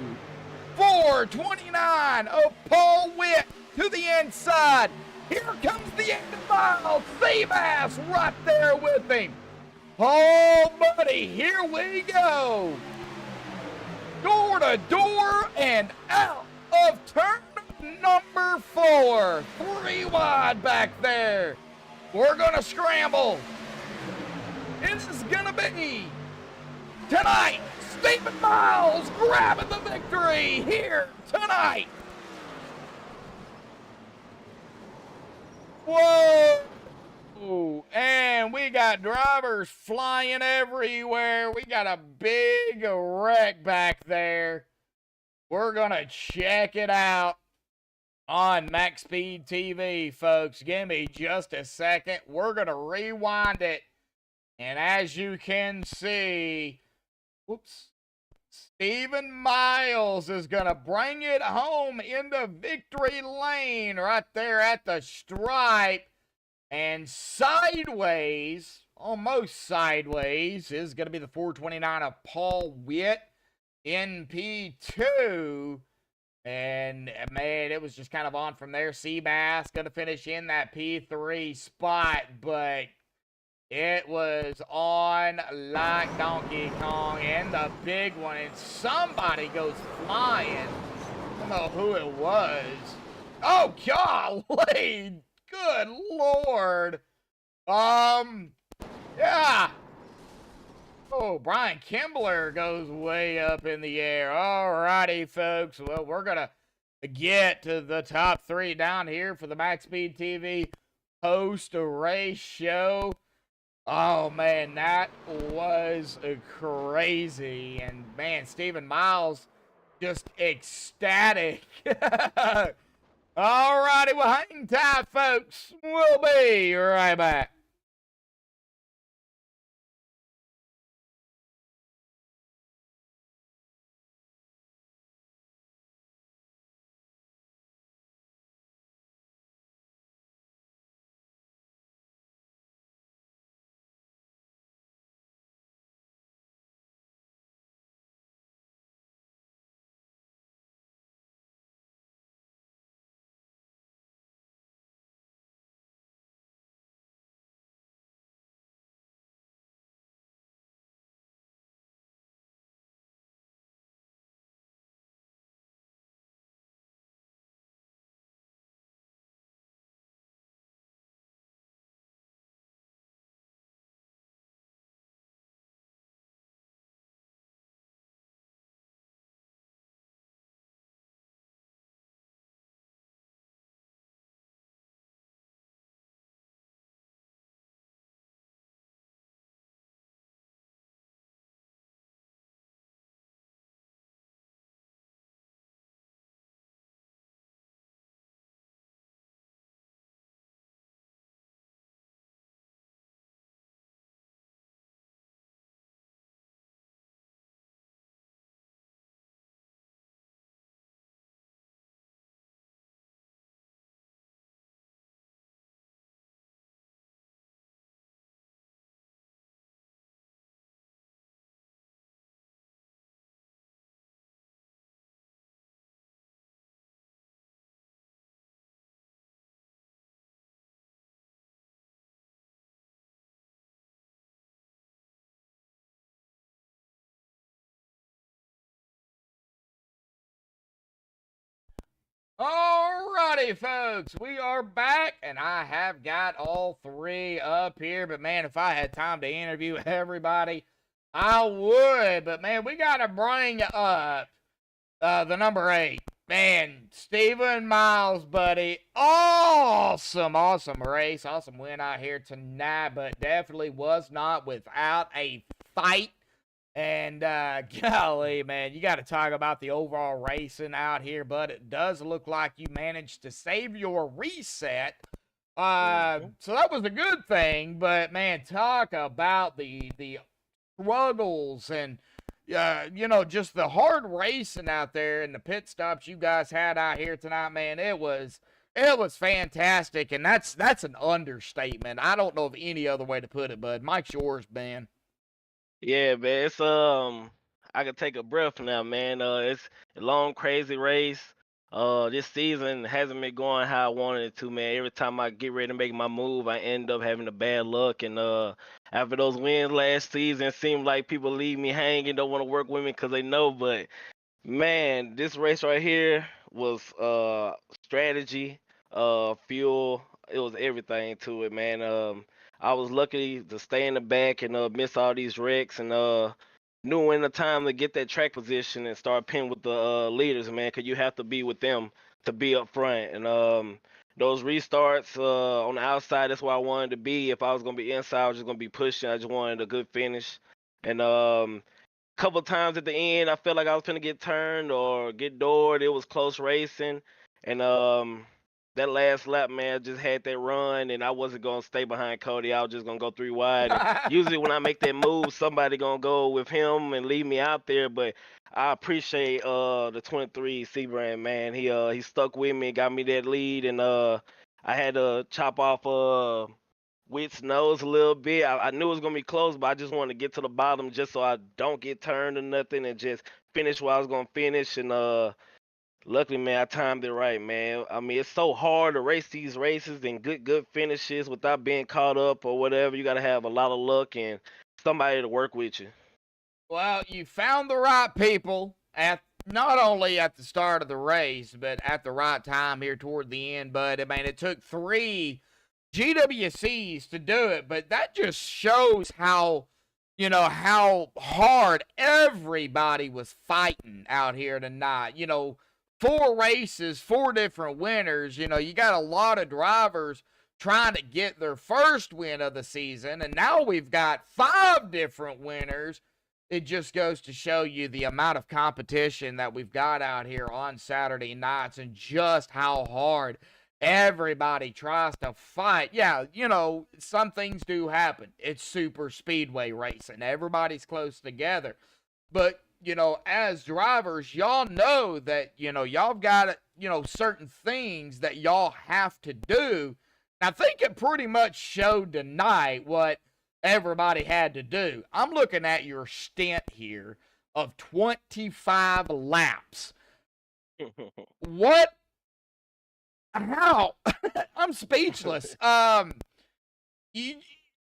4:29 of Paul Witt to the inside. Here comes the end of mile. Seabass right there with him. Oh, buddy, here we go. Door to door and out of turn number 4. 3 wide back there. We're going to scramble. This is going to be tonight. Stephen Miles grabbing the victory here tonight. Whoa! And we got drivers flying everywhere. We got a big wreck back there. We're going to check it out on MaxspeedTV, folks. Give me just a second. We're going to rewind it. And as you can see, whoops, Stephen Miles is going to bring it home into victory lane right there at the stripe. And sideways, almost sideways, is going to be the 4:29 of Paul Witt in P2. And, man, it was just kind of on from there. Seabass going to finish in that P3 spot, but it was on like Donkey Kong, and the big one, and somebody goes flying. I don't know who it was. Oh, golly! Good Lord! Yeah. Oh, Brian Kimbler goes way up in the air. Alrighty, folks. Well, we're gonna get to the top 3 down here for the MaxspeedTV post-race show. Oh, man, that was crazy. And, man, Stephen Miles just ecstatic. All righty, well, hang tight, folks. We'll be right back. Alrighty, folks, we are back, and I have got all three up here. But man, if I had time to interview everybody, I would. But man, we gotta bring up the number 8. Man, Stephen Miles, buddy. Awesome race. Awesome win out here tonight, but definitely was not without a fight. And, golly, man, you got to talk about the overall racing out here, but it does look like you managed to save your reset. So that was a good thing, but, man, talk about the struggles and, just the hard racing out there and the pit stops you guys had out here tonight, man. It was fantastic, and that's an understatement. I don't know of any other way to put it, bud. Mike's yours, man. Yeah, man. It's I can take a breath now, man. It's a long, crazy race. This season hasn't been going how I wanted it to, man. Every time I get ready to make my move, I end up having a bad luck. And after those wins last season, it seemed like people leave me hanging, don't want to work with me because they know. But man, this race right here was strategy, fuel. It was everything to it, man. I was lucky to stay in the back and miss all these wrecks and knew when the time to get that track position and start pinning with the leaders, man, because you have to be with them to be up front. And those restarts on the outside, that's where I wanted to be. If I was going to be inside, I was just going to be pushing. I just wanted a good finish. And couple times at the end, I felt like I was going to get turned or get doored. It was close racing. And that last lap, man, I just had that run, and I wasn't going to stay behind Cody. I was just going to go 3 wide. And usually when I make that move, somebody going to go with him and leave me out there. But I appreciate the 23 Sebring, man. He stuck with me, got me that lead, and I had to chop off Witt's nose a little bit. I knew it was going to be close, but I just wanted to get to the bottom just so I don't get turned or nothing and just finish where I was going to finish. And luckily, man, I timed it right, man. I mean, it's so hard to race these races and good finishes without being caught up or whatever. You got to have a lot of luck and somebody to work with you. Well, you found the right people at not only at the start of the race, but at the right time here toward the end. But I mean, it took 3 GWCs to do it, but that just shows how hard everybody was fighting out here tonight. 4 races, 4 different winners. You got a lot of drivers trying to get their first win of the season, and now we've got 5 different winners it just goes to show you the amount of competition that we've got out here on Saturday nights and just how hard everybody tries to fight. Yeah, you know, some things do happen. It's super speedway racing. Everybody's close together. But, you know, as drivers, y'all know that, you know, y'all got, you know, certain things that y'all have to do. I think it pretty much showed tonight what everybody had to do. I'm looking at your stint here of 25 laps. What? How? I'm speechless.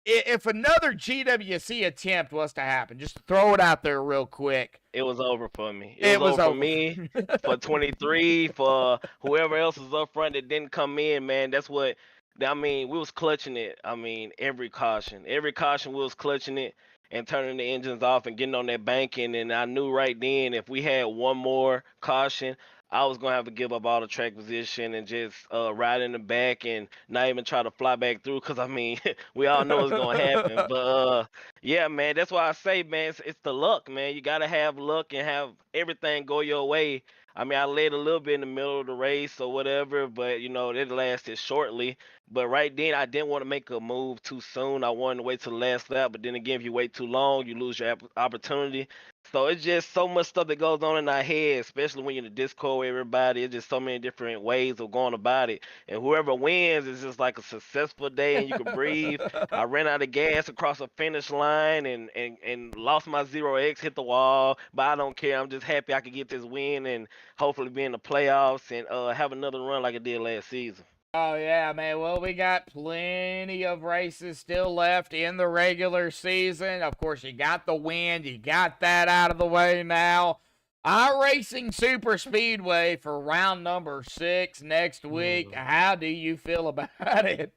If another GWC attempt was to happen, just throw it out there real quick. It was over for me. It was over for me, for 23, for whoever else was up front that didn't come in, man. That's what, I mean, we was clutching it. I mean, every caution we was clutching it and turning the engines off and getting on that banking. And I knew right then if we had one more caution, I was gonna have to give up all the track position and just ride in the back and not even try to fly back through. Cause I mean, we all know it's gonna happen. But yeah, man, that's why I say, man, it's the luck, man. You gotta have luck and have everything go your way. I mean, I led a little bit in the middle of the race or whatever, but you know, it lasted shortly. But right then, I didn't want to make a move too soon. I wanted to wait till the last lap. But then again, if you wait too long, you lose your opportunity. So it's just so much stuff that goes on in our head, especially when you're in the Discord with everybody. It's just so many different ways of going about it. And whoever wins is just like a successful day and you can breathe. I ran out of gas across the finish line and lost my 0X, hit the wall. But I don't care. I'm just happy I could get this win and hopefully be in the playoffs and have another run like I did last season. Oh, yeah, man. Well, we got plenty of races still left in the regular season. Of course, you got the win. You got that out of the way now. iRacing Superspeedway for round number 6 next week. How do you feel about it?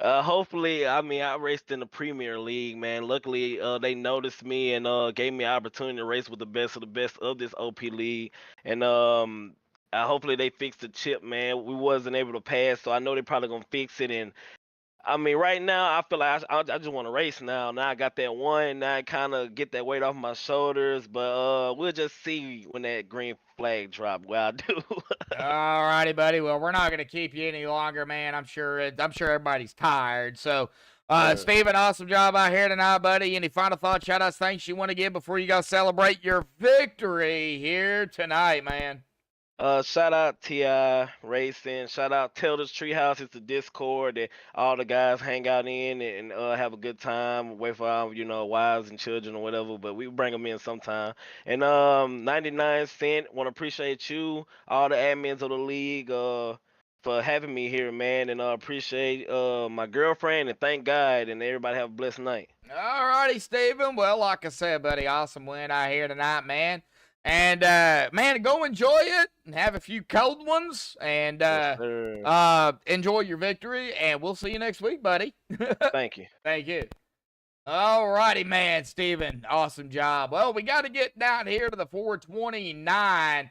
Hopefully, I mean, I raced in the Premier League, man. Luckily, they noticed me and gave me an opportunity to race with the best of the best of this OP league. And hopefully they fixed the chip, man. We wasn't able to pass, so I know they're probably gonna fix it. And I mean, right now, I feel like I just want to race now. Now I got that one. Now I kind of get that weight off my shoulders. But we'll just see when that green flag drop. Well, I do. All righty, buddy. Well, we're not going to keep you any longer, man. I'm sure everybody's tired. So, Steven, awesome job out here tonight, buddy. Any final thoughts, shout-outs, thanks you want to give before you go celebrate your victory here tonight, man? Shout out TI Racing. Shout out Tilda's Treehouse. It's the Discord that all the guys hang out in and have a good time. Wait for our, you know, wives and children or whatever. But we bring them in sometime. And 99 Cent. Want to appreciate you, all the admins of the league, for having me here, man. And appreciate my girlfriend and thank God. And everybody have a blessed night. All righty, Steven. Well, like I said, buddy, awesome win out here tonight, man. And, man, go enjoy it and have a few cold ones and enjoy your victory. And we'll see you next week, buddy. Thank you. Thank you. All righty, man, Steven. Awesome job. Well, we got to get down here to the 429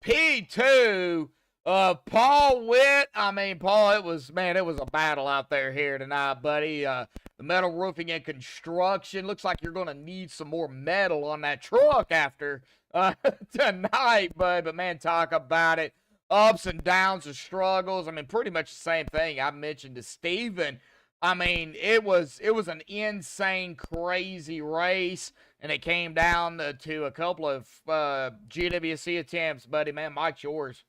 P2. Paul Witt. I mean, Paul, it was a battle out there here tonight, buddy. The metal roofing and construction. Looks like you're going to need some more metal on that truck after tonight, bud. But, man, talk about it. Ups and downs and struggles. I mean, pretty much the same thing I mentioned to Steven. I mean, it was an insane, crazy race, and it came down to a couple of GWC attempts, buddy. Man, Mike's yours.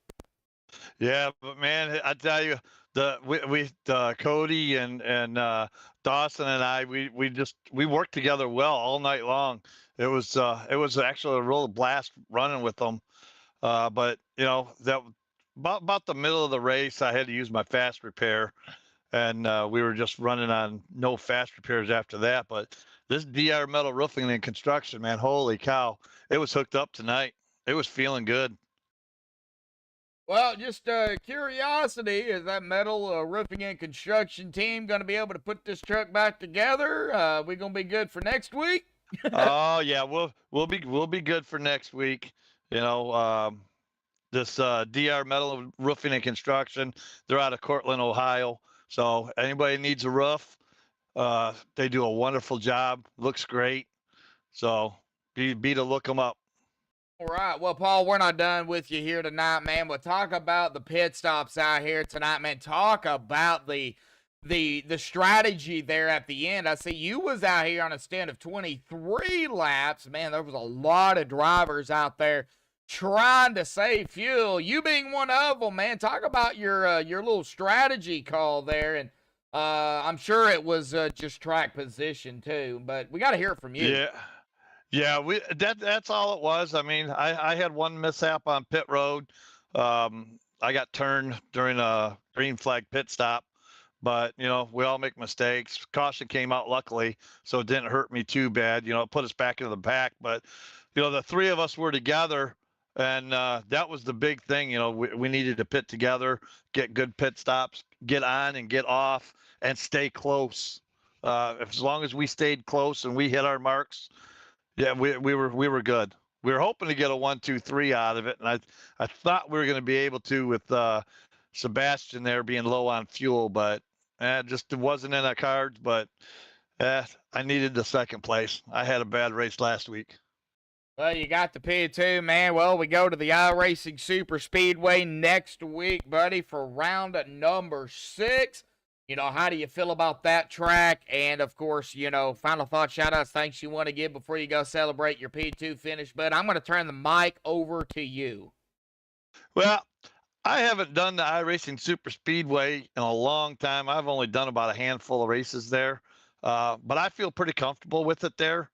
Yeah, but man, I tell you, Cody and Dawson and I, we worked together well all night long. It was actually a real blast running with them. But you know, that about the middle of the race, I had to use my fast repair, and we were just running on no fast repairs after that. But this DR Metal Roofing and Construction, man, holy cow, it was hooked up tonight. It was feeling good. Well, just curiosity, is that metal roofing and construction team going to be able to put this truck back together? We going to be good for next week? Oh yeah, we'll be good for next week. You know, this DR Metal Roofing and Construction, they're out of Cortland, Ohio. So anybody needs a roof, they do a wonderful job. Looks great. So be to look them up. All right. Well, Paul, we're not done with you here tonight, man. We'll talk about the pit stops out here tonight, man. Talk about the strategy there at the end. I see you was out here on a stint of 23 laps. Man, there was a lot of drivers out there trying to save fuel. You being one of them, man. Talk about your little strategy call there, and I'm sure it was just track position too. But we got to hear it from you. Yeah. Yeah, that's all it was. I mean, I had one mishap on pit road. I got turned during a green flag pit stop, but you know, we all make mistakes. Caution came out luckily, so it didn't hurt me too bad. You know, it put us back into the pack, but you know, the three of us were together, and that was the big thing. You know, we needed to pit together, get good pit stops, get on and get off, and stay close. As long as we stayed close and we hit our marks. Yeah, we were good. We were hoping to get a 1, 2, 3 out of it, and I thought we were going to be able to with Sebastian there being low on fuel, but just it wasn't in our cards. But I needed the second place. I had a bad race last week. Well, you got the P2, man. Well, we go to the iRacing Superspeedway next week, buddy, for round number 6. You know, how do you feel about that track? And, of course, you know, final thoughts, shout-outs, thanks you want to give before you go celebrate your P2 finish. But I'm going to turn the mic over to you. Well, I haven't done the iRacing Superspeedway in a long time. I've only done about a handful of races there. But I feel pretty comfortable with it there.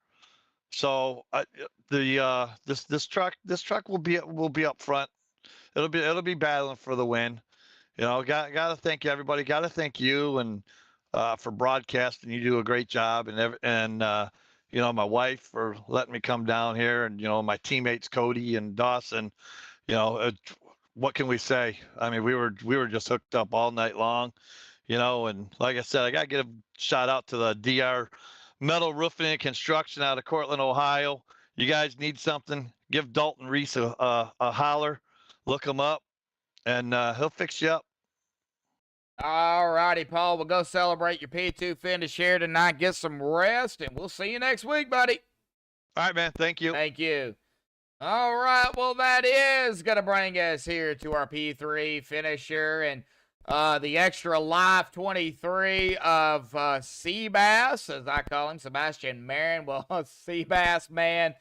So this truck will be up front. It'll be battling for the win. You know, got to thank everybody. Got to thank you and for broadcasting. You do a great job, and you know, my wife for letting me come down here, and you know, my teammates Cody and Dawson. You know, what can we say? I mean, we were just hooked up all night long. You know, and like I said, I got to give a shout out to the DR Metal Roofing and Construction out of Cortland, Ohio. You guys need something? Give Dalton Reese a holler. Look him up, and he'll fix you up. All righty, Paul. We'll go celebrate your P2 finish here tonight. Get some rest, and we'll see you next week, buddy. All right, man. Thank you. Thank you. All right. Well, that is going to bring us here to our P3 finisher and the extra life 23 of Seabass, as I call him, Sebastian Marin. Well, Seabass, man.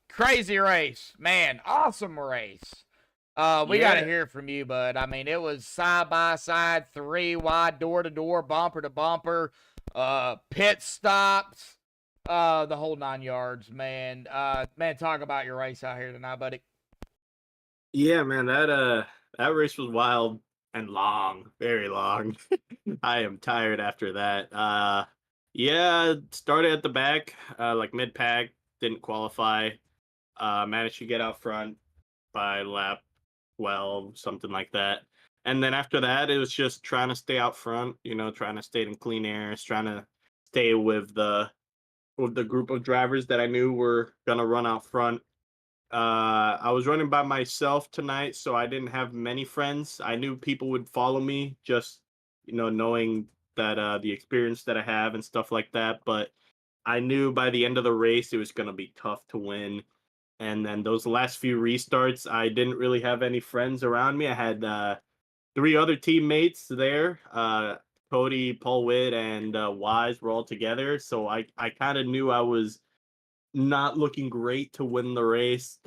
Crazy race. Man, awesome race. We got to hear from you, bud. I mean, it was side by side, 3 wide, door to door, bumper to bumper, pit stops, the whole 9 yards, man. Man, talk about your race out here tonight, buddy. Yeah, man, that race was wild and long, very long. I am tired after that. Yeah, started at the back, like mid pack, didn't qualify. Managed to get out front by lap 12, something like that. And then after that, it was just trying to stay out front, you know, trying to stay in clean air, trying to stay with the group of drivers that I knew were gonna run out front. I was running by myself tonight, so I didn't have many friends. I knew people would follow me, just, you know, knowing that the experience that I have and stuff like that. But I knew by the end of the race, it was gonna be tough to win. And then those last few restarts, I didn't really have any friends around me. I had 3 other teammates there. Cody, Paul Witt, and Wise were all together. So I kind of knew I was not looking great to win the race.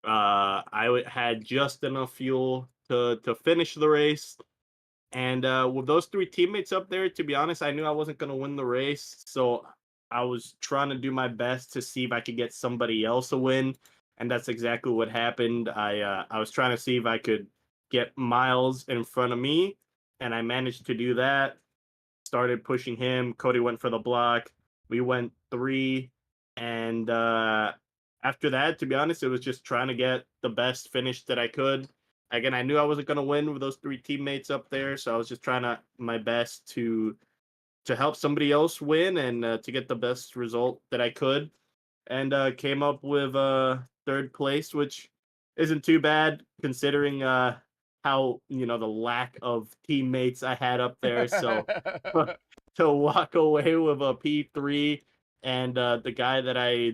I had just enough fuel to finish the race. And with those 3 teammates up there, to be honest, I knew I wasn't going to win the race. So I was trying to do my best to see if I could get somebody else a win. And that's exactly what happened. I was trying to see if I could get Miles in front of me, and I managed to do that. Started pushing him. Cody went for the block. We went 3. And after that, to be honest, it was just trying to get the best finish that I could. Again, I knew I wasn't going to win with those 3 teammates up there, so I was just trying my best to help somebody else win and to get the best result that I could. And came up with 3rd place, which isn't too bad considering how, you know, the lack of teammates I had up there. So to walk away with a P3 and the guy that I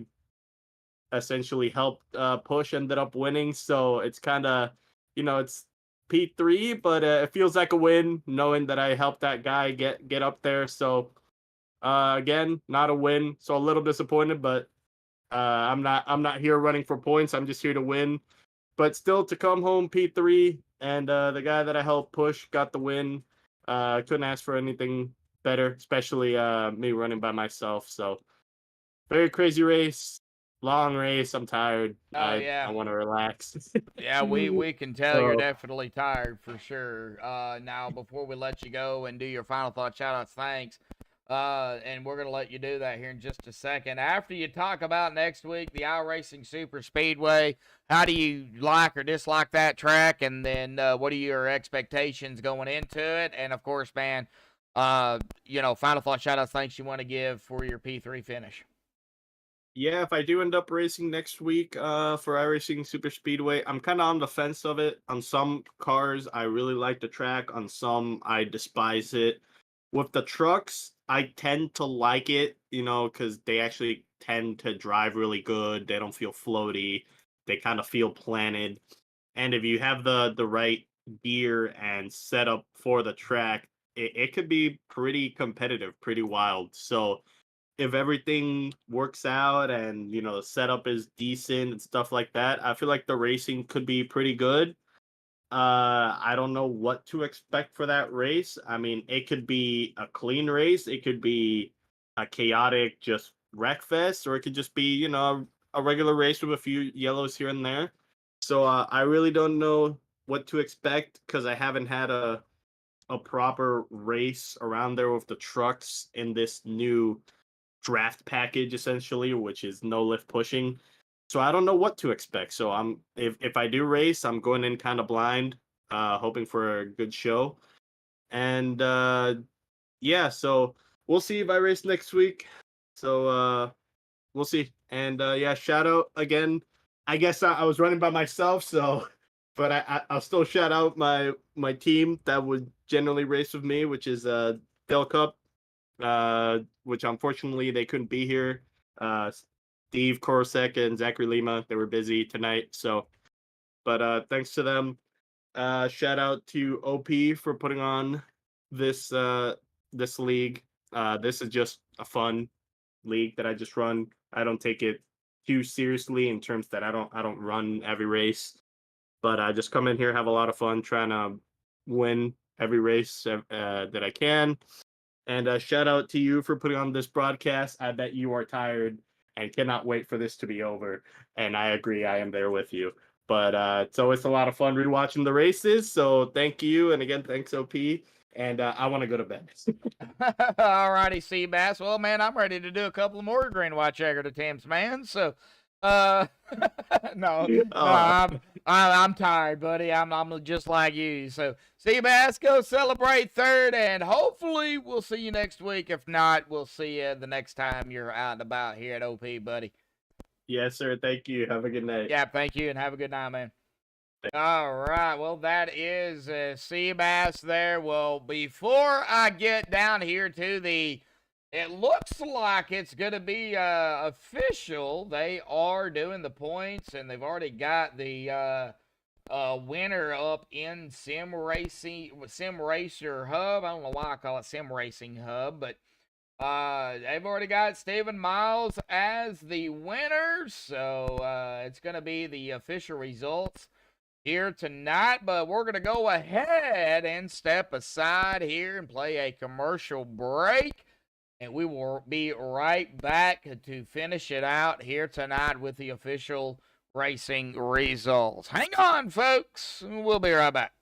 essentially helped push, ended up winning. So it's kind of, it's P3, but it feels like a win knowing that I helped that guy get up there. So again, not a win. So a little disappointed, but I'm not here running for points. I'm just here to win. But still, to come home P3, and the guy that I helped push got the win. Couldn't ask for anything better, especially me running by myself. So very crazy race, long race. I'm tired. Oh, yeah. I want to relax. Yeah, we can tell you're So- definitely tired for sure. Now, before we let you go and do your final thought, shout-outs, thanks, and we're going to let you do that here in just a second. After you talk about next week, the iRacing Superspeedway, how do you like or dislike that track? And then what are your expectations going into it? And, of course, man, final thought, shout-outs, thanks you want to give for your P3 finish. Yeah, if I do end up racing next week for iRacing Superspeedway, I'm kind of on the fence of it. On some cars, I really like the track. On some, I despise it. With the trucks, I tend to like it, because they actually tend to drive really good. They don't feel floaty. They kind of feel planted. And if you have the right gear and setup for the track, it could be pretty competitive, pretty wild. So if everything works out and the setup is decent and stuff like that, I feel like the racing could be pretty good. I don't know what to expect for that race. I mean, it could be a clean race, it could be a chaotic just wreck fest, or it could just be a regular race with a few yellows here and there. So I really don't know what to expect because I haven't had a proper race around there with the trucks in this new draft package essentially, which is no lift pushing. So I don't know what to expect. So if I do race, I'm going in kind of blind, hoping for a good show. And yeah, so we'll see if I race next week. So we'll see. And yeah, shout out again. I guess I was running by myself, so but I'll still shout out my team that would generally race with me, which is Del Cup. Which unfortunately they couldn't be here. Steve Korosek and Zachary Lima, they were busy tonight. So, but thanks to them. Shout out to OP for putting on this this league. This is just a fun league that I just run. I don't take it too seriously in terms that I don't run every race, but I just come in here, have a lot of fun trying to win every race that I can. And shout out to you for putting on this broadcast. I bet you are tired and cannot wait for this to be over. And I agree, I am there with you. But it's always a lot of fun rewatching the races. So thank you. And again, thanks, OP. And I want to go to bed. All righty, Seabass. Well, man, I'm ready to do a couple more green white checker attempts, man. So, no, I'm tired, buddy. I'm just like you. So, Seabass, go celebrate third, and hopefully we'll see you next week. If not, we'll see you the next time you're out and about here at OP, buddy. Yes, sir. Thank you. Have a good night. Yeah, thank you, and have a good night, man. All right, well, that is Seabass there. Well, before I get down here to it looks like it's going to be official. They are doing the points, and they've already got the winner up in Sim Racer Hub. I don't know why I call it Sim Racing Hub, but they've already got Stephen Miles as the winner, so it's going to be the official results here tonight. But we're going to go ahead and step aside here and play a commercial break, and we will be right back to finish it out here tonight with the official racing results. Hang on, folks. We'll be right back.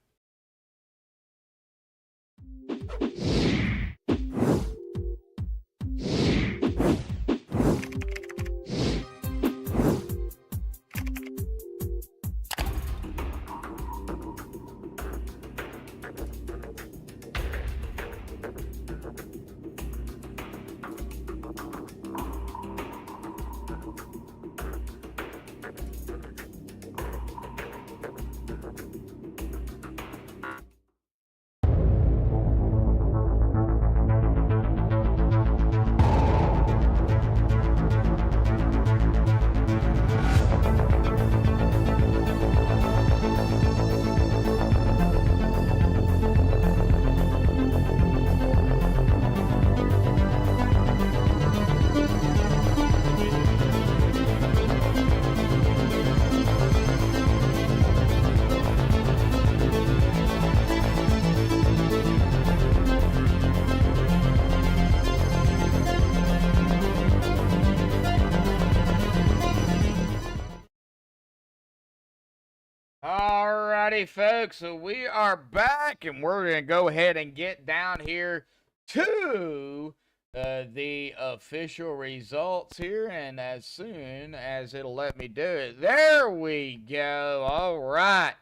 Alrighty, folks, so we are back, and we're going to go ahead and get down here to the official results here, and as soon as it'll let me do it, there we go. All right.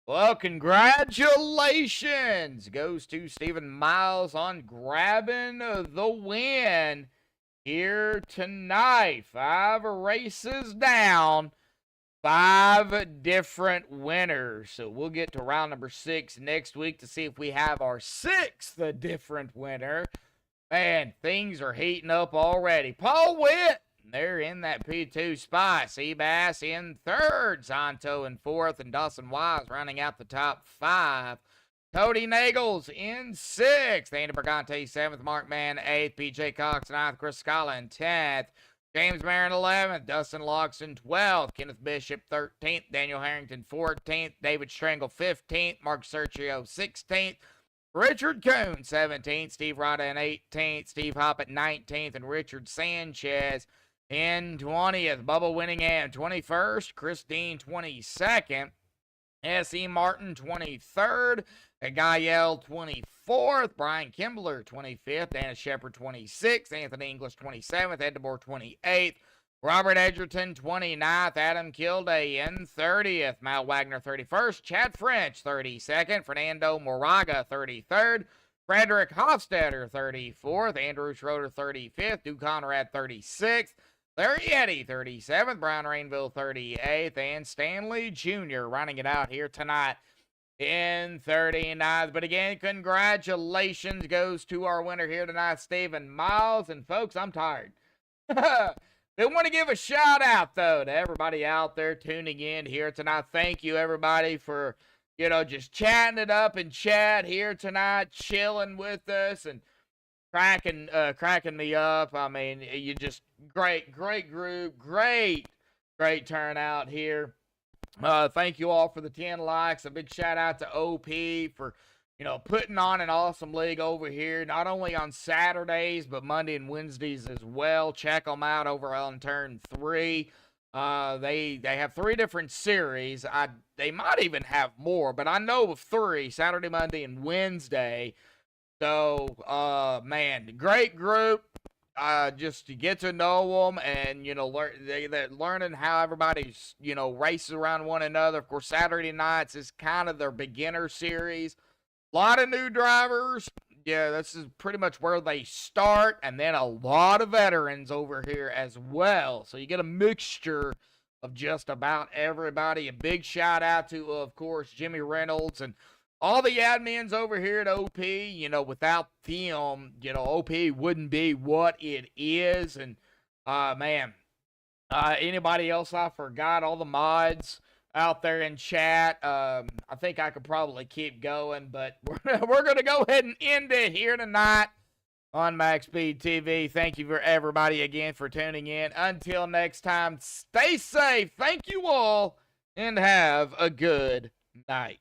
Well, congratulations goes to Stephen Miles on grabbing the win here tonight. 5 races down, 5 different winners. So we'll get to round number 6 next week to see if we have our 6th different winner. Man, things are heating up already. Paul Witt, they're in that P2 spot. Seabass in 3rd, Zonto in 4th, and Dawson Wise rounding out the top 5. Cody Nagels in 6th, Andy Brigante 7th, Mark Mann 8th, PJ Cox 9th, Chris Scala in 10th, James Marin 11th, Dustin Loxton 12th, Kenneth Bishop 13th, Daniel Harrington 14th, David Strangle 15th, Mark Sergio 16th, Richard Coon 17th, Steve Rada in 18th, Steve Hoppett 19th, and Richard Sanchez in 20th. Bubba Winningham 21st, Chris Dean 22nd, S.E. Martin 23rd, Gayel 24th, Brian Kimbler 25th, Dennis Shepard 26th, Anthony English 27th, Ed DeBoer 28th, Robert Edgerton 29th, Adam Kilday in 30th, Mal Wagner 31st, Chad French 32nd, Fernando Moraga 33rd, Frederick Hofstetter 34th, Andrew Schroeder 35th, Duke Conrad 36th, Larry Eddy 37th, Brian Rainville 38th, and Stanley Jr. running it out here tonight in 39th. But again, congratulations goes to our winner here tonight, Stephen Miles. And folks, I'm tired. They want to give a shout out, though, to everybody out there tuning in here tonight. Thank you, everybody, for, just chatting it up in chat here tonight, chilling with us and cracking me up. I mean, you just great group, great turnout here. Thank you all for the 10 likes. A big shout out to OP for, putting on an awesome league over here, not only on Saturdays, but Monday and Wednesdays as well. Check them out over on Turn 3. They have 3 different series. They might even have more, but I know of 3, Saturday, Monday, and Wednesday. So, man, great group. Just to get to know them and, they're learning how everybody's, races around one another. Of course, Saturday nights is kind of their beginner series. A lot of new drivers. Yeah, this is pretty much where they start. And then a lot of veterans over here as well. So you get a mixture of just about everybody. A big shout out to, of course, Jimmy Reynolds and all the admins over here at OP. Without them, OP wouldn't be what it is. And, man, anybody else I forgot? All the mods out there in chat. I think I could probably keep going, but we're going to go ahead and end it here tonight on MaxspeedTV. Thank you for everybody again for tuning in. Until next time, stay safe. Thank you all, and have a good night.